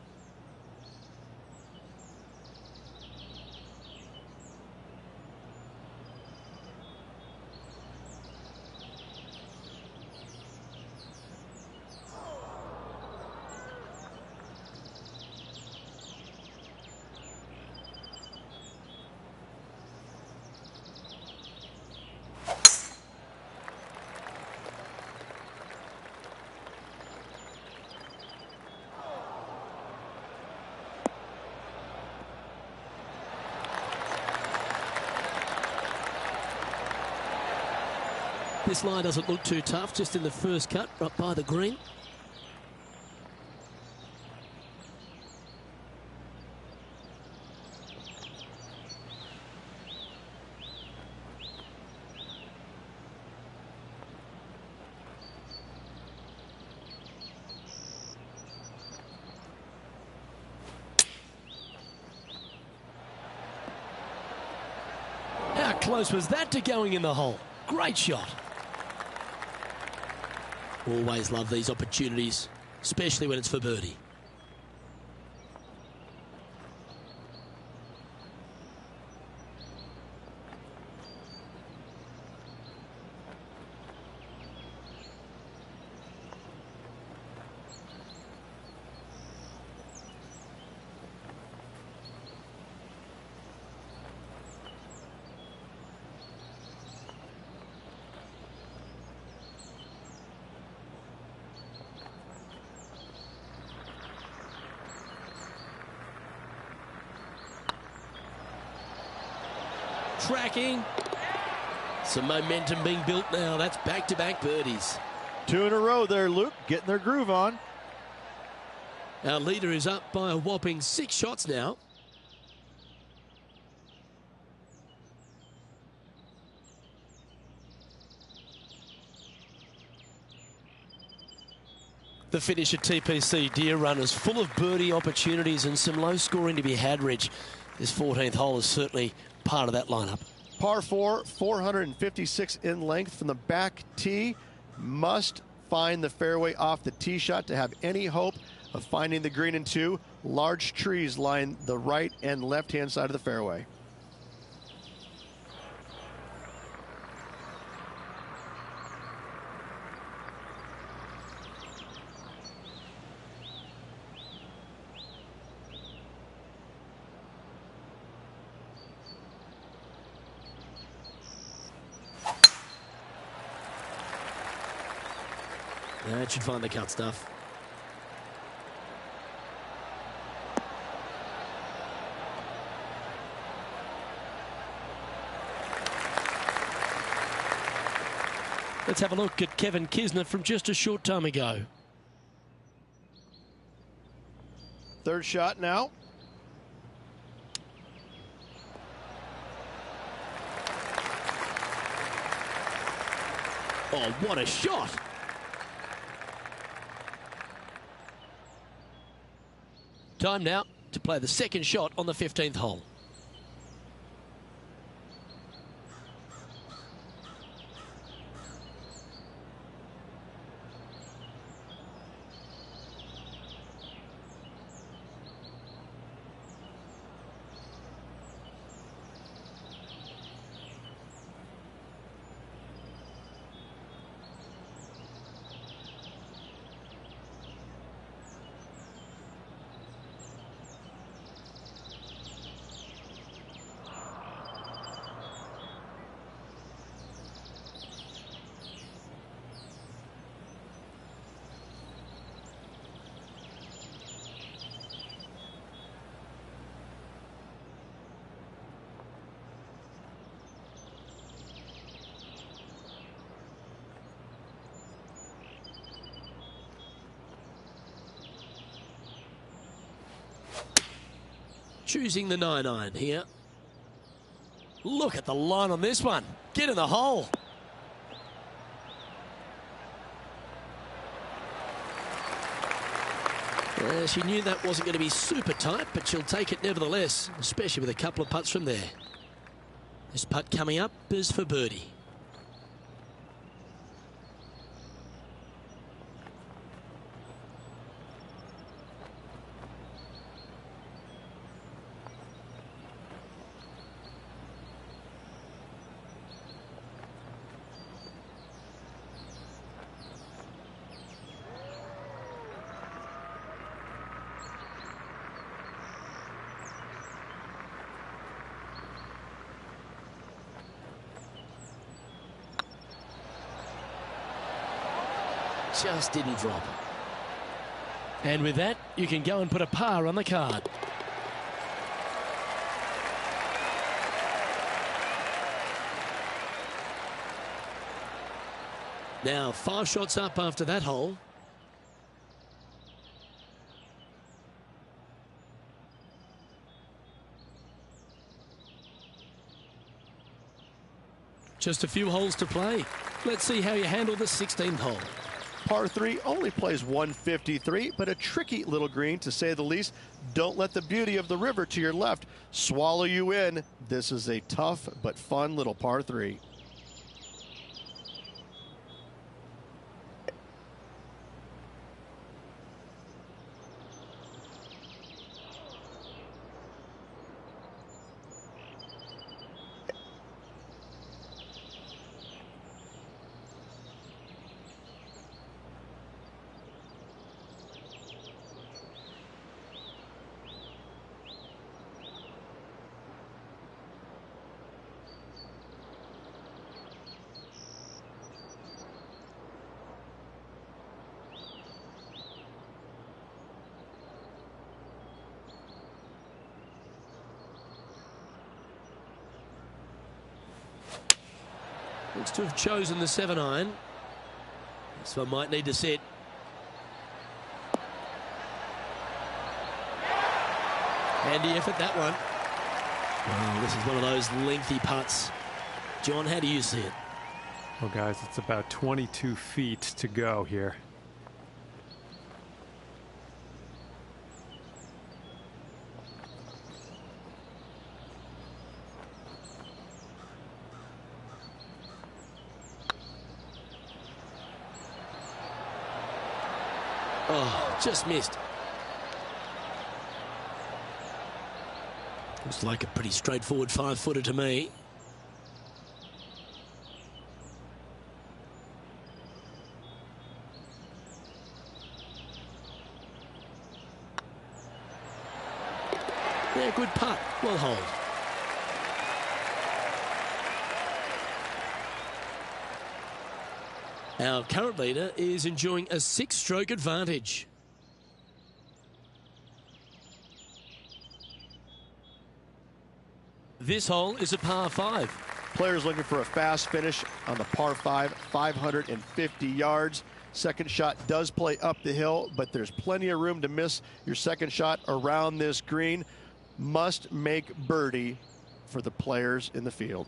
This line doesn't look too tough, just in the first cut, right by the green. How close was that to going in the hole? Great shot. Always love these opportunities, especially when it's for birdie. Tracking. Some momentum being built now. That's back-to-back birdies. Two in a row there, Luke, getting their groove on. Our leader is up by a whopping 6 shots now. The finish at TPC Deer Run is full of birdie opportunities and some low scoring to be had, Rich. This 14th hole is certainly part of that lineup. Par 4, 456 in length from the back tee. Must find the fairway off the tee shot to have any hope of finding the green in 2. Large trees line the right and left-hand side of the fairway. That should find the cut stuff. Let's have a look at Kevin Kisner from just a short time ago. Third shot now. Oh, what a shot! Time now to play the second shot on the 15th hole. Choosing the 9-iron here. Look at the line on this one. Get in the hole. She knew that wasn't going to be super tight, but she'll take it nevertheless, especially with a couple of putts from there. This putt coming up is for birdie. Just didn't drop. And with that, you can go and put a par on the card. Now 5 shots up after that hole. Just a few holes to play. Let's see how you handle the 16th hole. Par 3 only plays 153, but a tricky little green to say the least. Don't let the beauty of the river to your left swallow you in. This is a tough but fun little par 3. Looks to have chosen the 7-iron. This one might need to set. Handy effort, that one. Oh, this is one of those lengthy putts. John, how do you see it? Well, guys, it's about 22 feet to go here. Oh, just missed. Looks like a pretty straightforward 5-footer to me. Yeah, good putt. Well hold. Our current leader is enjoying a 6-stroke advantage. This hole is a par 5. Players looking for a fast finish on the par 5, 550 yards. Second shot does play up the hill, but there's plenty of room to miss your second shot around this green. Must make birdie for the players in the field.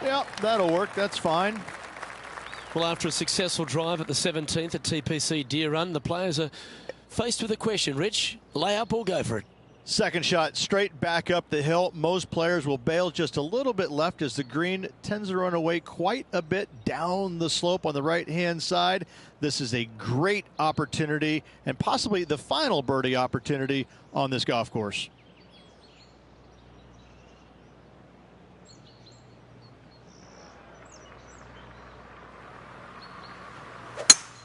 Yeah, that'll work. That's fine. Well, after a successful drive at the 17th at TPC Deer Run, the players are faced with a question. Rich, lay up or go for it? Second shot straight back up the hill. Most players will bail just a little bit left as the green tends to run away quite a bit down the slope on the right-hand side. This is a great opportunity and possibly the final birdie opportunity on this golf course.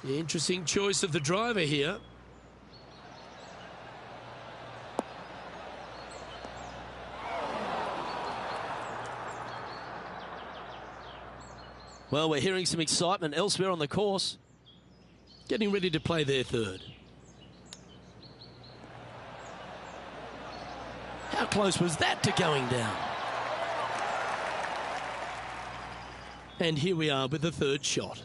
Interesting choice of the driver here. Well, we're hearing some excitement elsewhere on the course. Getting ready to play their third. How close was that to going down? And here we are with the third shot.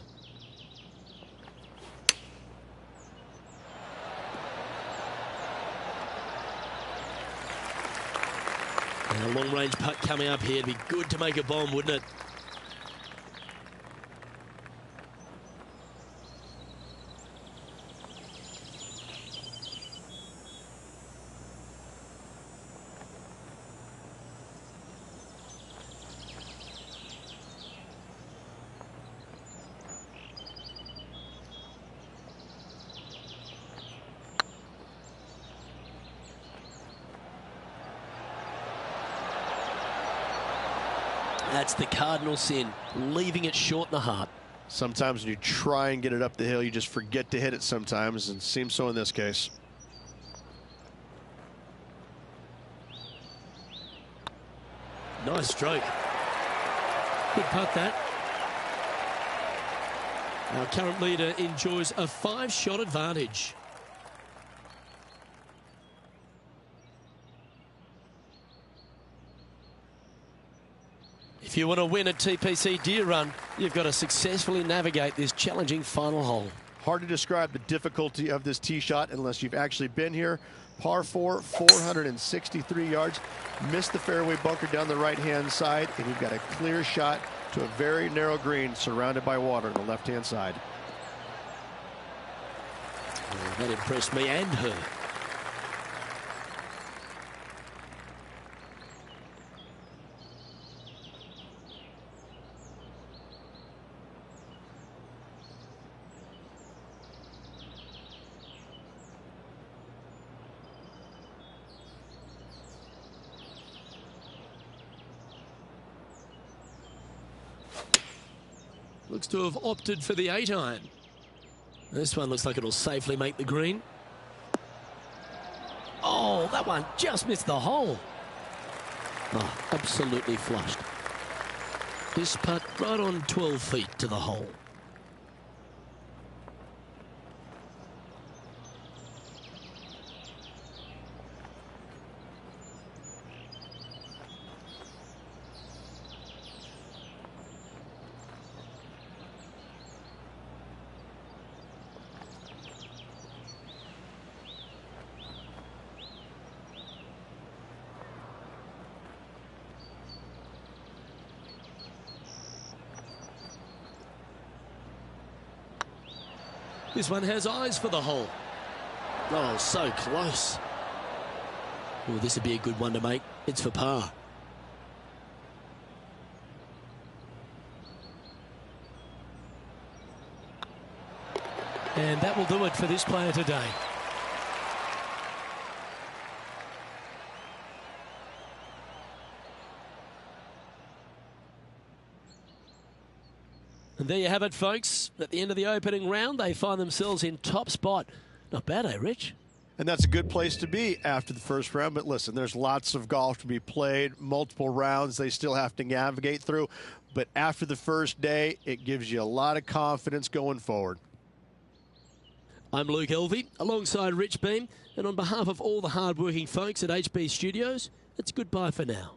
And a long-range putt coming up here. It'd be good to make a bomb, wouldn't it? That's the cardinal sin, leaving it short in the heart. Sometimes when you try and get it up the hill, you just forget to hit it sometimes, and it seems so in this case. Nice stroke. Good putt, that. Our current leader enjoys a 5-shot advantage. If you want to win at TPC Deer Run, you've got to successfully navigate this challenging final hole. Hard to describe the difficulty of this tee shot unless you've actually been here. Par 4, 463 yards. Missed the fairway bunker down the right-hand side, and you've got a clear shot to a very narrow green surrounded by water on the left-hand side. Oh, that impressed me and her. Looks to have opted for the 8-iron. This one looks like it'll safely make the green. Oh, that one just missed the hole. Oh, absolutely flushed. This putt right on 12 feet to the hole. This one has eyes for the hole. Oh, so close. Oh, this would be a good one to make. It's for par. And that will do it for this player today. And there you have it, folks. At the end of the opening round, they find themselves in top spot. Not bad, eh, Rich? And that's a good place to be after the first round. But listen, there's lots of golf to be played, multiple rounds they still have to navigate through. But after the first day, it gives you a lot of confidence going forward. I'm Luke Elvey, alongside Rich Beam. And on behalf of all the hard-working folks at HB Studios, it's goodbye for now.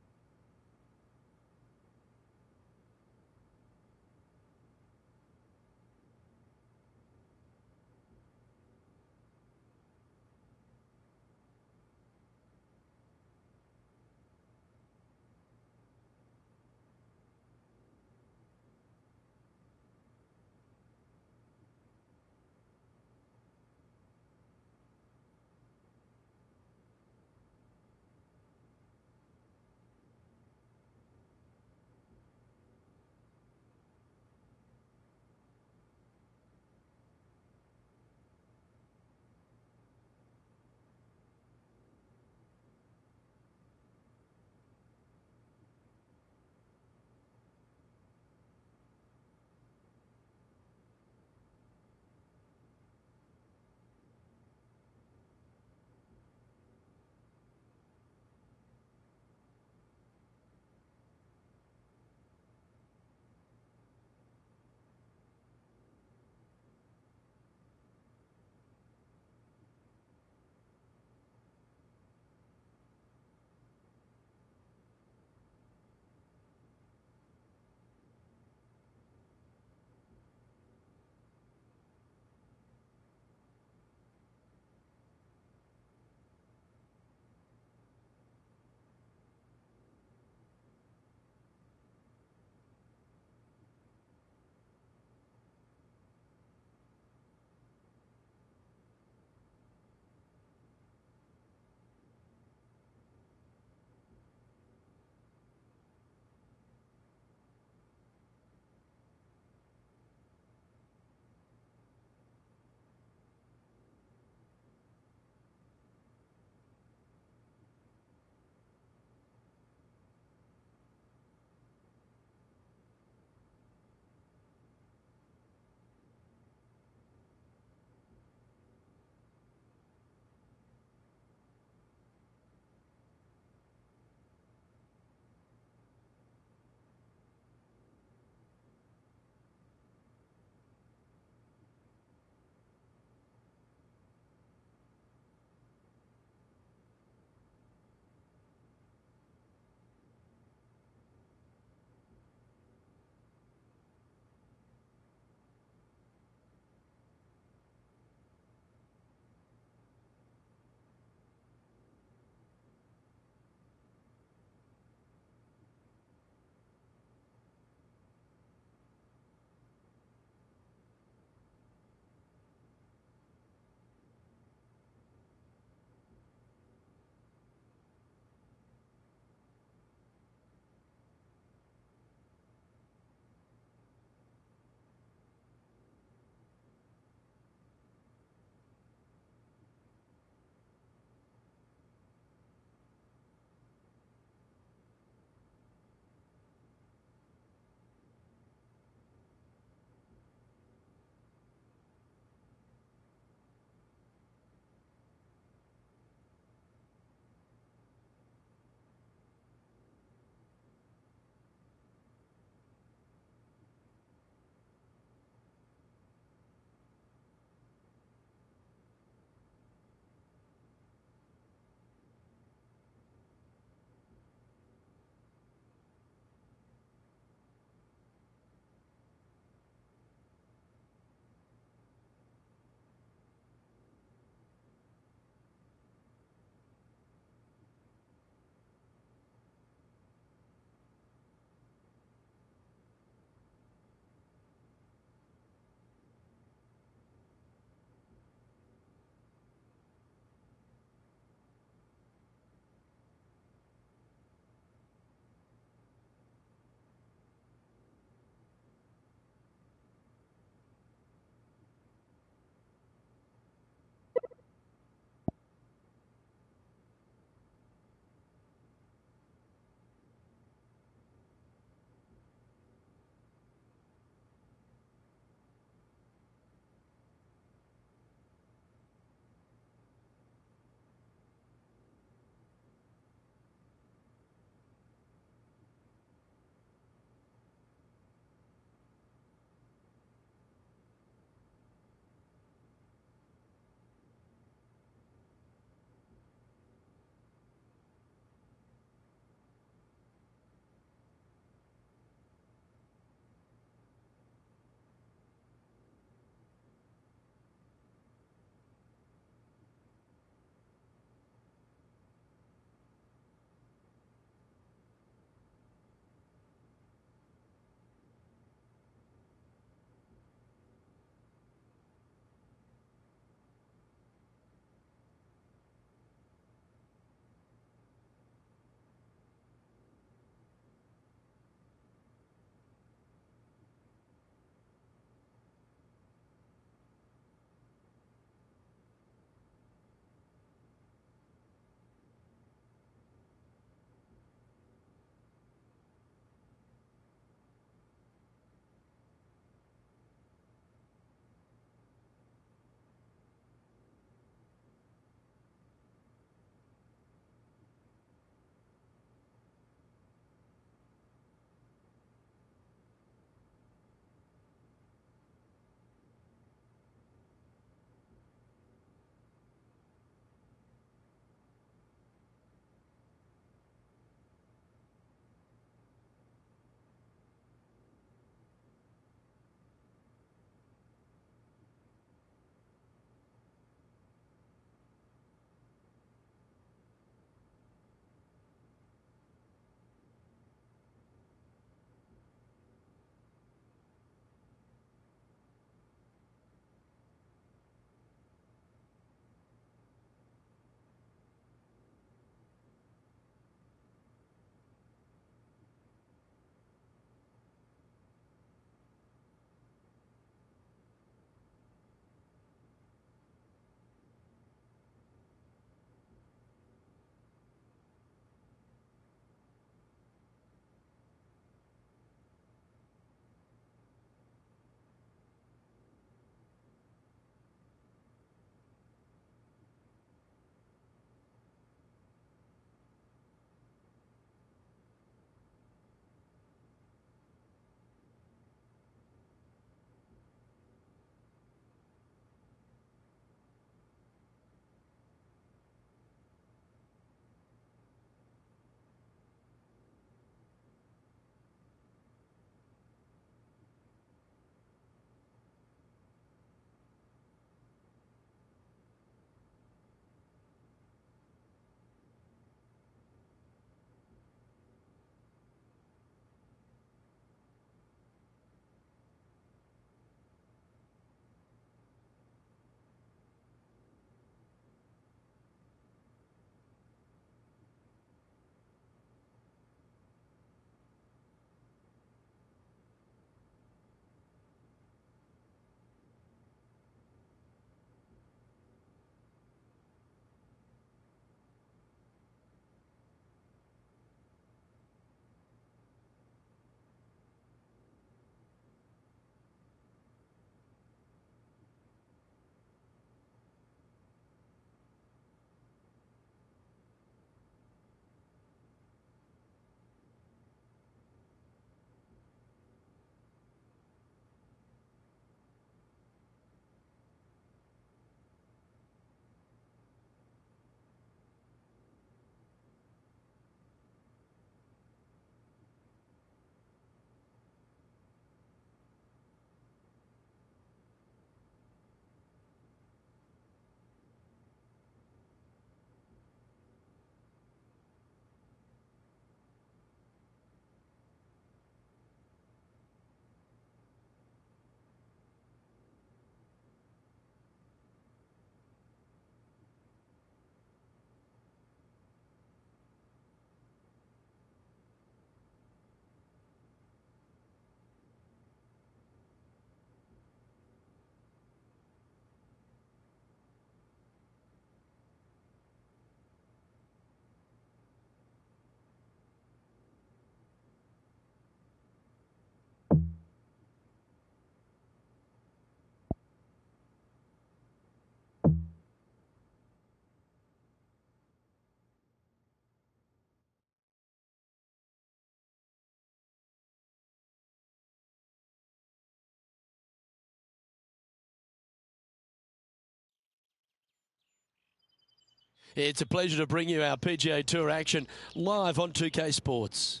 It's a pleasure to bring you our PGA Tour action live on 2K Sports.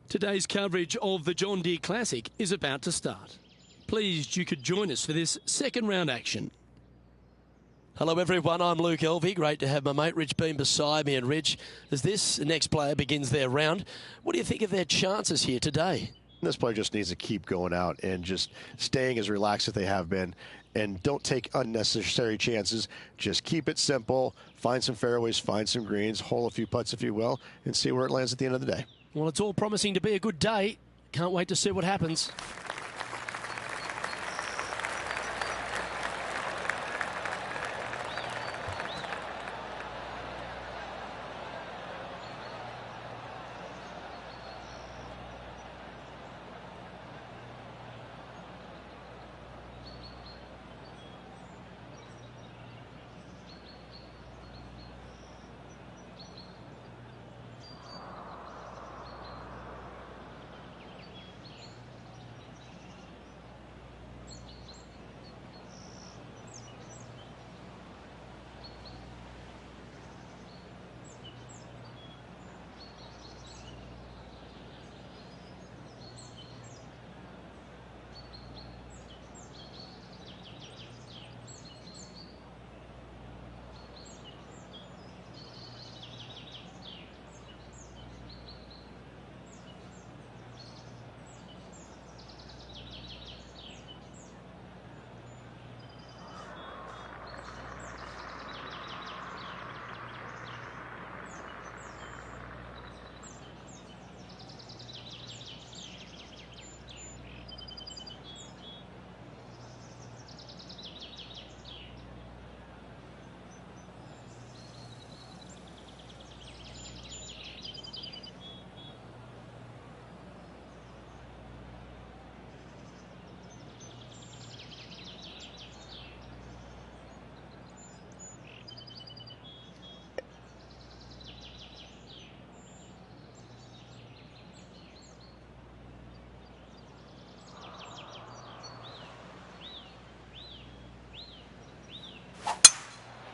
Today's coverage of the John Deere Classic is about to start. Pleased you could join us for this second round action. Hello everyone, I'm Luke Elvey. Great to have my mate Rich Beam beside me. And Rich, as this next player begins their round, what do you think of their chances here today? This player just needs to keep going out and just staying as relaxed as they have been, and don't take unnecessary chances. Just keep it simple, find some fairways, find some greens, hole a few putts if you will, and see where it lands at the end of the day. Well, it's all promising to be a good day. Can't wait to see what happens.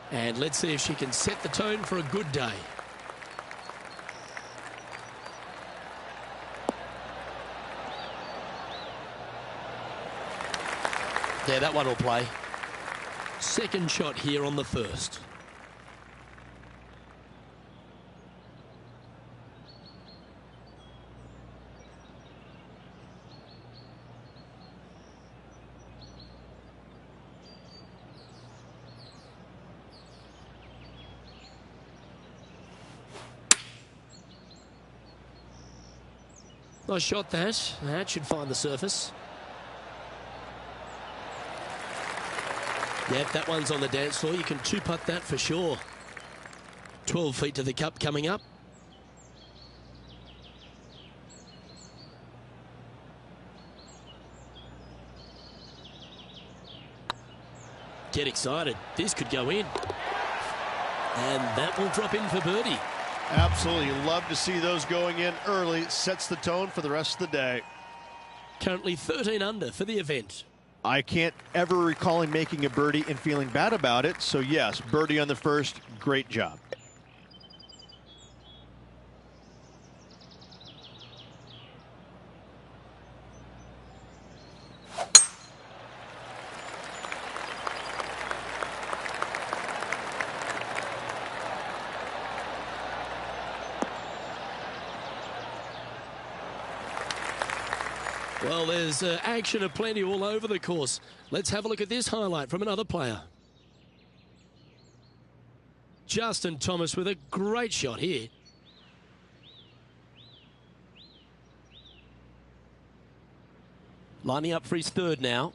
And let's see if she can set the tone for a good day. Yeah, that one will play. Second shot here on the first. Nice shot that. That should find the surface. Yep, that one's on the dance floor. You can two-putt that for sure. 12 feet to the cup coming up. Get excited. This could go in. And that will drop in for birdie. Absolutely. Love to see those going in early. Sets the tone for the rest of the day. Currently 13 under for the event. I can't ever recall him making a birdie and feeling bad about it. So, yes, birdie on the first. Great job. Well, there's action aplenty all over the course. Let's have a look at this highlight from another player. Justin Thomas with a great shot here. Lining up for his third now.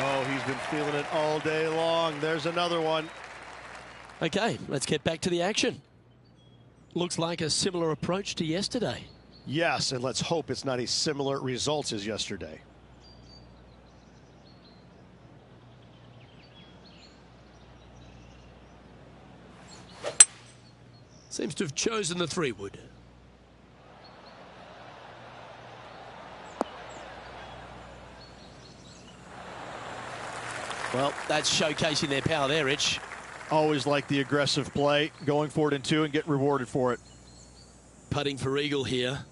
Oh, he's been feeling it all day long. There's another one. Okay, let's get back to the action. Looks like a similar approach to yesterday. Yes, and let's hope it's not as similar results as yesterday. Seems to have chosen the 3-wood. Well, that's showcasing their power there, Rich. Always like the aggressive play, going for it in two and get rewarded for it. Putting for eagle here.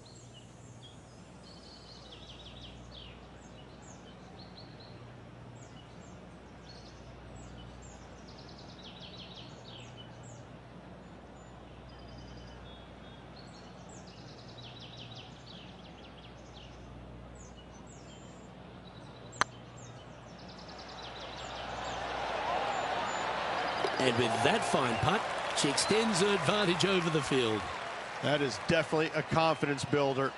And with that fine putt, she extends her advantage over the field. That is definitely a confidence builder.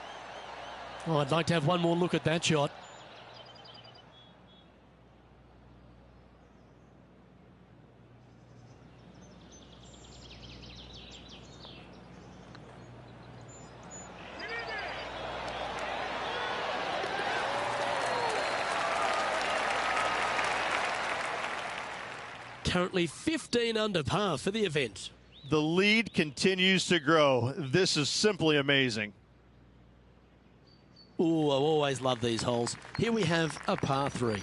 Oh, I'd like to have one more look at that shot. Currently 15 under par for the event. The lead continues to grow. This is simply amazing. Oh, I always love these holes. Here we have a par 3.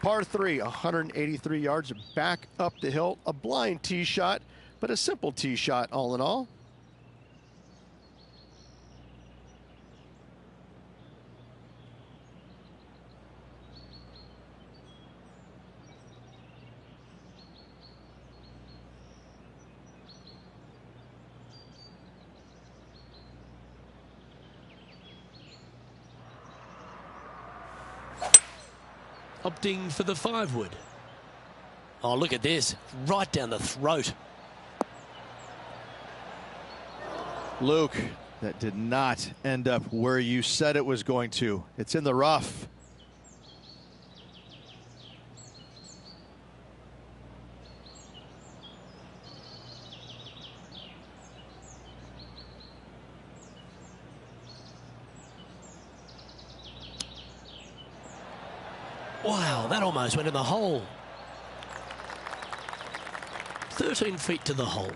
Par 3, 183 yards back up the hill. A blind tee shot, but a simple tee shot all in all. Opting for the 5-wood. Oh, look at this. Right down the throat. Luke, that did not end up where you said it was going to. It's in the rough. Wow, that almost went in the hole. 13 feet to the hole.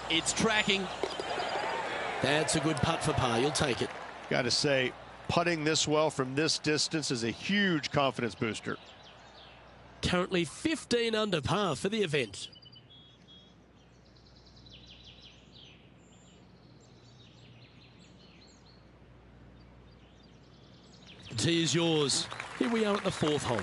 It's tracking. That's a good putt for par. You'll take it. Got to say, putting this well from this distance is a huge confidence booster. Currently 15 under par for the event. The tee is yours. Here we are at the 4th hole.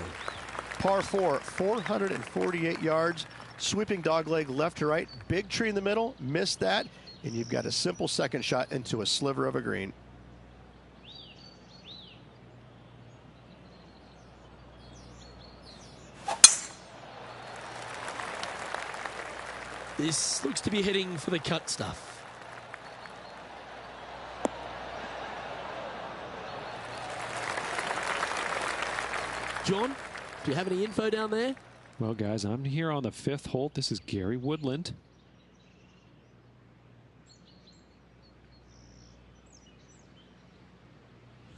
Par 4, 448 yards. Sweeping dogleg left to right. Big tree in the middle. Missed that. And you've got a simple second shot into a sliver of a green. This looks to be heading for the cut stuff. John, do you have any info down there? Well, guys, I'm here on the 5th hole. This is Gary Woodland.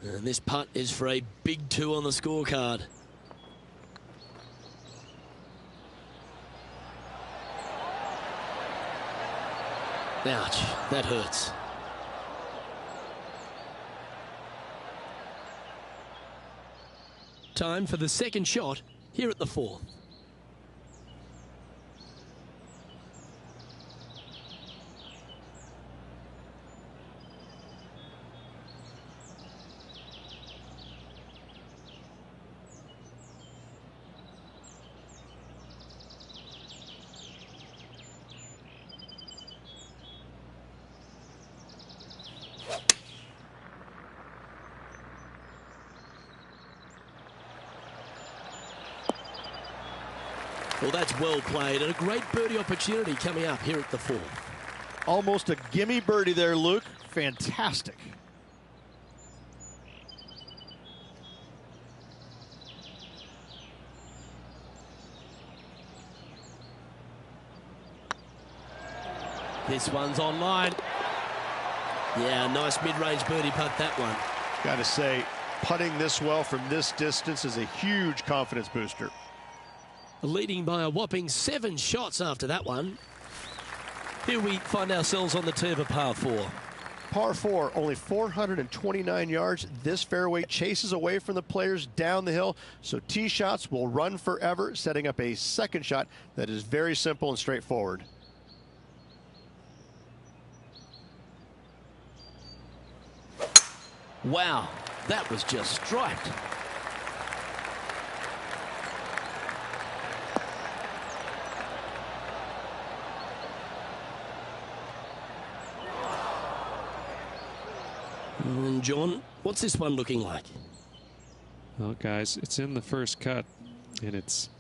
And this putt is for a big 2 on the scorecard. Ouch, that hurts. Time for the second shot here at the 4th. Well, that's well played and a great birdie opportunity coming up here at the 4th. Almost a gimme birdie there, Luke. Fantastic. This one's online. Yeah, nice mid-range birdie putt, that one. Got to say, putting this well from this distance is a huge confidence booster. leading by a whopping 7 shots after that one. Here we find ourselves on the tee of a par 4. Par 4, only 429 yards. This fairway chases away from the players down the hill, so tee shots will run forever, setting up a second shot that is very simple and straightforward. Wow, that was just striped. And John, what's this one looking like? Well, guys, it's in the first cut, and it's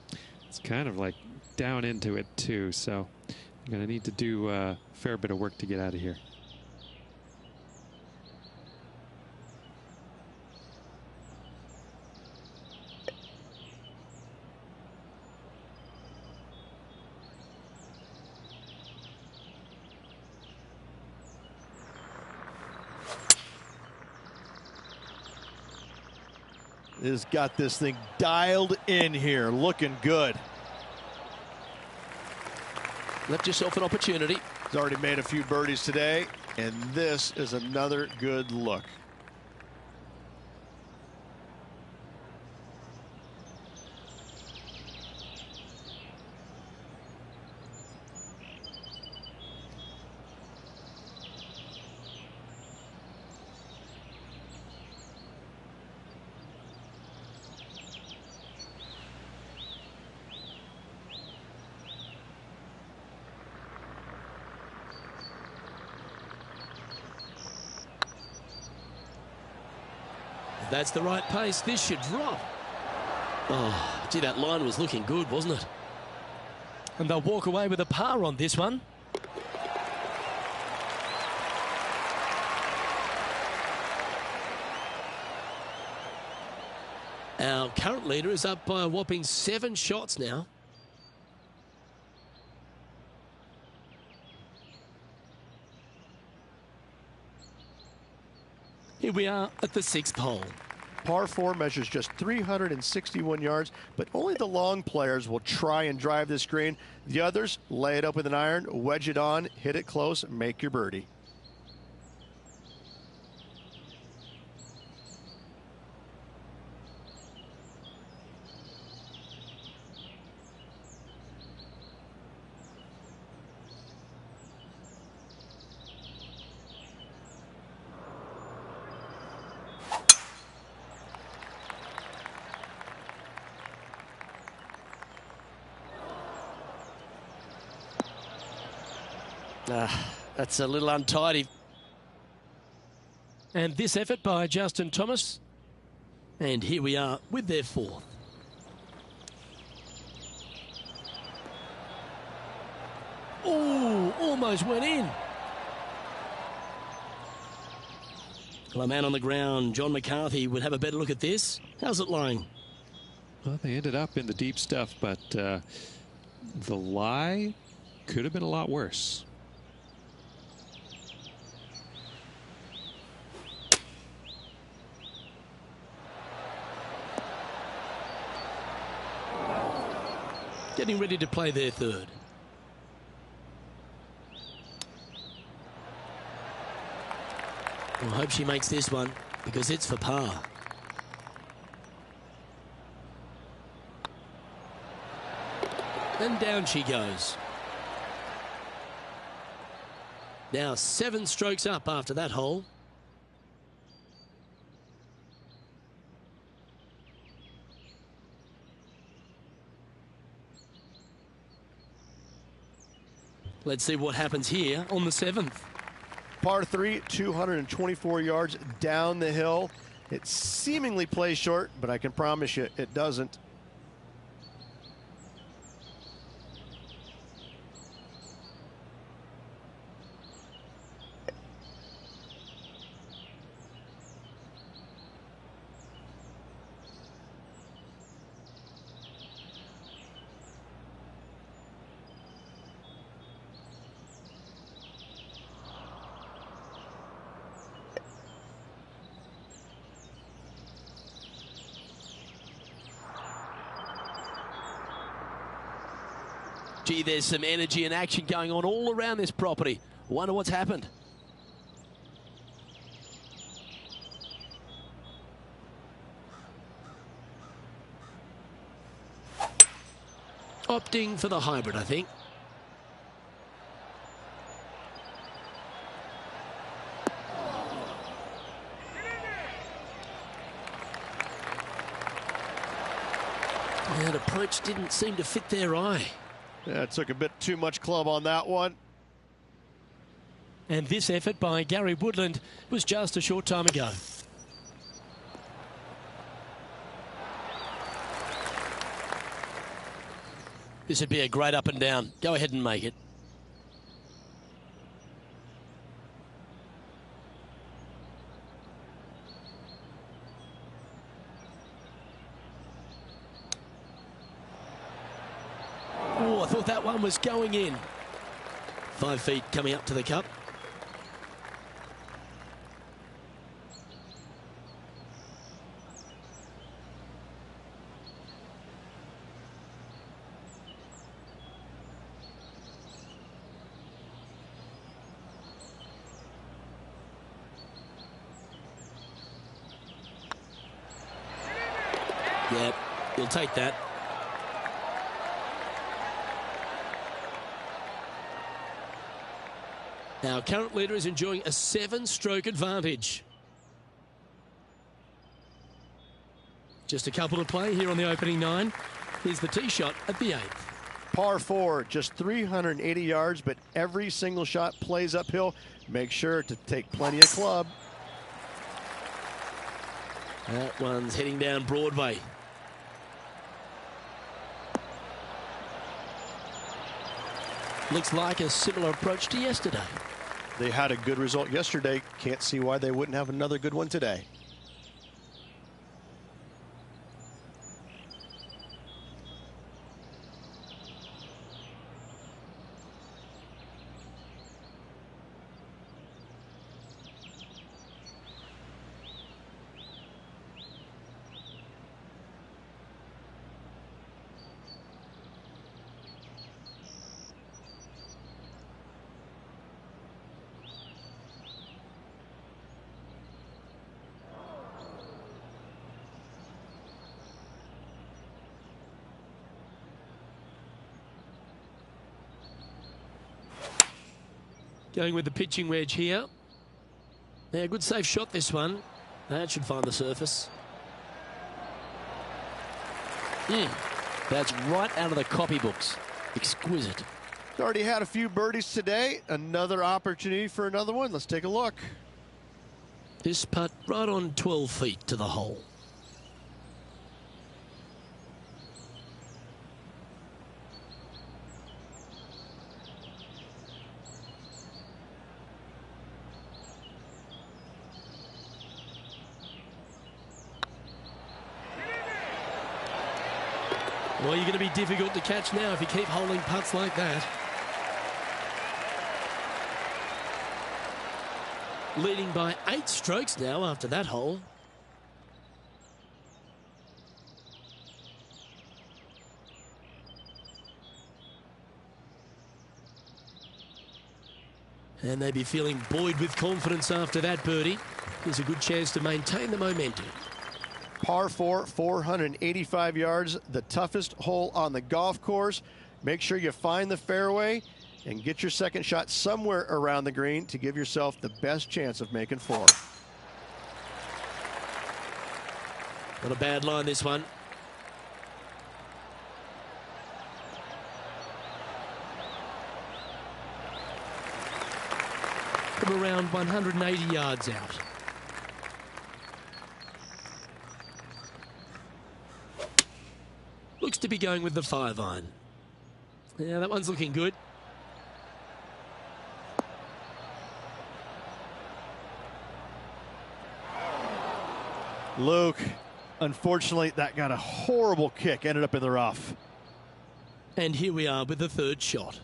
kind of like down into it too. So I'm going to need to do a fair bit of work to get out of here. Has got this thing dialed in here, looking good. Left yourself an opportunity. He's already made a few birdies today, and this is another good look. That's the right pace. This should drop. Oh, gee, that line was looking good, wasn't it? And they'll walk away with a par on this one. Our current leader is up by a whopping 7 shots now. Here we are at the 6th hole. Par 4 measures just 361 yards, but only the long players will try and drive this green. The others lay it up with an iron, wedge it on, hit it close, make your birdie. That's a little untidy. And this effort by Justin Thomas. And here we are with their 4th. Oh, almost went in. Well, a man on the ground, John McCarthy, would have a better look at this. How's it lying? Well, they ended up in the deep stuff, but the lie could have been a lot worse. Getting ready to play their 3rd. I hope she makes this one because it's for par. And down she goes. Now 7 strokes up after that hole. Let's see what happens here on the 7th. Par 3, 224 yards down the hill. It seemingly plays short, but I can promise you it doesn't. Gee, there's some energy and action going on all around this property. Wonder what's happened. Opting for the hybrid, I think. That approach didn't seem to fit their eye. Yeah, it took a bit too much club on that one. And this effort by Gary Woodland was just a short time ago. This would be a great up and down. Go ahead and make it. Oh, I thought that one was going in. 5 feet coming up to the cup. Yep, he'll take that. Our current leader is enjoying a 7-stroke advantage. Just a couple to play here on the opening 9. Here's the tee shot at the 8th. Par 4, just 380 yards, but every single shot plays uphill. Make sure to take plenty of club. That one's heading down Broadway. Looks like a similar approach to yesterday. They had a good result yesterday. Can't see why they wouldn't have another good one today. Going with the pitching wedge here. Yeah, good safe shot this one. That should find the surface. That's right out of the copybooks. Exquisite. Already had a few birdies today. Another opportunity for another one. Let's take a look. This putt right on 12 feet to the hole. Well, you're going to be difficult to catch now if you keep holding putts like that. Leading by 8 strokes now after that hole. And they'd be feeling buoyed with confidence after that birdie. Here's a good chance to maintain the momentum. Par 4, 485 yards, the toughest hole on the golf course. Make sure you find the fairway and get your second shot somewhere around the green to give yourself the best chance of making 4. Not a bad line, this one. From around 180 yards out. Looks to be going with the 5-iron. Yeah, that one's looking good. Luke, unfortunately, that got a horrible kick. Ended up in the rough. And here we are with the 3rd shot.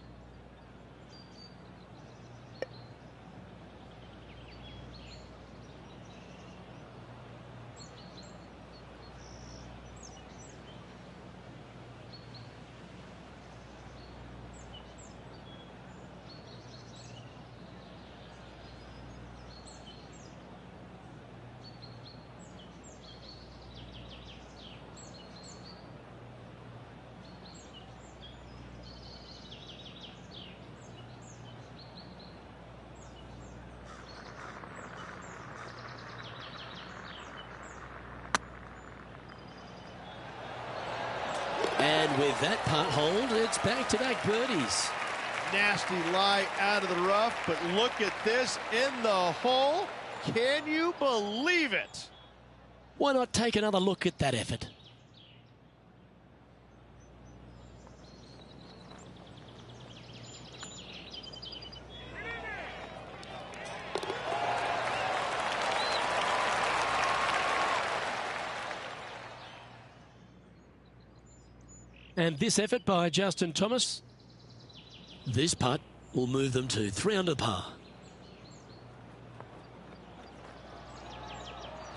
with that putt hold, it's back-to-back birdies. Nasty lie out of the rough, but look at this in the hole. Can you believe it? Why not take another look at that effort? And this effort by Justin Thomas, this putt will move them to 3 under par.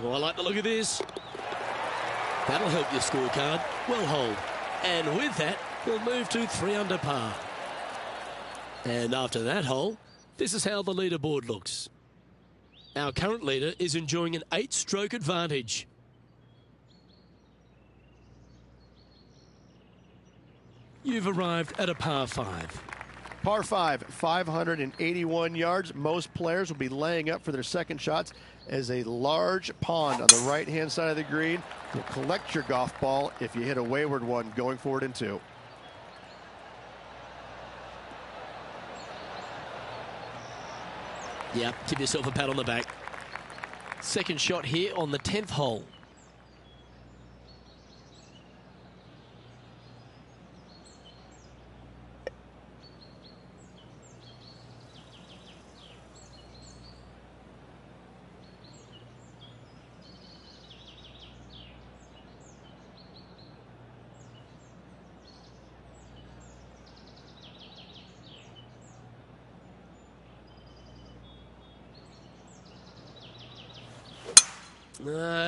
Oh, I like the look of this. That'll help your scorecard. Well hold. And with that, we'll move to 3 under par. And after that hole, this is how the leaderboard looks. Our current leader is enjoying an 8-stroke advantage. You've arrived at a par 5. Par 5, 581 yards. Most players will be laying up for their second shots as a large pond on the right-hand side of the green will collect your golf ball if you hit a wayward one going forward in 2. Yep, give yourself a pat on the back. Second shot here on the 10th hole.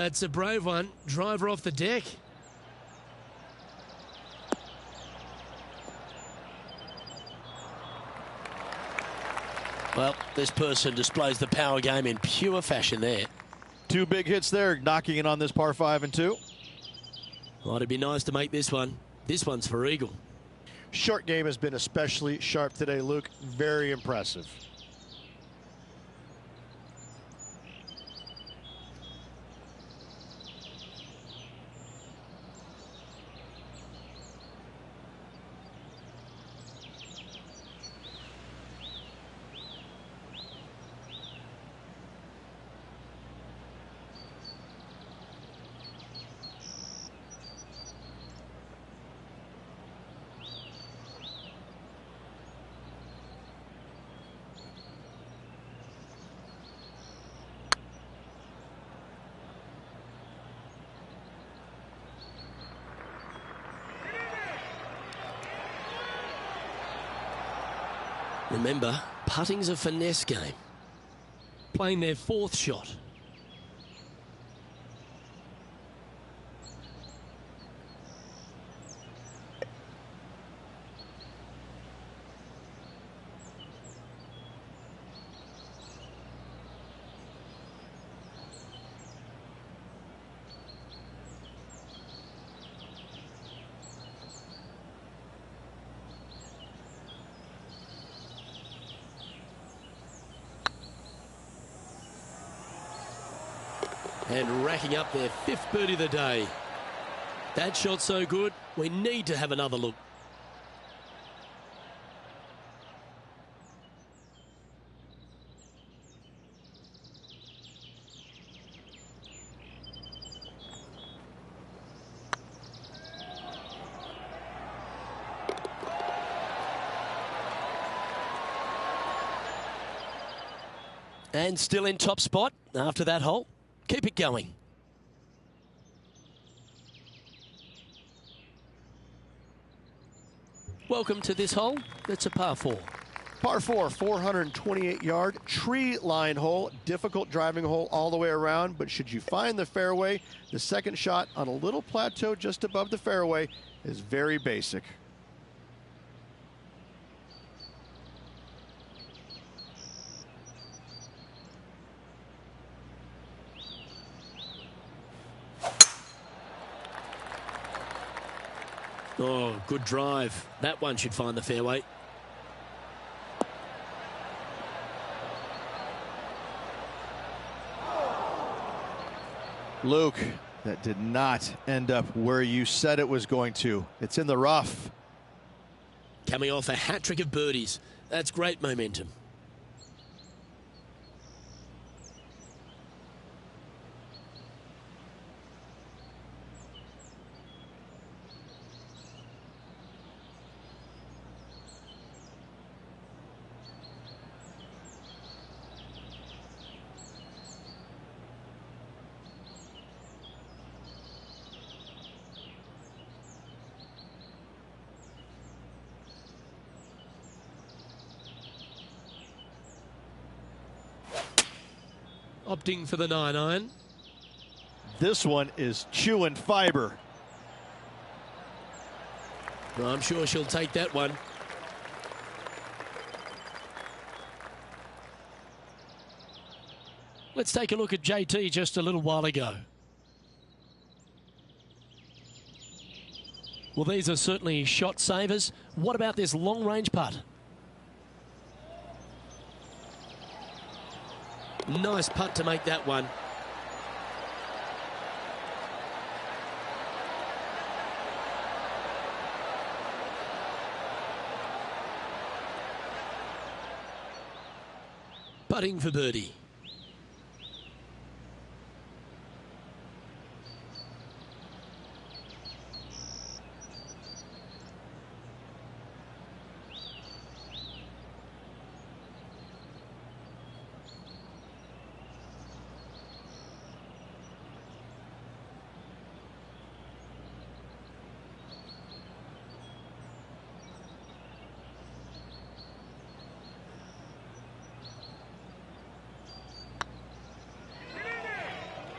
It's a brave one. Driver off the deck. Well, this person displays the power game in pure fashion there. 2 big hits there, knocking it on this par 5 and 2. Well, it'd be nice to make this one. This one's for eagle. Short game has been especially sharp today, Luke. Very impressive. Remember, putting's a finesse game. Playing their 4th shot. And racking up their 5th birdie of the day. That shot so good, we need to have another look. And still in top spot after that hole. Keep it going. Welcome to this hole. It's a par 4. Par 4, 428-yard tree line hole. Difficult driving hole all the way around, but should you find the fairway, the second shot on a little plateau just above the fairway is very basic. Oh, good drive. That one should find the fairway. Luke, That did not end up where you said it was going to. It's in the rough. Coming off a hat-trick of birdies. That's great momentum. Opting for the 9-iron. This one is chewing fiber. Well, I'm sure she'll take that one. Let's take a look at JT just a little while ago. Well, these are certainly shot savers. What about this long-range putt? Nice putt to make that one. Putting for birdie.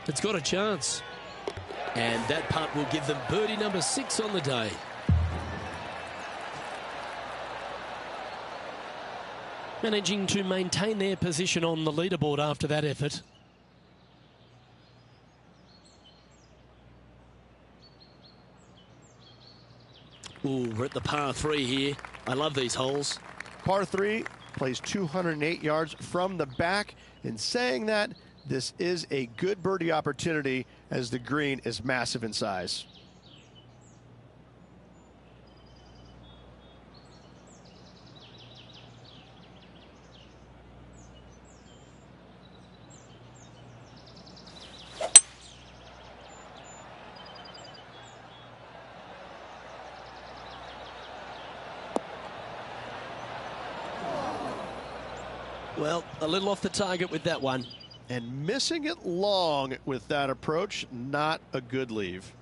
It's got a chance. And that putt will give them birdie number 6 on the day. Managing to maintain their position on the leaderboard after that effort. Ooh, we're at the par 3 here. I love these holes. Par 3 plays 208 yards from the back. In saying that, this is a good birdie opportunity as the green is massive in size. Well, a little off the target with that one. And missing it long with that approach, not a good leave.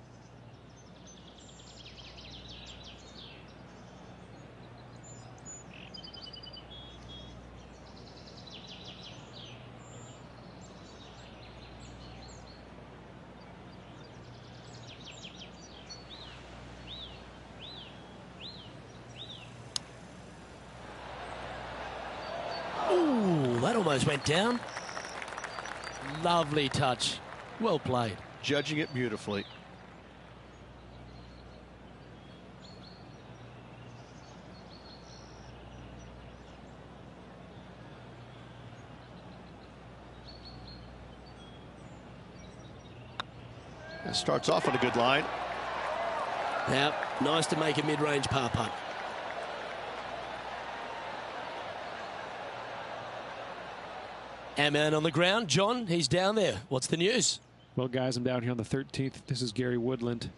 Ooh, that almost went down. Lovely touch. Well played. Judging it beautifully. It starts off on a good line. Yep, nice to make a mid-range par putt. Our man on the ground, John, he's down there. What's the news? Well, guys, I'm down here on the 13th. This is Gary Woodland.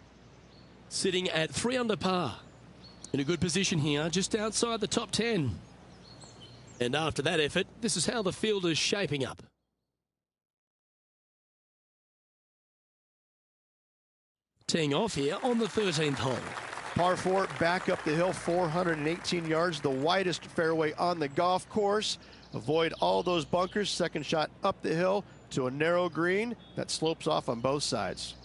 Sitting at 3 under par. In a good position here, just outside the top 10. And after that effort, this is how the field is shaping up. Teeing off here on the 13th hole. Par 4, back up the hill, 418 yards, the widest fairway on the golf course. Avoid all those bunkers. Second shot up the hill to a narrow green that slopes off on both sides.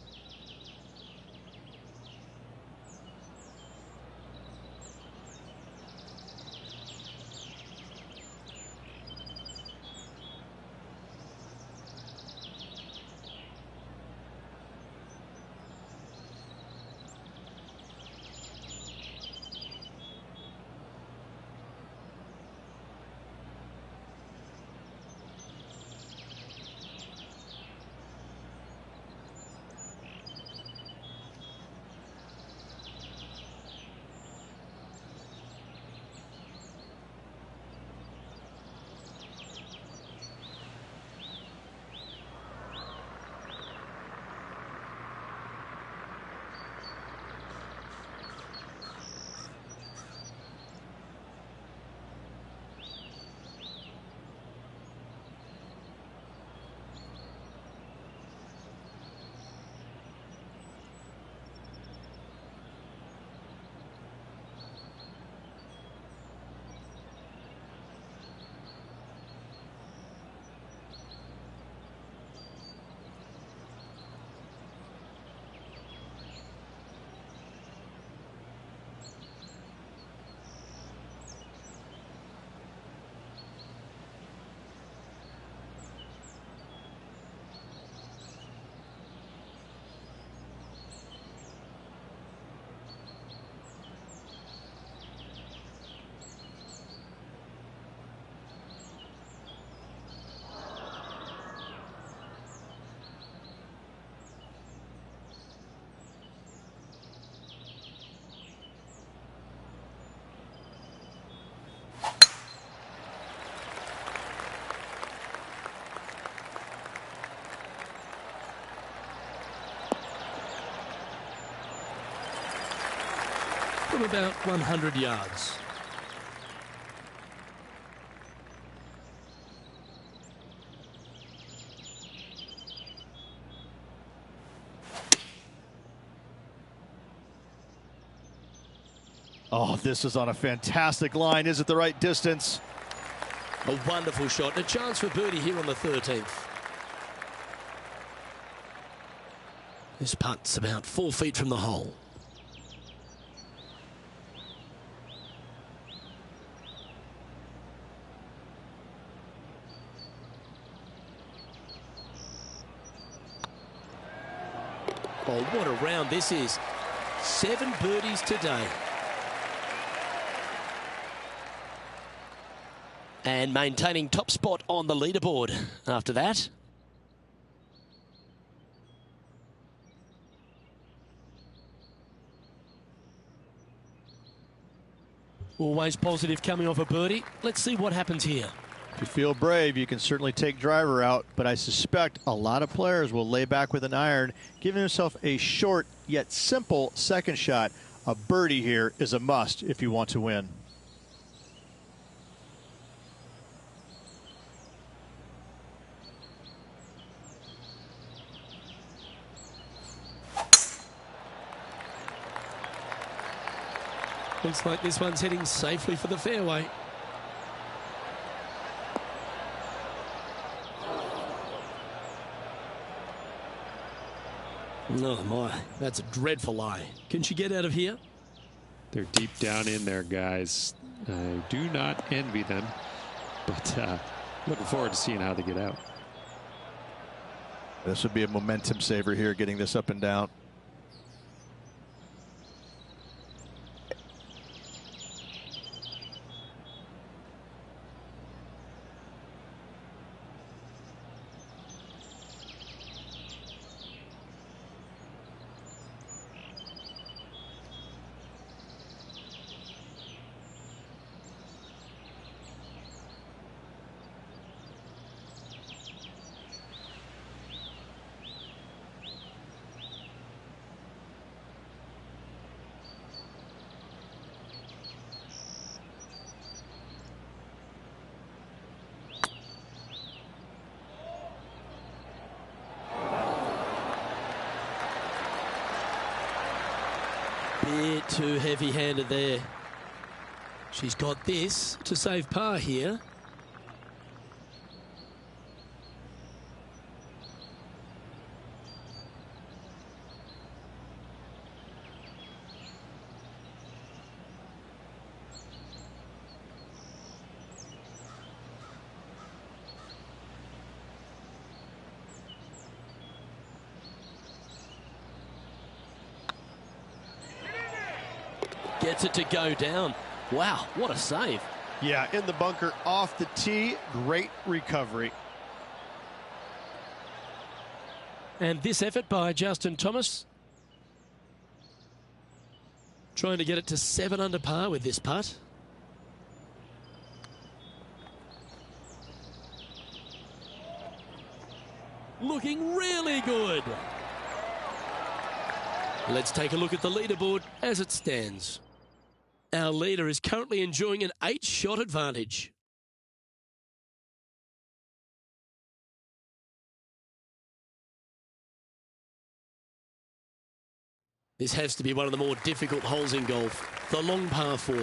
from about 100 yards. Oh, this is on a fantastic line. Is it the right distance? A wonderful shot. A chance for birdie here on the 13th. This putt's about 4 feet from the hole. Oh, what a round this is. 7 birdies today. And maintaining top spot on the leaderboard after that. Always positive coming off a birdie. Let's see what happens here. If you feel brave, you can certainly take driver out, but I suspect a lot of players will lay back with an iron, giving himself a short yet simple second shot. A birdie here is a must if you want to win. Looks like this one's heading safely for the fairway. Oh my, that's a dreadful lie. Can she get out of here? They're deep down in there, guys. I do not envy them, but looking forward to seeing how they get out. This would be a momentum saver here, getting this up and down. Bit too heavy-handed there. She's got this to save par here. Gets it to go down. Wow, what a save. Yeah, in the bunker off the tee. Great recovery. And this effort by Justin Thomas. Trying to get it to 7 under par with this putt. Looking really good. Let's take a look at the leaderboard as it stands. Our leader is currently enjoying an 8-shot advantage. This has to be one of the more difficult holes in golf, the long par 4.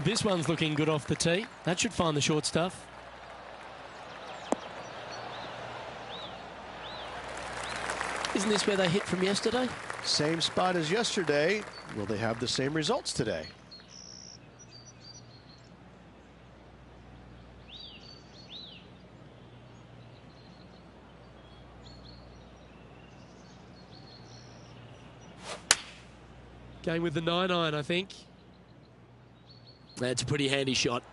This one's looking good off the tee. That should find the short stuff. Isn't this where they hit from yesterday? Same spot as yesterday. Will they have the same results today? Going with the 9-iron, I think. That's a pretty handy shot.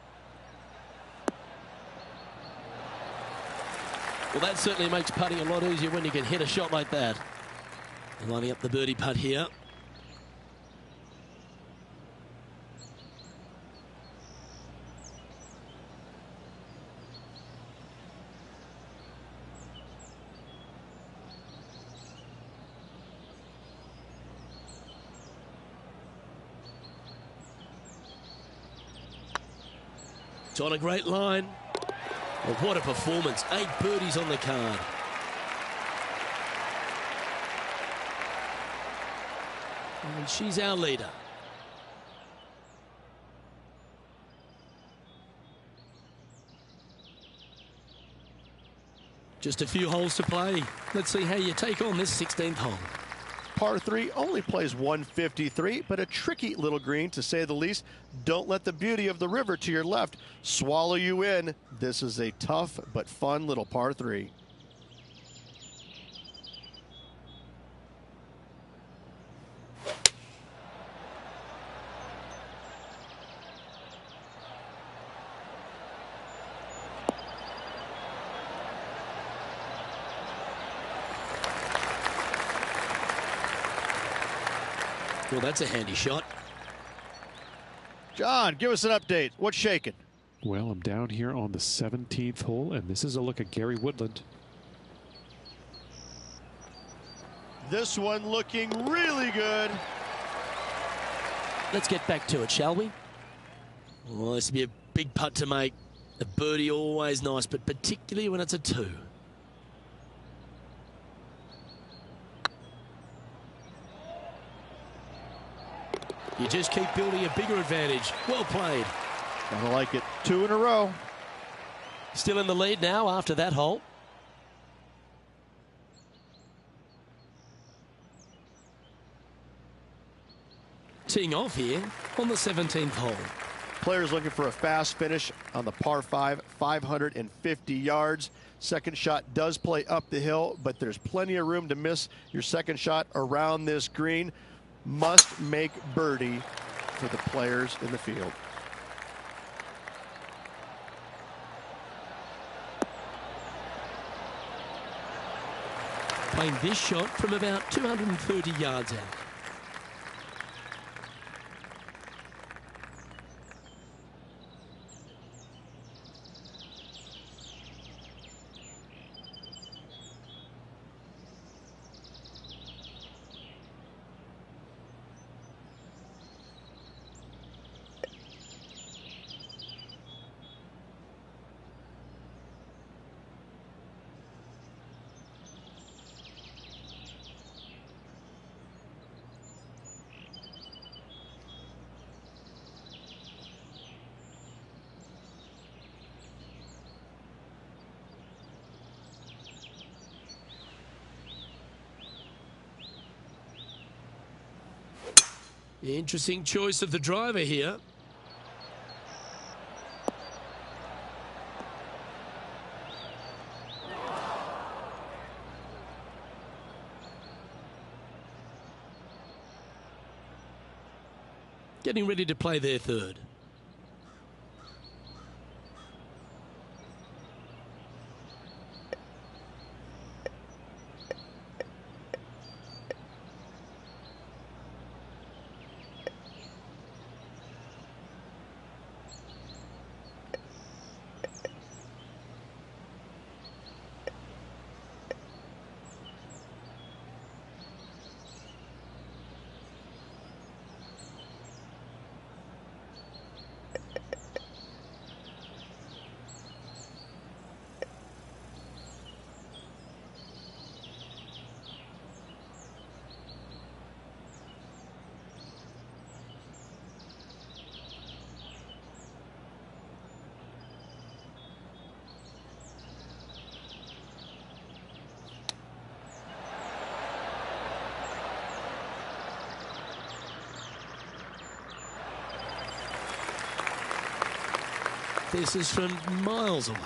Well, that certainly makes putting a lot easier when you can hit a shot like that. Lining up the birdie putt here. It's on a great line. Well, what a performance. 8 birdies on the card. And she's our leader. Just a few holes to play. Let's see how you take on this 16th hole. Par 3 only plays 153, but a tricky little green to say the least. Don't let the beauty of the river to your left swallow you in. This is a tough but fun little par 3. Well, that's a handy shot. John, give us an update. What's shaking? Well, I'm down here on the 17th hole, and this is a look at Gary Woodland. This one looking really good. Let's get back to it, shall we? Well, this would be a big putt to make. A birdie always nice, but particularly when it's a 2. You just keep building a bigger advantage. Well played. I like it. 2 in a row. Still in the lead now after that hole. Teeing off here on the 17th hole. Players looking for a fast finish on the par 5, 550 yards. Second shot does play up the hill, but there's plenty of room to miss your second shot around this green. Must make birdie for the players in the field. Playing this shot from about 230 yards out. Interesting choice of the driver here. Getting ready to play their third. This is from miles away.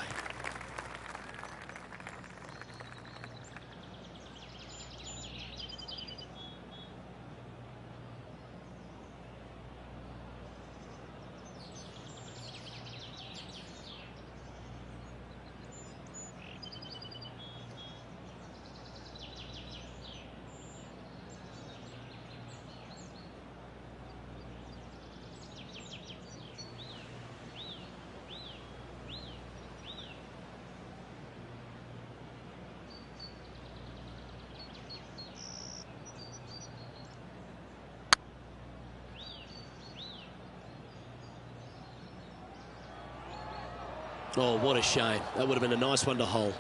Oh, what a shame. That would have been a nice one to hole.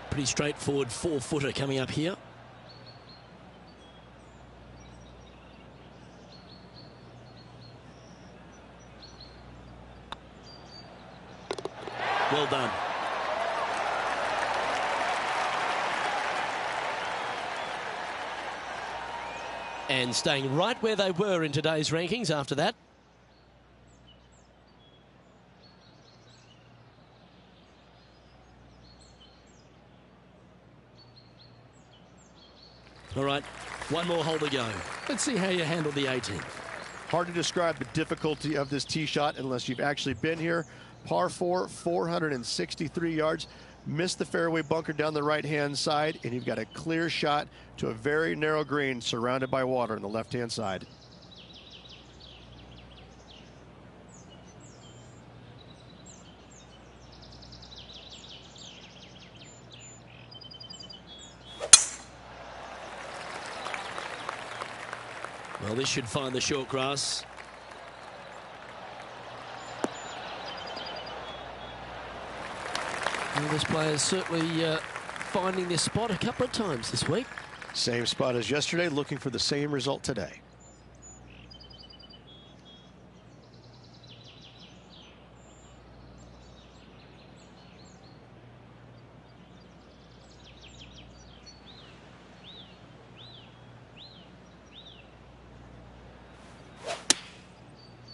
Pretty straightforward 4-footer coming up here. Well done. And staying right where they were in today's rankings after that. All right, one more hole to go. Let's see how you handle the 18th. Hard to describe the difficulty of this tee shot unless you've actually been here. Par 4, 463 yards. Missed the fairway bunker down the right-hand side, and you've got a clear shot to a very narrow green surrounded by water on the left-hand side. Well, this should find the short grass. Well, this player is certainly finding this spot a couple of times this week. Same spot as yesterday, looking for the same result today.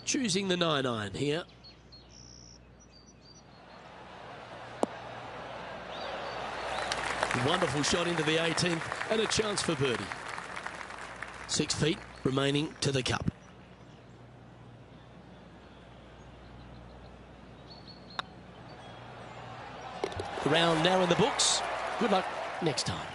Choosing the 9-iron here. Wonderful shot into the 18th and a chance for birdie. 6 feet remaining to the cup. The round now in the books. Good luck next time.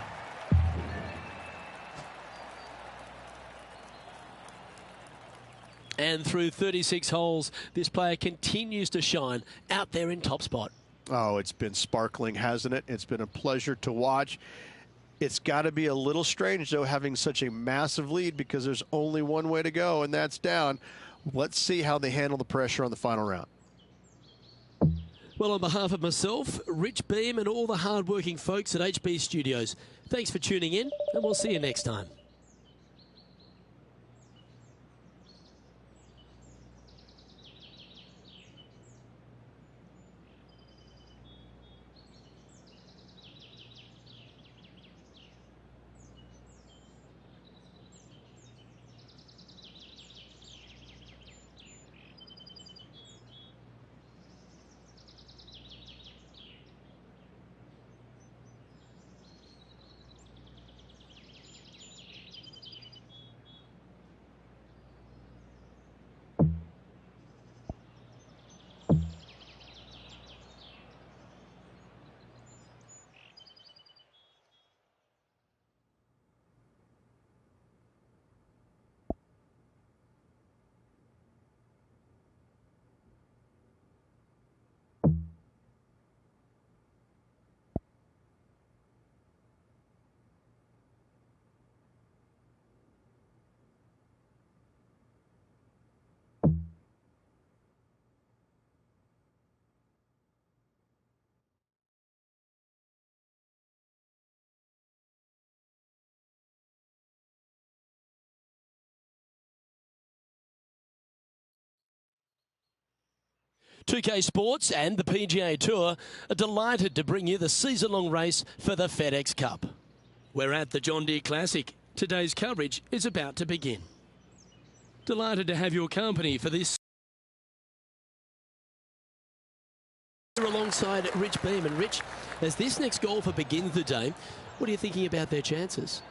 And through 36 holes, this player continues to shine out there in top spot. Oh, it's been sparkling, hasn't it? It's been a pleasure to watch. It's got to be a little strange, though, having such a massive lead because there's only one way to go, and that's down. Let's see how they handle the pressure on the final round. Well, on behalf of myself, Rich Beam, and all the hard-working folks at HB Studios, thanks for tuning in, and we'll see you next time. .2K Sports and the PGA Tour are delighted to bring you the season-long race for the FedEx Cup. We're at the John Deere Classic. Today's coverage is about to begin. Delighted to have your company for this. Alongside Rich Beam. And Rich, as this next golfer begins the day, what are you thinking about their chances?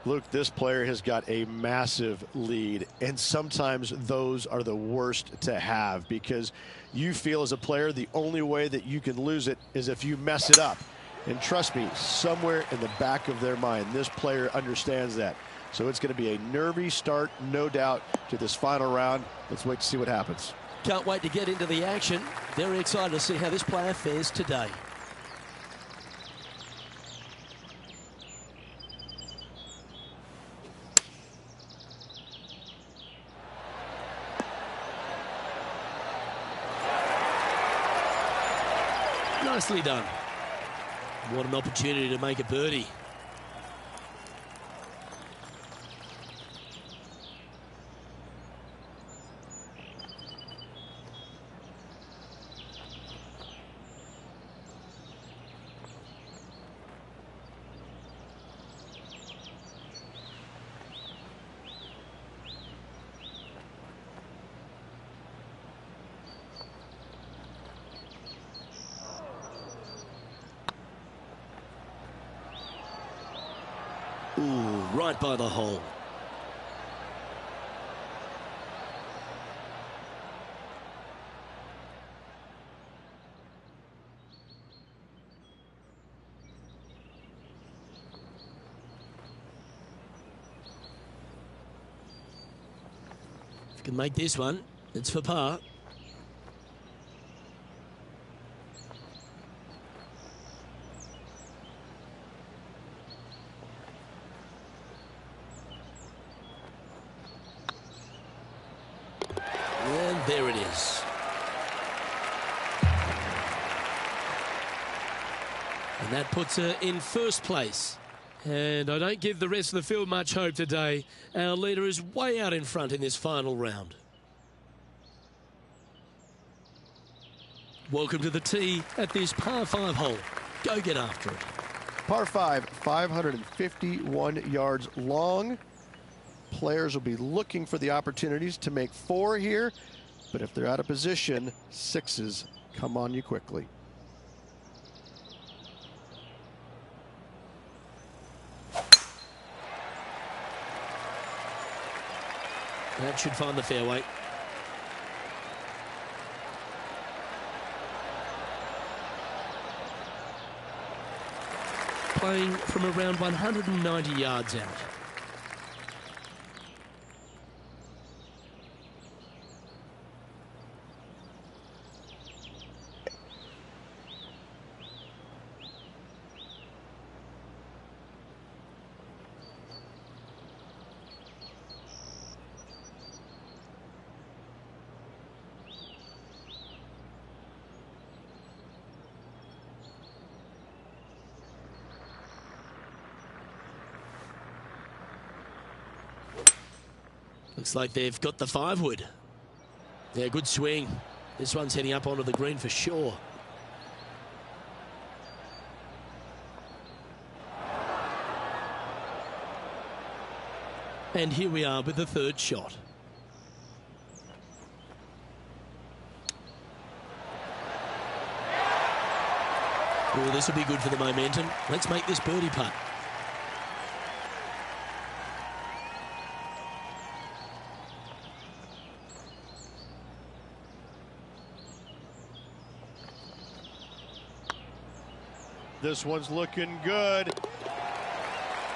Luke, this player has got a massive lead, and sometimes those are the worst to have because you feel as a player the only way that you can lose it is if you mess it up. And trust me, somewhere in the back of their mind, this player understands that. So it's going to be a nervy start, no doubt, to this final round. Let's wait to see what happens. Can't wait to get into the action. Very excited to see how this player fares today. Nicely done. What an opportunity to make a birdie. Ooh, right by the hole. If you can make this one, it's for par. And there it is. And that puts her in first place. And I don't give the rest of the field much hope today. Our leader is way out in front in this final round. Welcome to the tee at this par 5 hole. Go get after it. Par 5, 551 yards long. Players will be looking for the opportunities to make 4 here, but if they're out of position, 6s come on you quickly. That should find the fairway. Playing from around 190 yards out. Looks like they've got the 5-wood. Yeah, good swing. This one's heading up onto the green for sure. And here we are with the 3rd shot. Oh, this will be good for the momentum. Let's make this birdie putt. This one's looking good.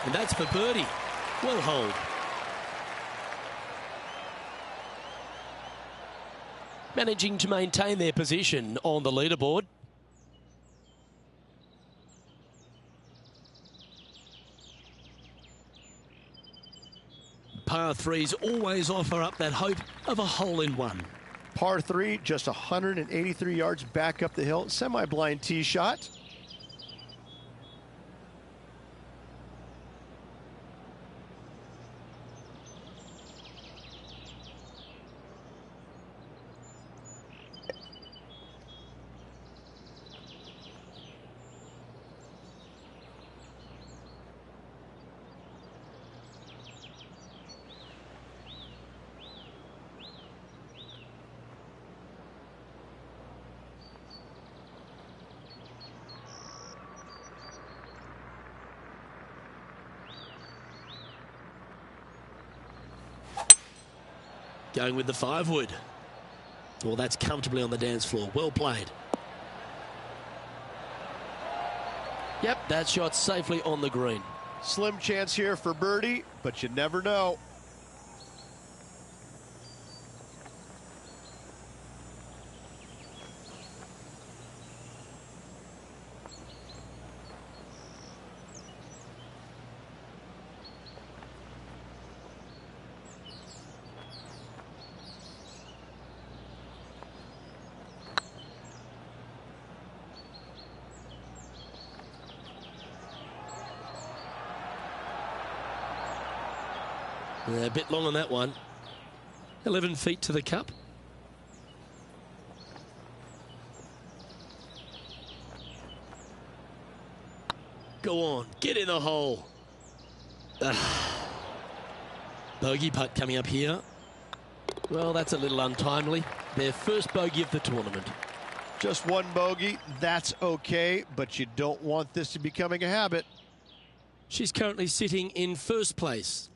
And that's for birdie. Well holed. Managing to maintain their position on the leaderboard. Par 3s always offer up that hope of a hole-in-one. Par 3, just 183 yards back up the hill. Semi-blind tee shot. Going with the 5-wood. Well, that's comfortably on the dance floor. Well played. Yep, that shot safely on the green. Slim chance here for birdie, but you never know. A bit long on that one. 11 feet to the cup. Go on, get in the hole. Bogey putt coming up here. Well, that's a little untimely. Their first bogey of the tournament. Just one bogey, that's okay, but you don't want this to be becoming a habit. She's currently sitting in first place.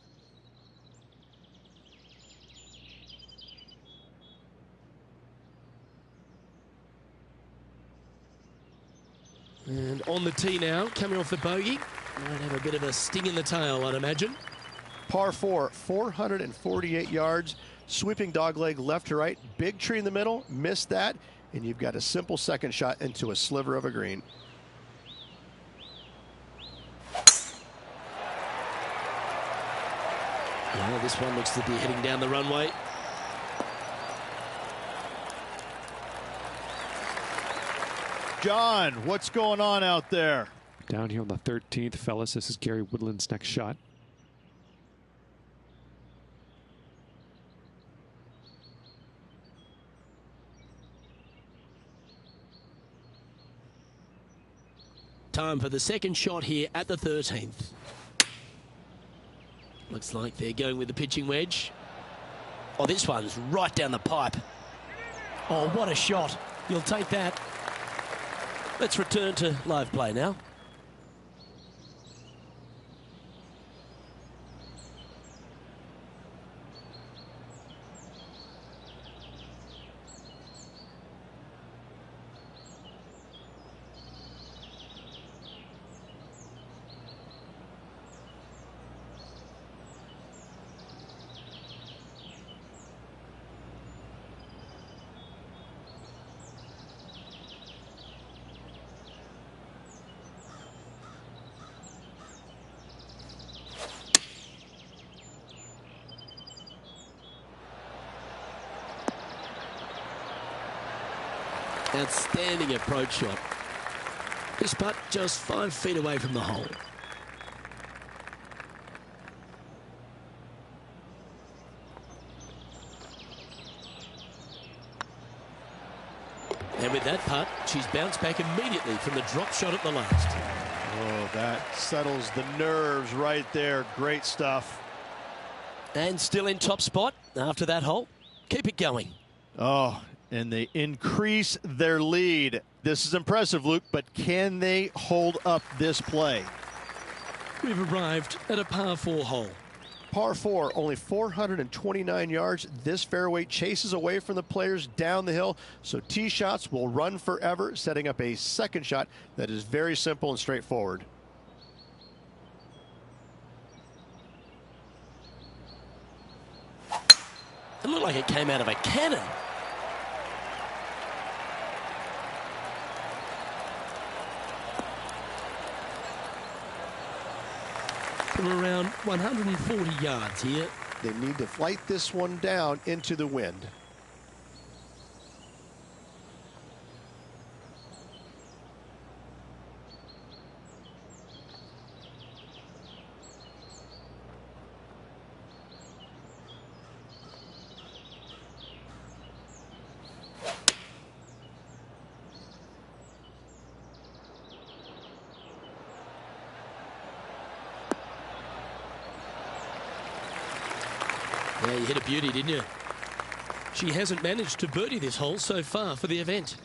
And on the tee now, coming off the bogey. Might have a bit of a sting in the tail, I'd imagine. Par 4, 448 yards, sweeping dogleg left to right, big tree in the middle, missed that, and you've got a simple second shot into a sliver of a green. Yeah, this one looks to be heading down the runway. John, what's going on out there? Down here on the 13th, fellas, this is Gary Woodland's next shot. Time for the second shot here at the 13th. Looks like they're going with the pitching wedge. Oh, this one's right down the pipe. Oh, what a shot. You'll take that. Let's return to live play now. Outstanding approach shot. This putt just 5 feet away from the hole. And with that putt, she's bounced back immediately from the drop shot at the last. Oh, that settles the nerves right there. Great stuff. And still in top spot after that hole. Keep it going. Oh, and they increase their lead. This is impressive, Luke, but can they hold up this play? We've arrived at a par 4 hole. Par 4, only 429 yards. This fairway chases away from the players down the hill, so tee shots will run forever, setting up a second shot that is very simple and straightforward. It looked like it came out of a cannon. From around 140 yards here. They need to flight this one down into the wind. Yeah, you hit a beauty, didn't you? She hasn't managed to birdie this hole so far for the event.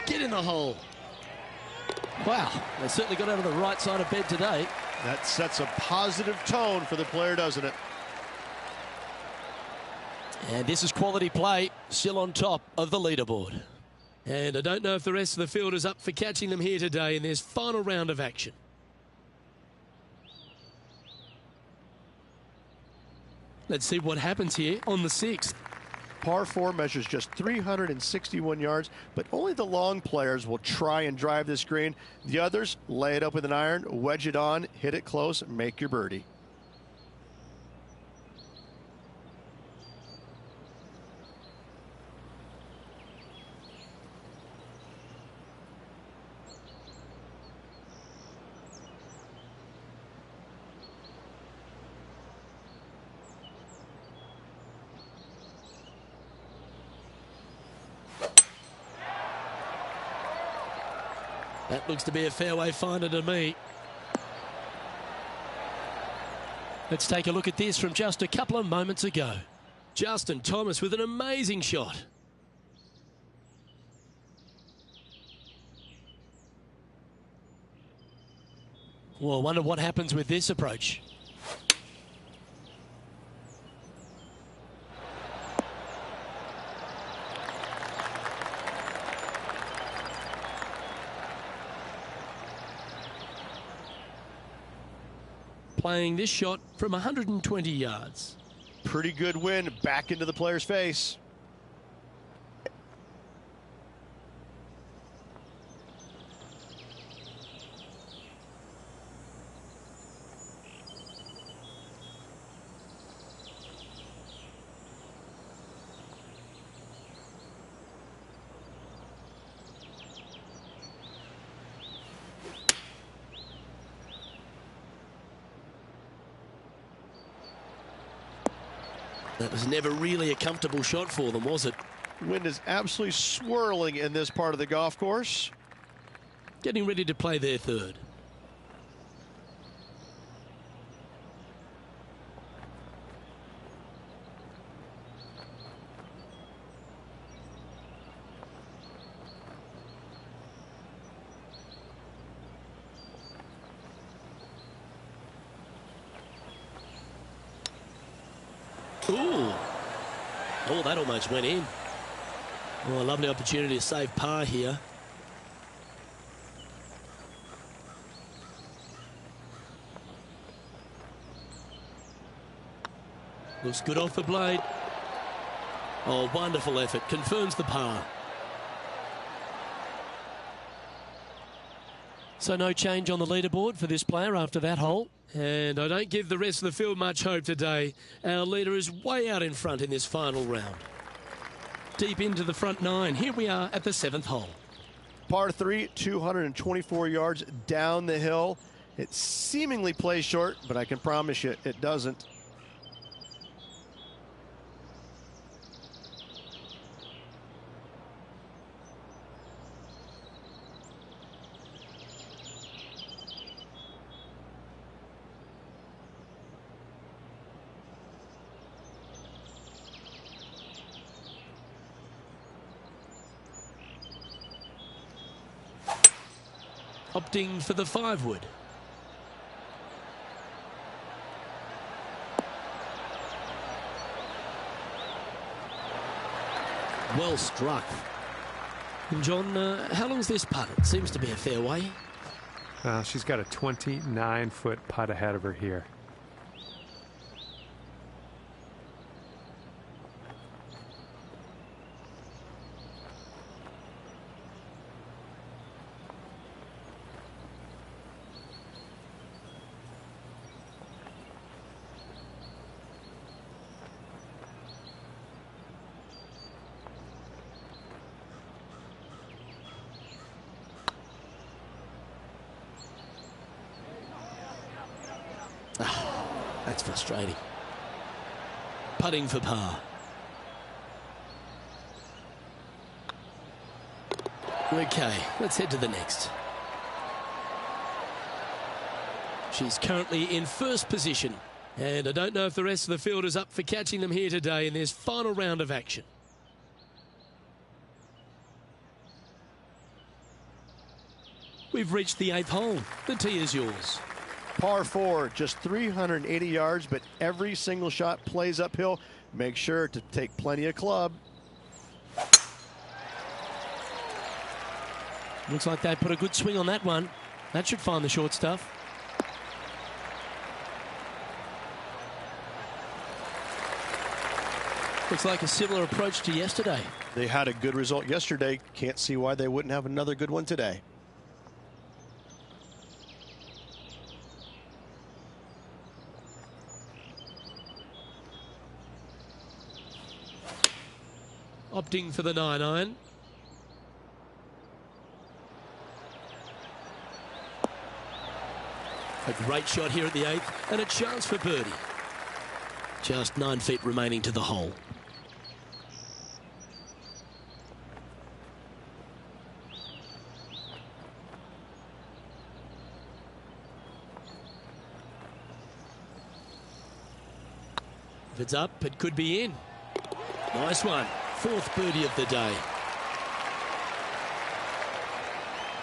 Get in the hole. Wow, they certainly got out of the right side of bed today. That sets a positive tone for the player, doesn't it? And this is quality play, still on top of the leaderboard. And I don't know if the rest of the field is up for catching them here today in this final round of action. Let's see what happens here on the 6th. Par 4 measures just 361 yards, but only the long players will try and drive this green. The others lay it up with an iron, wedge it on, hit it close, make your birdie. That looks to be a fairway finder to me. Let's take a look at this from just a couple of moments ago. Justin Thomas with an amazing shot. Well, I wonder what happens with this approach. Playing this shot from 120 yards. Pretty good wind back into the player's face. That was never really a comfortable shot for them, was it? Wind is absolutely swirling in this part of the golf course. Getting ready to play their third. Ooh. Oh, that almost went in. Oh, a lovely opportunity to save par here. Looks good off the blade. Oh, wonderful effort. Confirms the par. So no change on the leaderboard for this player after that hole. And I don't give the rest of the field much hope today. Our leader is way out in front in this final round. Deep into the front nine. Here we are at the 7th hole. Par 3, 224 yards down the hill. It seemingly plays short, but I can promise you it doesn't. Opting for the 5-wood. Well struck. And John, how long's this putt? It seems to be a fairway. She's got a 29-foot putt ahead of her here. That's frustrating. Putting for par. Okay, let's head to the next. She's currently in first position, and I don't know if the rest of the field is up for catching them here today in this final round of action. We've reached the 8th hole. The tee is yours. Par 4, just 380 yards, but every single shot plays uphill. Make sure to take plenty of club. Looks like they put a good swing on that one. That should find the short stuff. Looks like a similar approach to yesterday. They had a good result yesterday. Can't see why they wouldn't have another good one today. Opting for the 9-iron. A great shot here at the 8th, and a chance for birdie. Just 9 feet remaining to the hole. If it's up, it could be in. Nice one. 4th birdie of the day.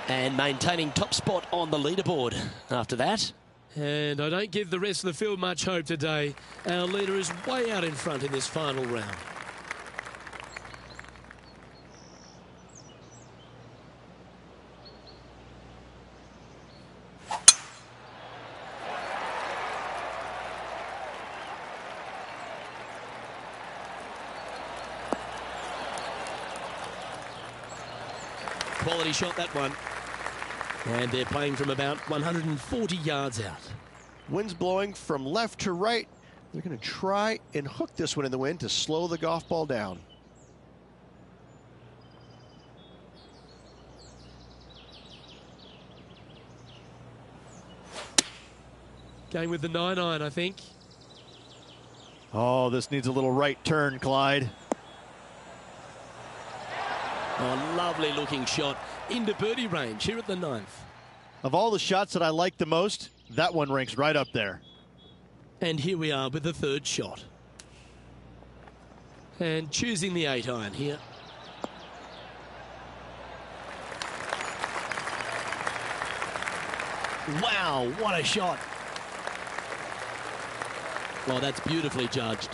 And maintaining top spot on the leaderboard after that. And I don't give the rest of the field much hope today. Our leader is way out in front in this final round. Quality shot, that one. And they're playing from about 140 yards out. Wind's blowing from left to right. They're going to try and hook this one in the wind to slow the golf ball down. Going with the 9-iron, I think. Oh, this needs a little right turn, Clyde. Oh, lovely looking shot into birdie range here at the 9th. Of all the shots that I like the most, that one ranks right up there. And here we are with the 3rd shot. And choosing the 8-iron here. Wow, what a shot. Well, that's beautifully judged.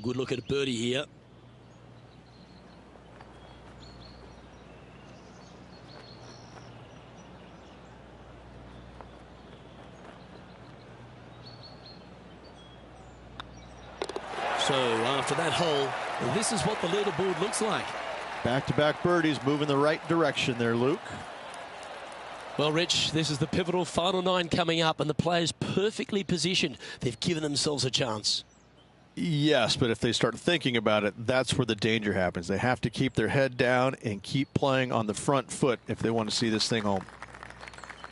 Good look at a birdie here. So after that hole, this is what the leaderboard looks like. Back-to-back birdies moving the right direction there, Luke. Well, Rich, this is the pivotal final 9 coming up, and the players perfectly positioned. They've given themselves a chance. Yes, but if they start thinking about it, that's where the danger happens. They have to keep their head down and keep playing on the front foot if they want to see this thing home.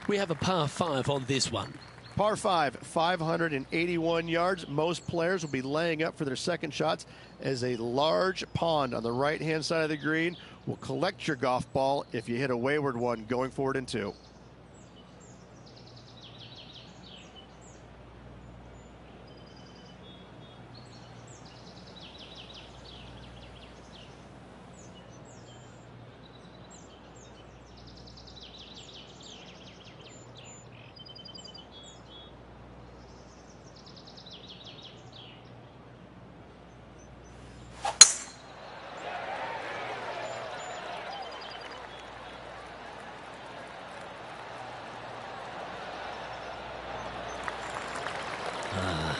We have a par 5 on this one. Par 5, 581 yards. Most players will be laying up for their second shots as a large pond on the right-hand side of the green will collect your golf ball if you hit a wayward one going forward in 2.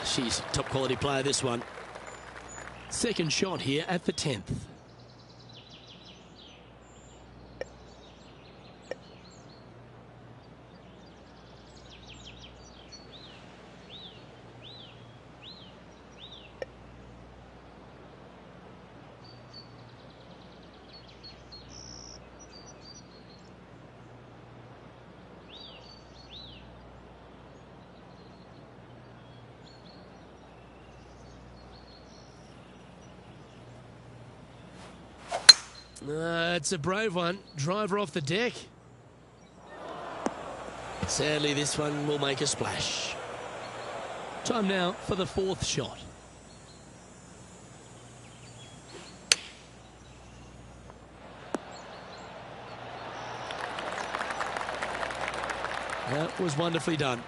She's top quality player, this one. Second shot here at the 10th. It's a brave one. Driver off the deck. Sadly, this one will make a splash. Time now for the 4th shot. That was wonderfully done.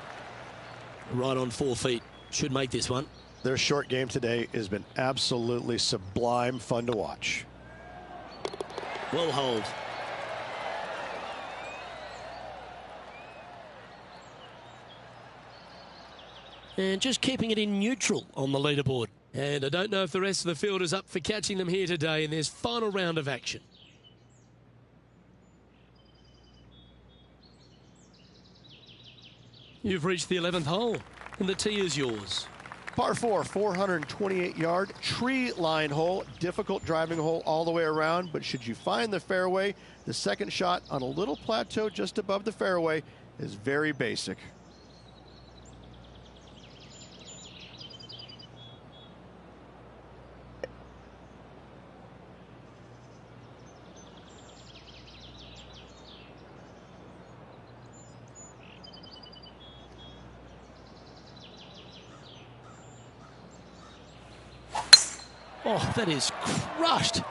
Right on 4 feet. Should make this one. Their short game today has been absolutely sublime fun to watch. Well hold. And just keeping it in neutral on the leaderboard. And I don't know if the rest of the field is up for catching them here today in this final round of action. You've reached the 11th hole, and the tee is yours. Par 4, 428-yard tree line hole. Difficult driving hole all the way around, but should you find the fairway, the second shot on a little plateau just above the fairway is very basic. Oh, that is crushed.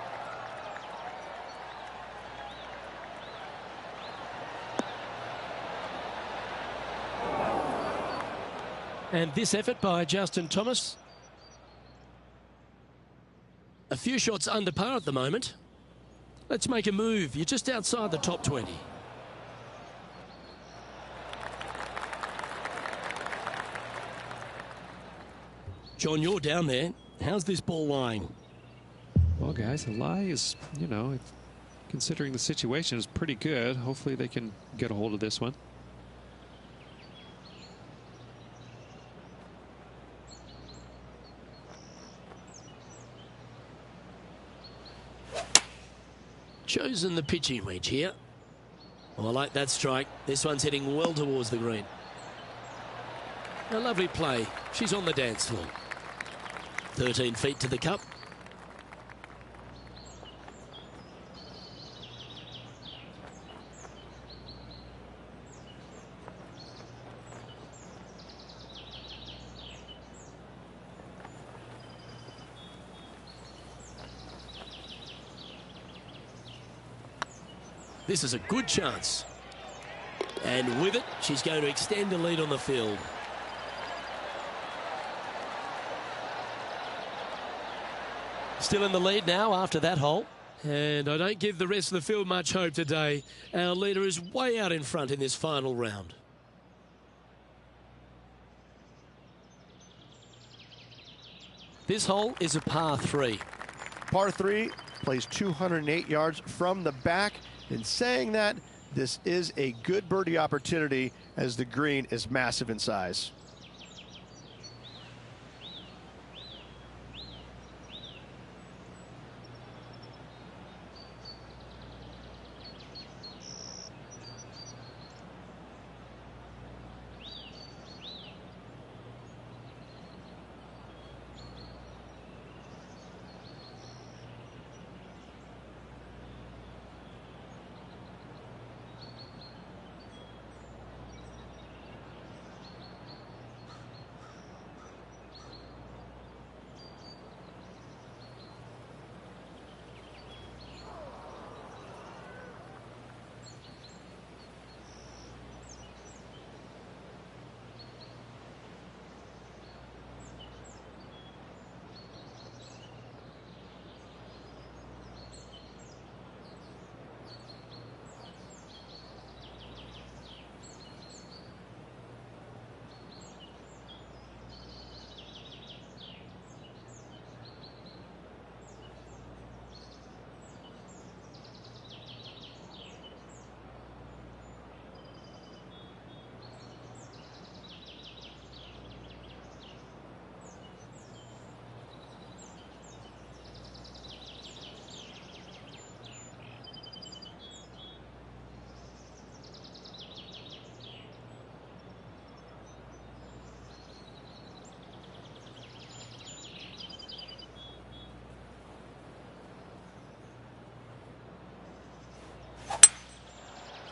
And this effort by Justin Thomas. A few shots under par at the moment. Let's make a move. You're just outside the top 20. John, you're down there. How's this ball lying? Well, guys, the lie is, you know, considering the situation, is pretty good. Hopefully they can get a hold of this one. Chosen the pitching wedge here. Oh, I like that strike. This one's heading well towards the green. A lovely play. She's on the dance floor. 13 feet to the cup. This is a good chance. And with it, she's going to extend the lead on the field. Still in the lead now after that hole. And I don't give the rest of the field much hope today. Our leader is way out in front in this final round. This hole is a par 3. Par 3 plays 208 yards from the back. In saying that, this is a good birdie opportunity as the green is massive in size.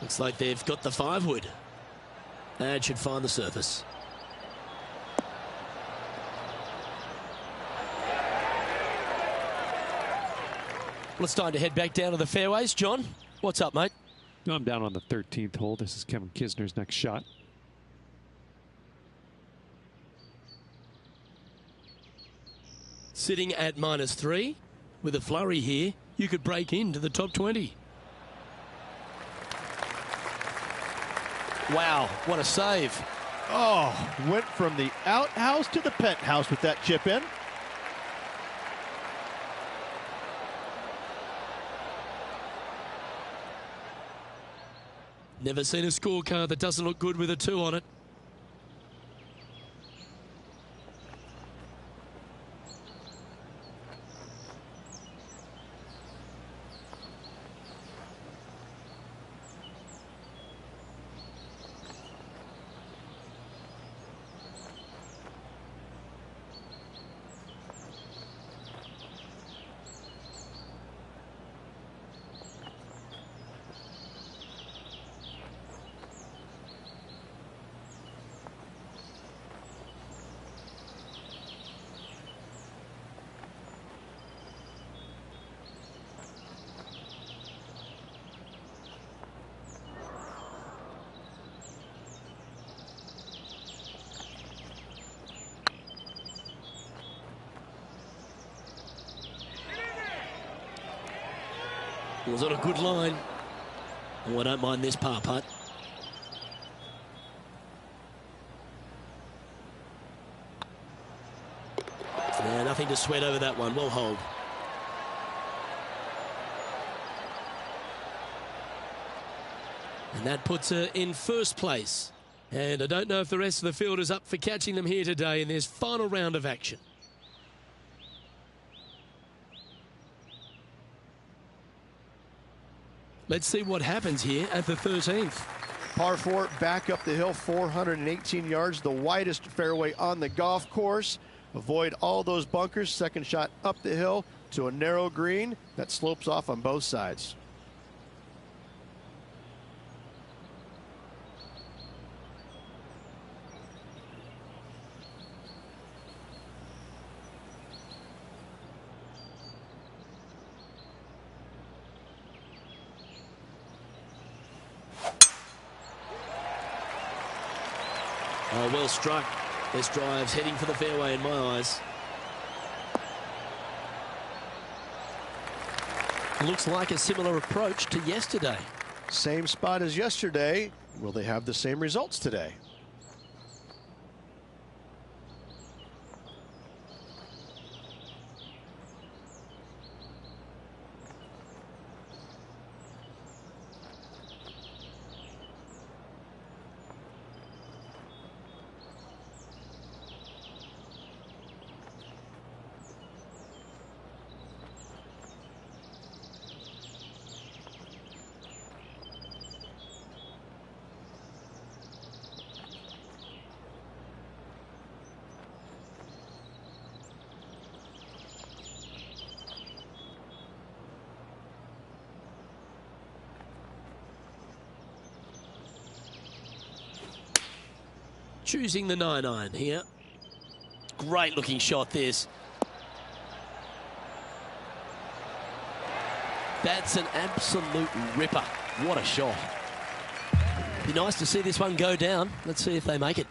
Looks like they've got the 5-wood. That should find the surface. Well, it's time to head back down to the fairways. John, what's up, mate? I'm down on the 13th hole. This is Kevin Kisner's next shot. Sitting at -3, with a flurry here, you could break into the top 20. Wow, what a save. Oh, went from the outhouse to the penthouse with that chip in. Never seen a scorecard that doesn't look good with a 2 on it. It was on a good line. Oh, I don't mind this par putt. Yeah, nothing to sweat over that one. Well hold. And that puts her in first place. And I don't know if the rest of the field is up for catching them here today in this final round of action. Let's see what happens here at the 13th. Par 4, back up the hill, 418 yards, the widest fairway on the golf course. Avoid all those bunkers. Second shot up the hill to a narrow green that slopes off on both sides. Oh, well struck. This drive's heading for the fairway in my eyes. Looks like a similar approach to yesterday. Same spot as yesterday. Will they have the same results today? Choosing the 9-iron here. Great looking shot this. That's an absolute ripper. What a shot. Be nice to see this one go down. Let's see if they make it.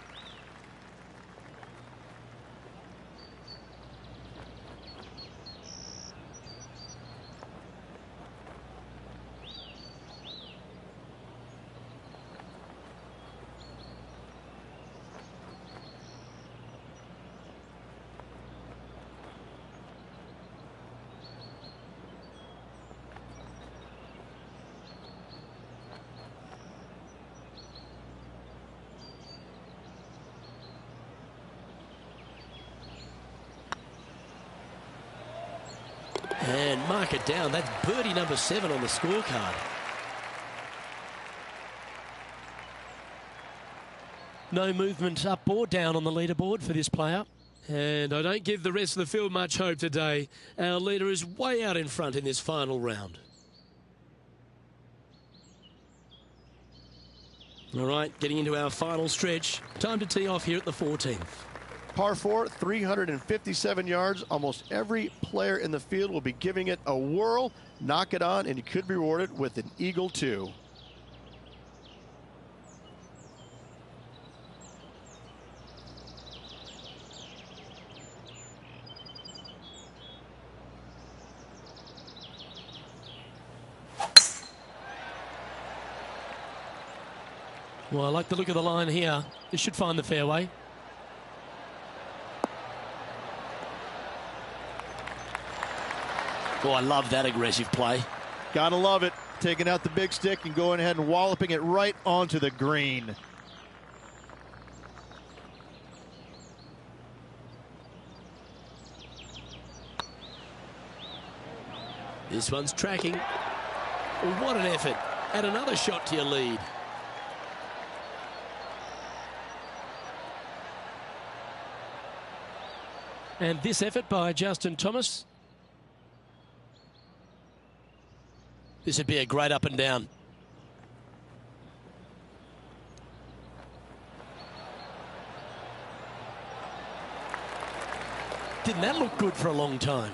And mark it down. That's birdie number 7 on the scorecard. No movement up or down on the leaderboard for this player. And I don't give the rest of the field much hope today. Our leader is way out in front in this final round. All right, getting into our final stretch. Time to tee off here at the 14th. Par 4, 357 yards. Almost every player in the field will be giving it a whirl. Knock it on, and you could be rewarded with an eagle too. Well, I like the look of the line here. This should find the fairway. Oh, I love that aggressive play. Gotta love it. Taking out the big stick and going ahead and walloping it right onto the green. This one's tracking. What an effort. Add another shot to your lead. And this effort by Justin Thomas. This would be a great up and down. Didn't that look good for a long time?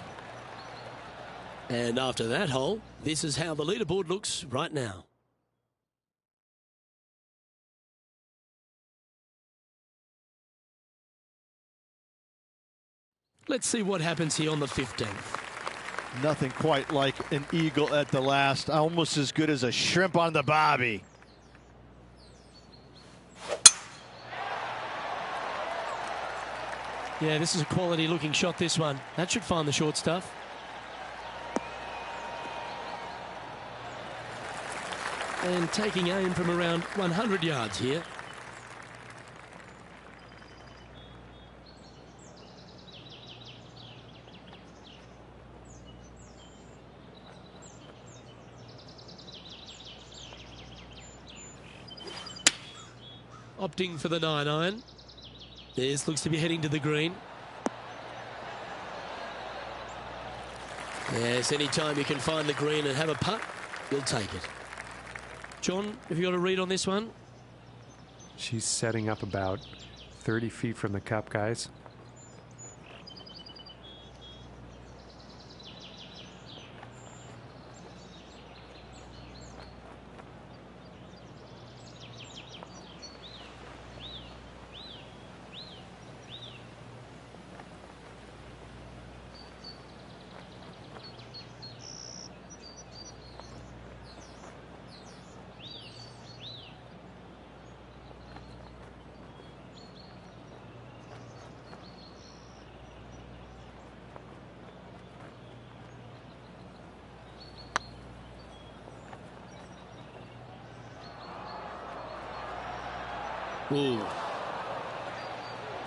And after that hole, this is how the leaderboard looks right now. Let's see what happens here on the 15th. Nothing quite like an eagle at the last. Almost as good as a shrimp on the bobby. Yeah, this is a quality looking shot, this one. That should find the short stuff. And taking aim from around 100 yards here. Opting for the 9-iron. This looks to be heading to the green. Yes, anytime you can find the green and have a putt, you'll take it. John, have you got a read on this one? She's setting up about 30 feet from the cup, guys. Ooh.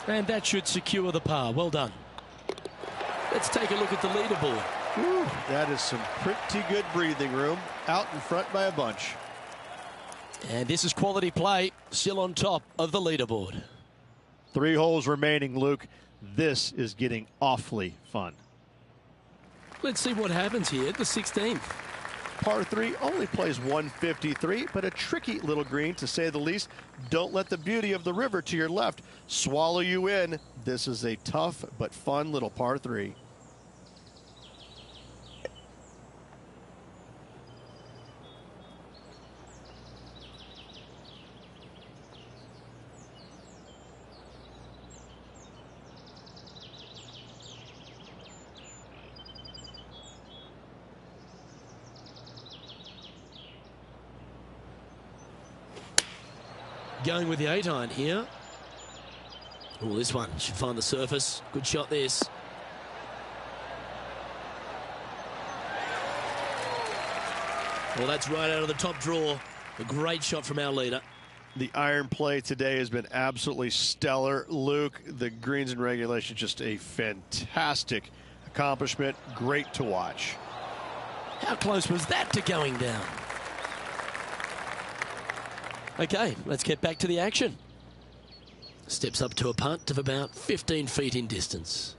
And that should secure the par. Well done. Let's take a look at the leaderboard. Ooh, that is some pretty good breathing room. Out in front by a bunch. And this is quality play. Still on top of the leaderboard. 3 holes remaining, Luke. This is getting awfully fun. Let's see what happens here at the 16th. Par 3 only plays 153, but a tricky little green to say the least. Don't let the beauty of the river to your left swallow you in. This is a tough but fun little par 3. Going with the 8-iron here. Oh, this one should find the surface. Good shot, this. Well, that's right out of the top draw. A great shot from our leader. The iron play today has been absolutely stellar. Luke, the greens in regulation, just a fantastic accomplishment. Great to watch. How close was that to going down? Okay, let's get back to the action. Steps up to a punt of about 15 feet in distance.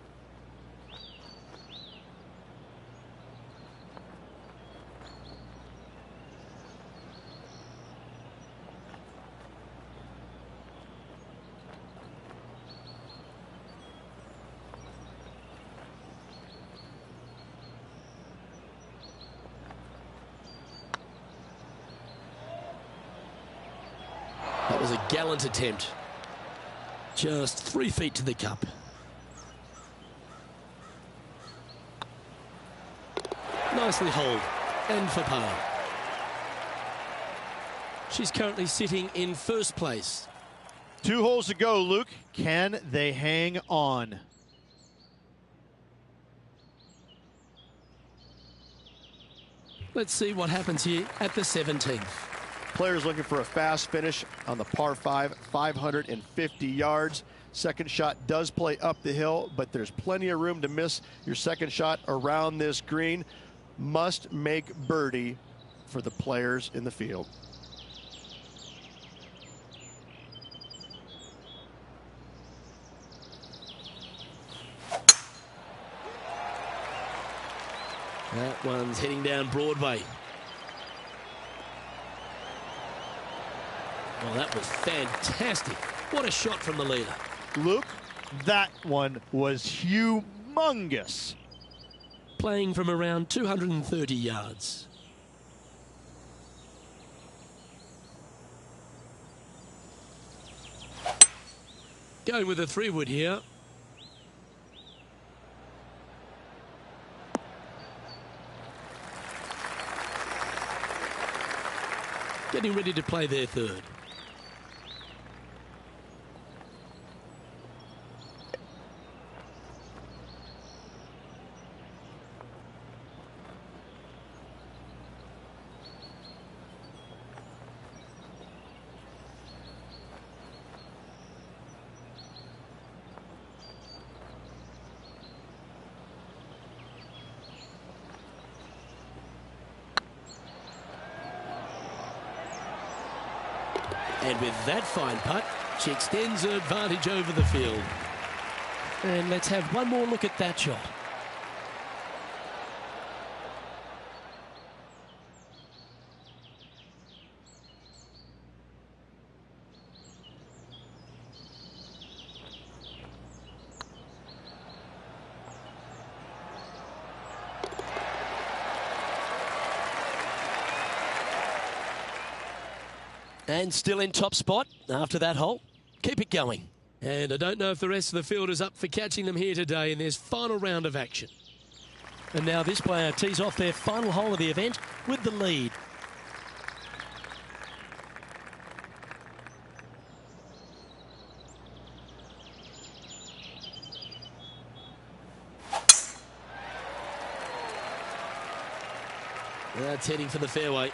That was a gallant attempt. Just 3 feet to the cup. Nicely holed and for par. She's currently sitting in first place. 2 holes to go, Luke. Can they hang on? Let's see what happens here at the 17th. Players looking for a fast finish on the par 5, 550 yards. Second shot does play up the hill, but there's plenty of room to miss your second shot around this green. Must make birdie for the players in the field. That one's heading down Broadway. Well, that was fantastic. What a shot from the leader. Luke, that one was humongous. Playing from around 230 yards. Going with a 3-wood here. Getting ready to play their third. And with that fine putt, she extends her advantage over the field. And let's have one more look at that shot. And still in top spot after that hole. Keep it going. And I don't know if the rest of the field is up for catching them here today in this final round of action. And now this player tees off their final hole of the event with the lead. That's heading for the fairway.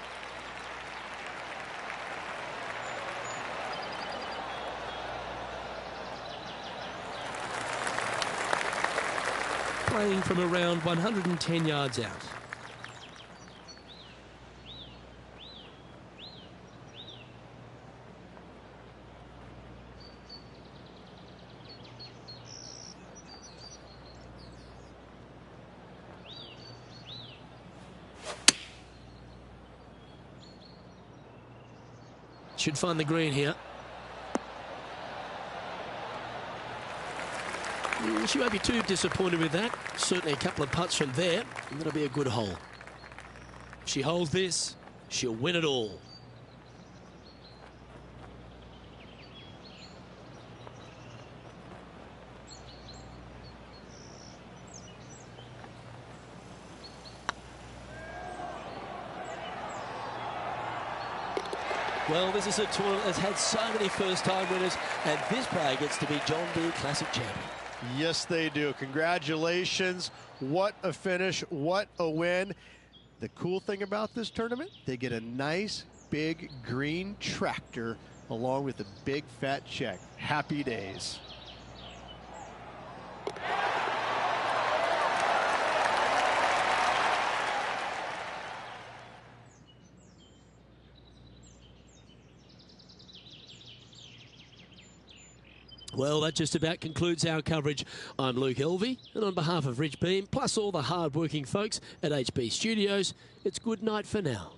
Playing from around 110 yards out. Should find the green here. She won't be too disappointed with that. Certainly a couple of putts from there, and that'll be a good hole. If she holds this, she'll win it all. Well, this is a tournament that's had so many first-time winners, and this player gets to be John Deere Classic champion. Yes, they do. Congratulations. What a finish. What a win. The cool thing about this tournament, they get a nice, big green tractor along with a big, fat check. Happy days. Well, that just about concludes our coverage. I'm Luke Elvey, and on behalf of Rich Beam, plus all the hard-working folks at HB Studios, it's good night for now.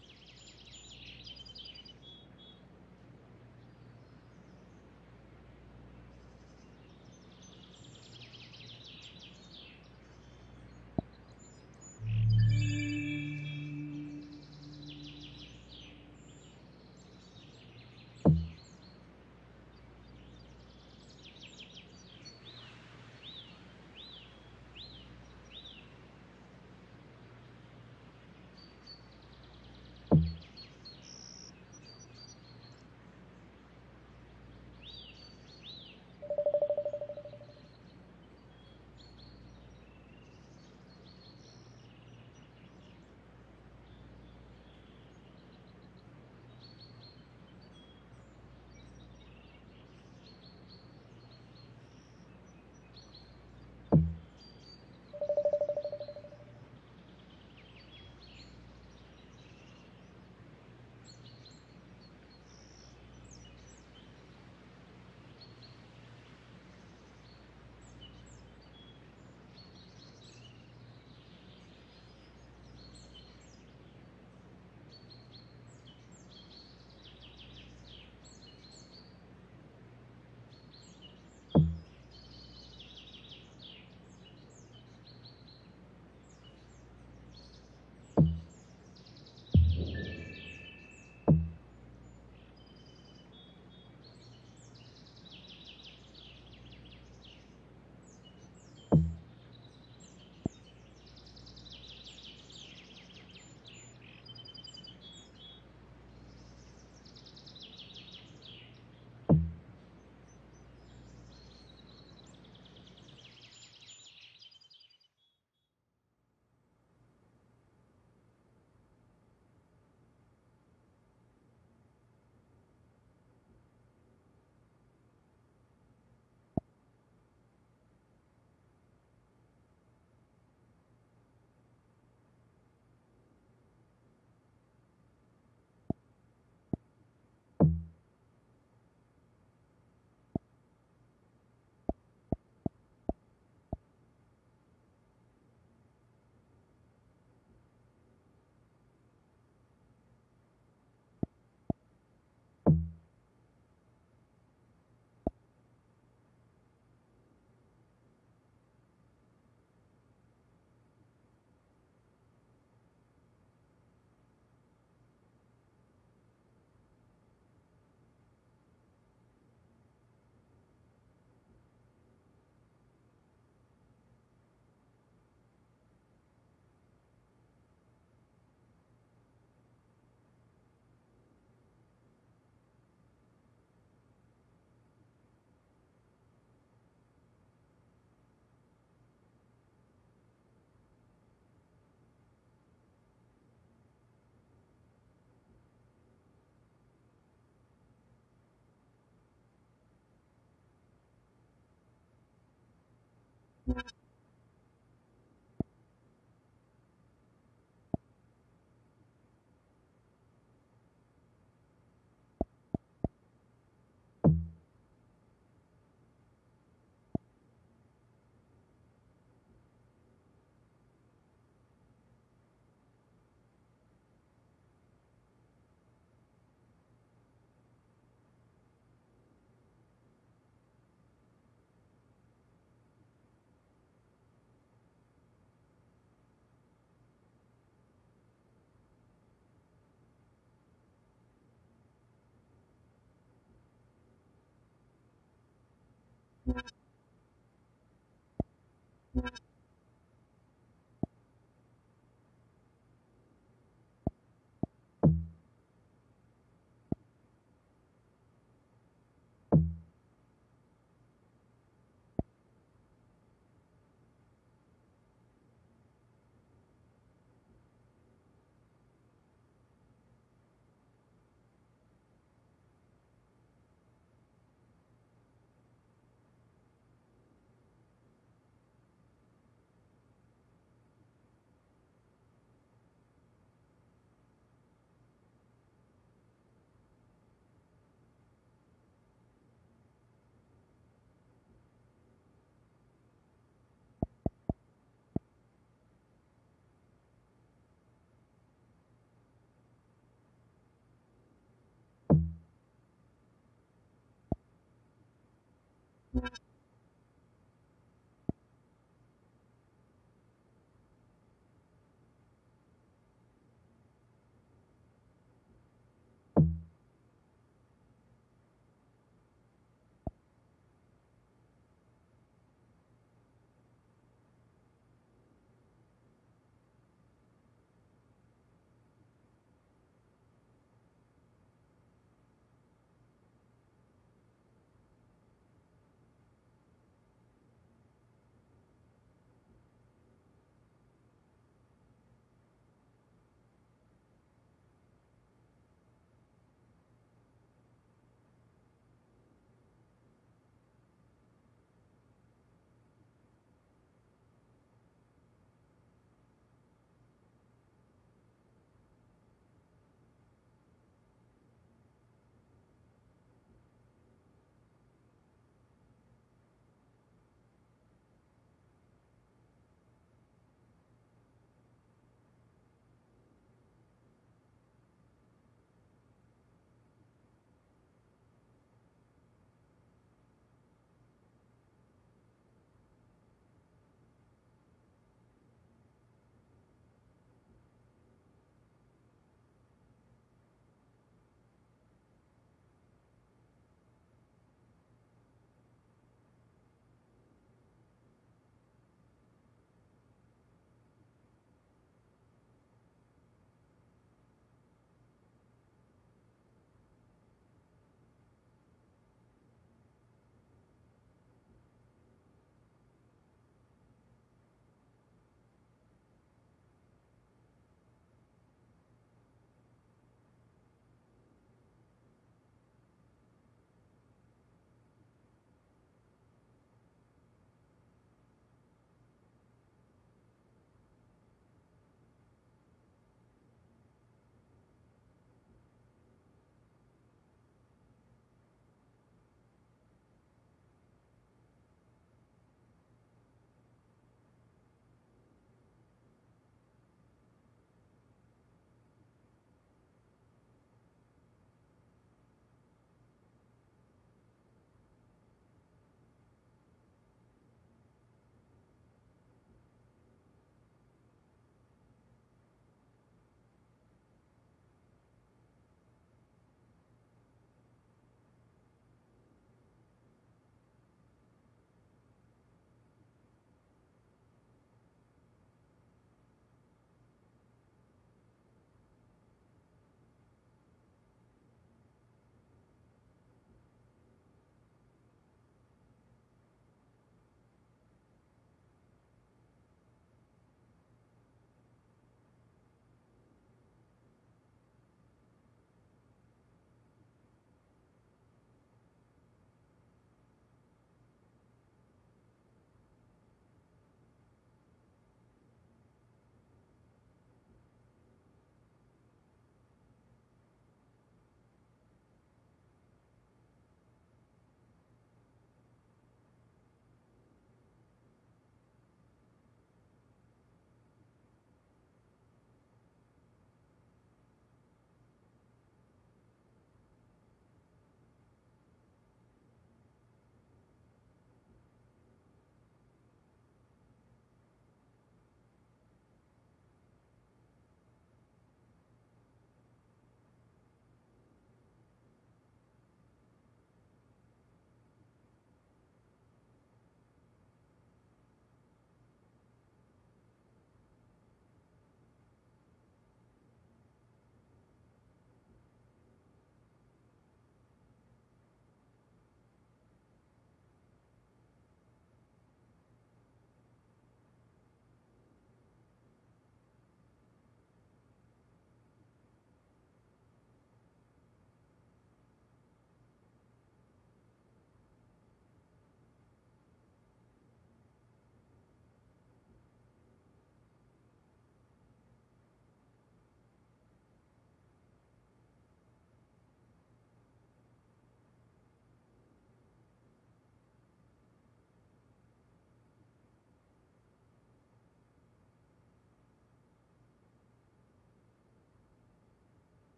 you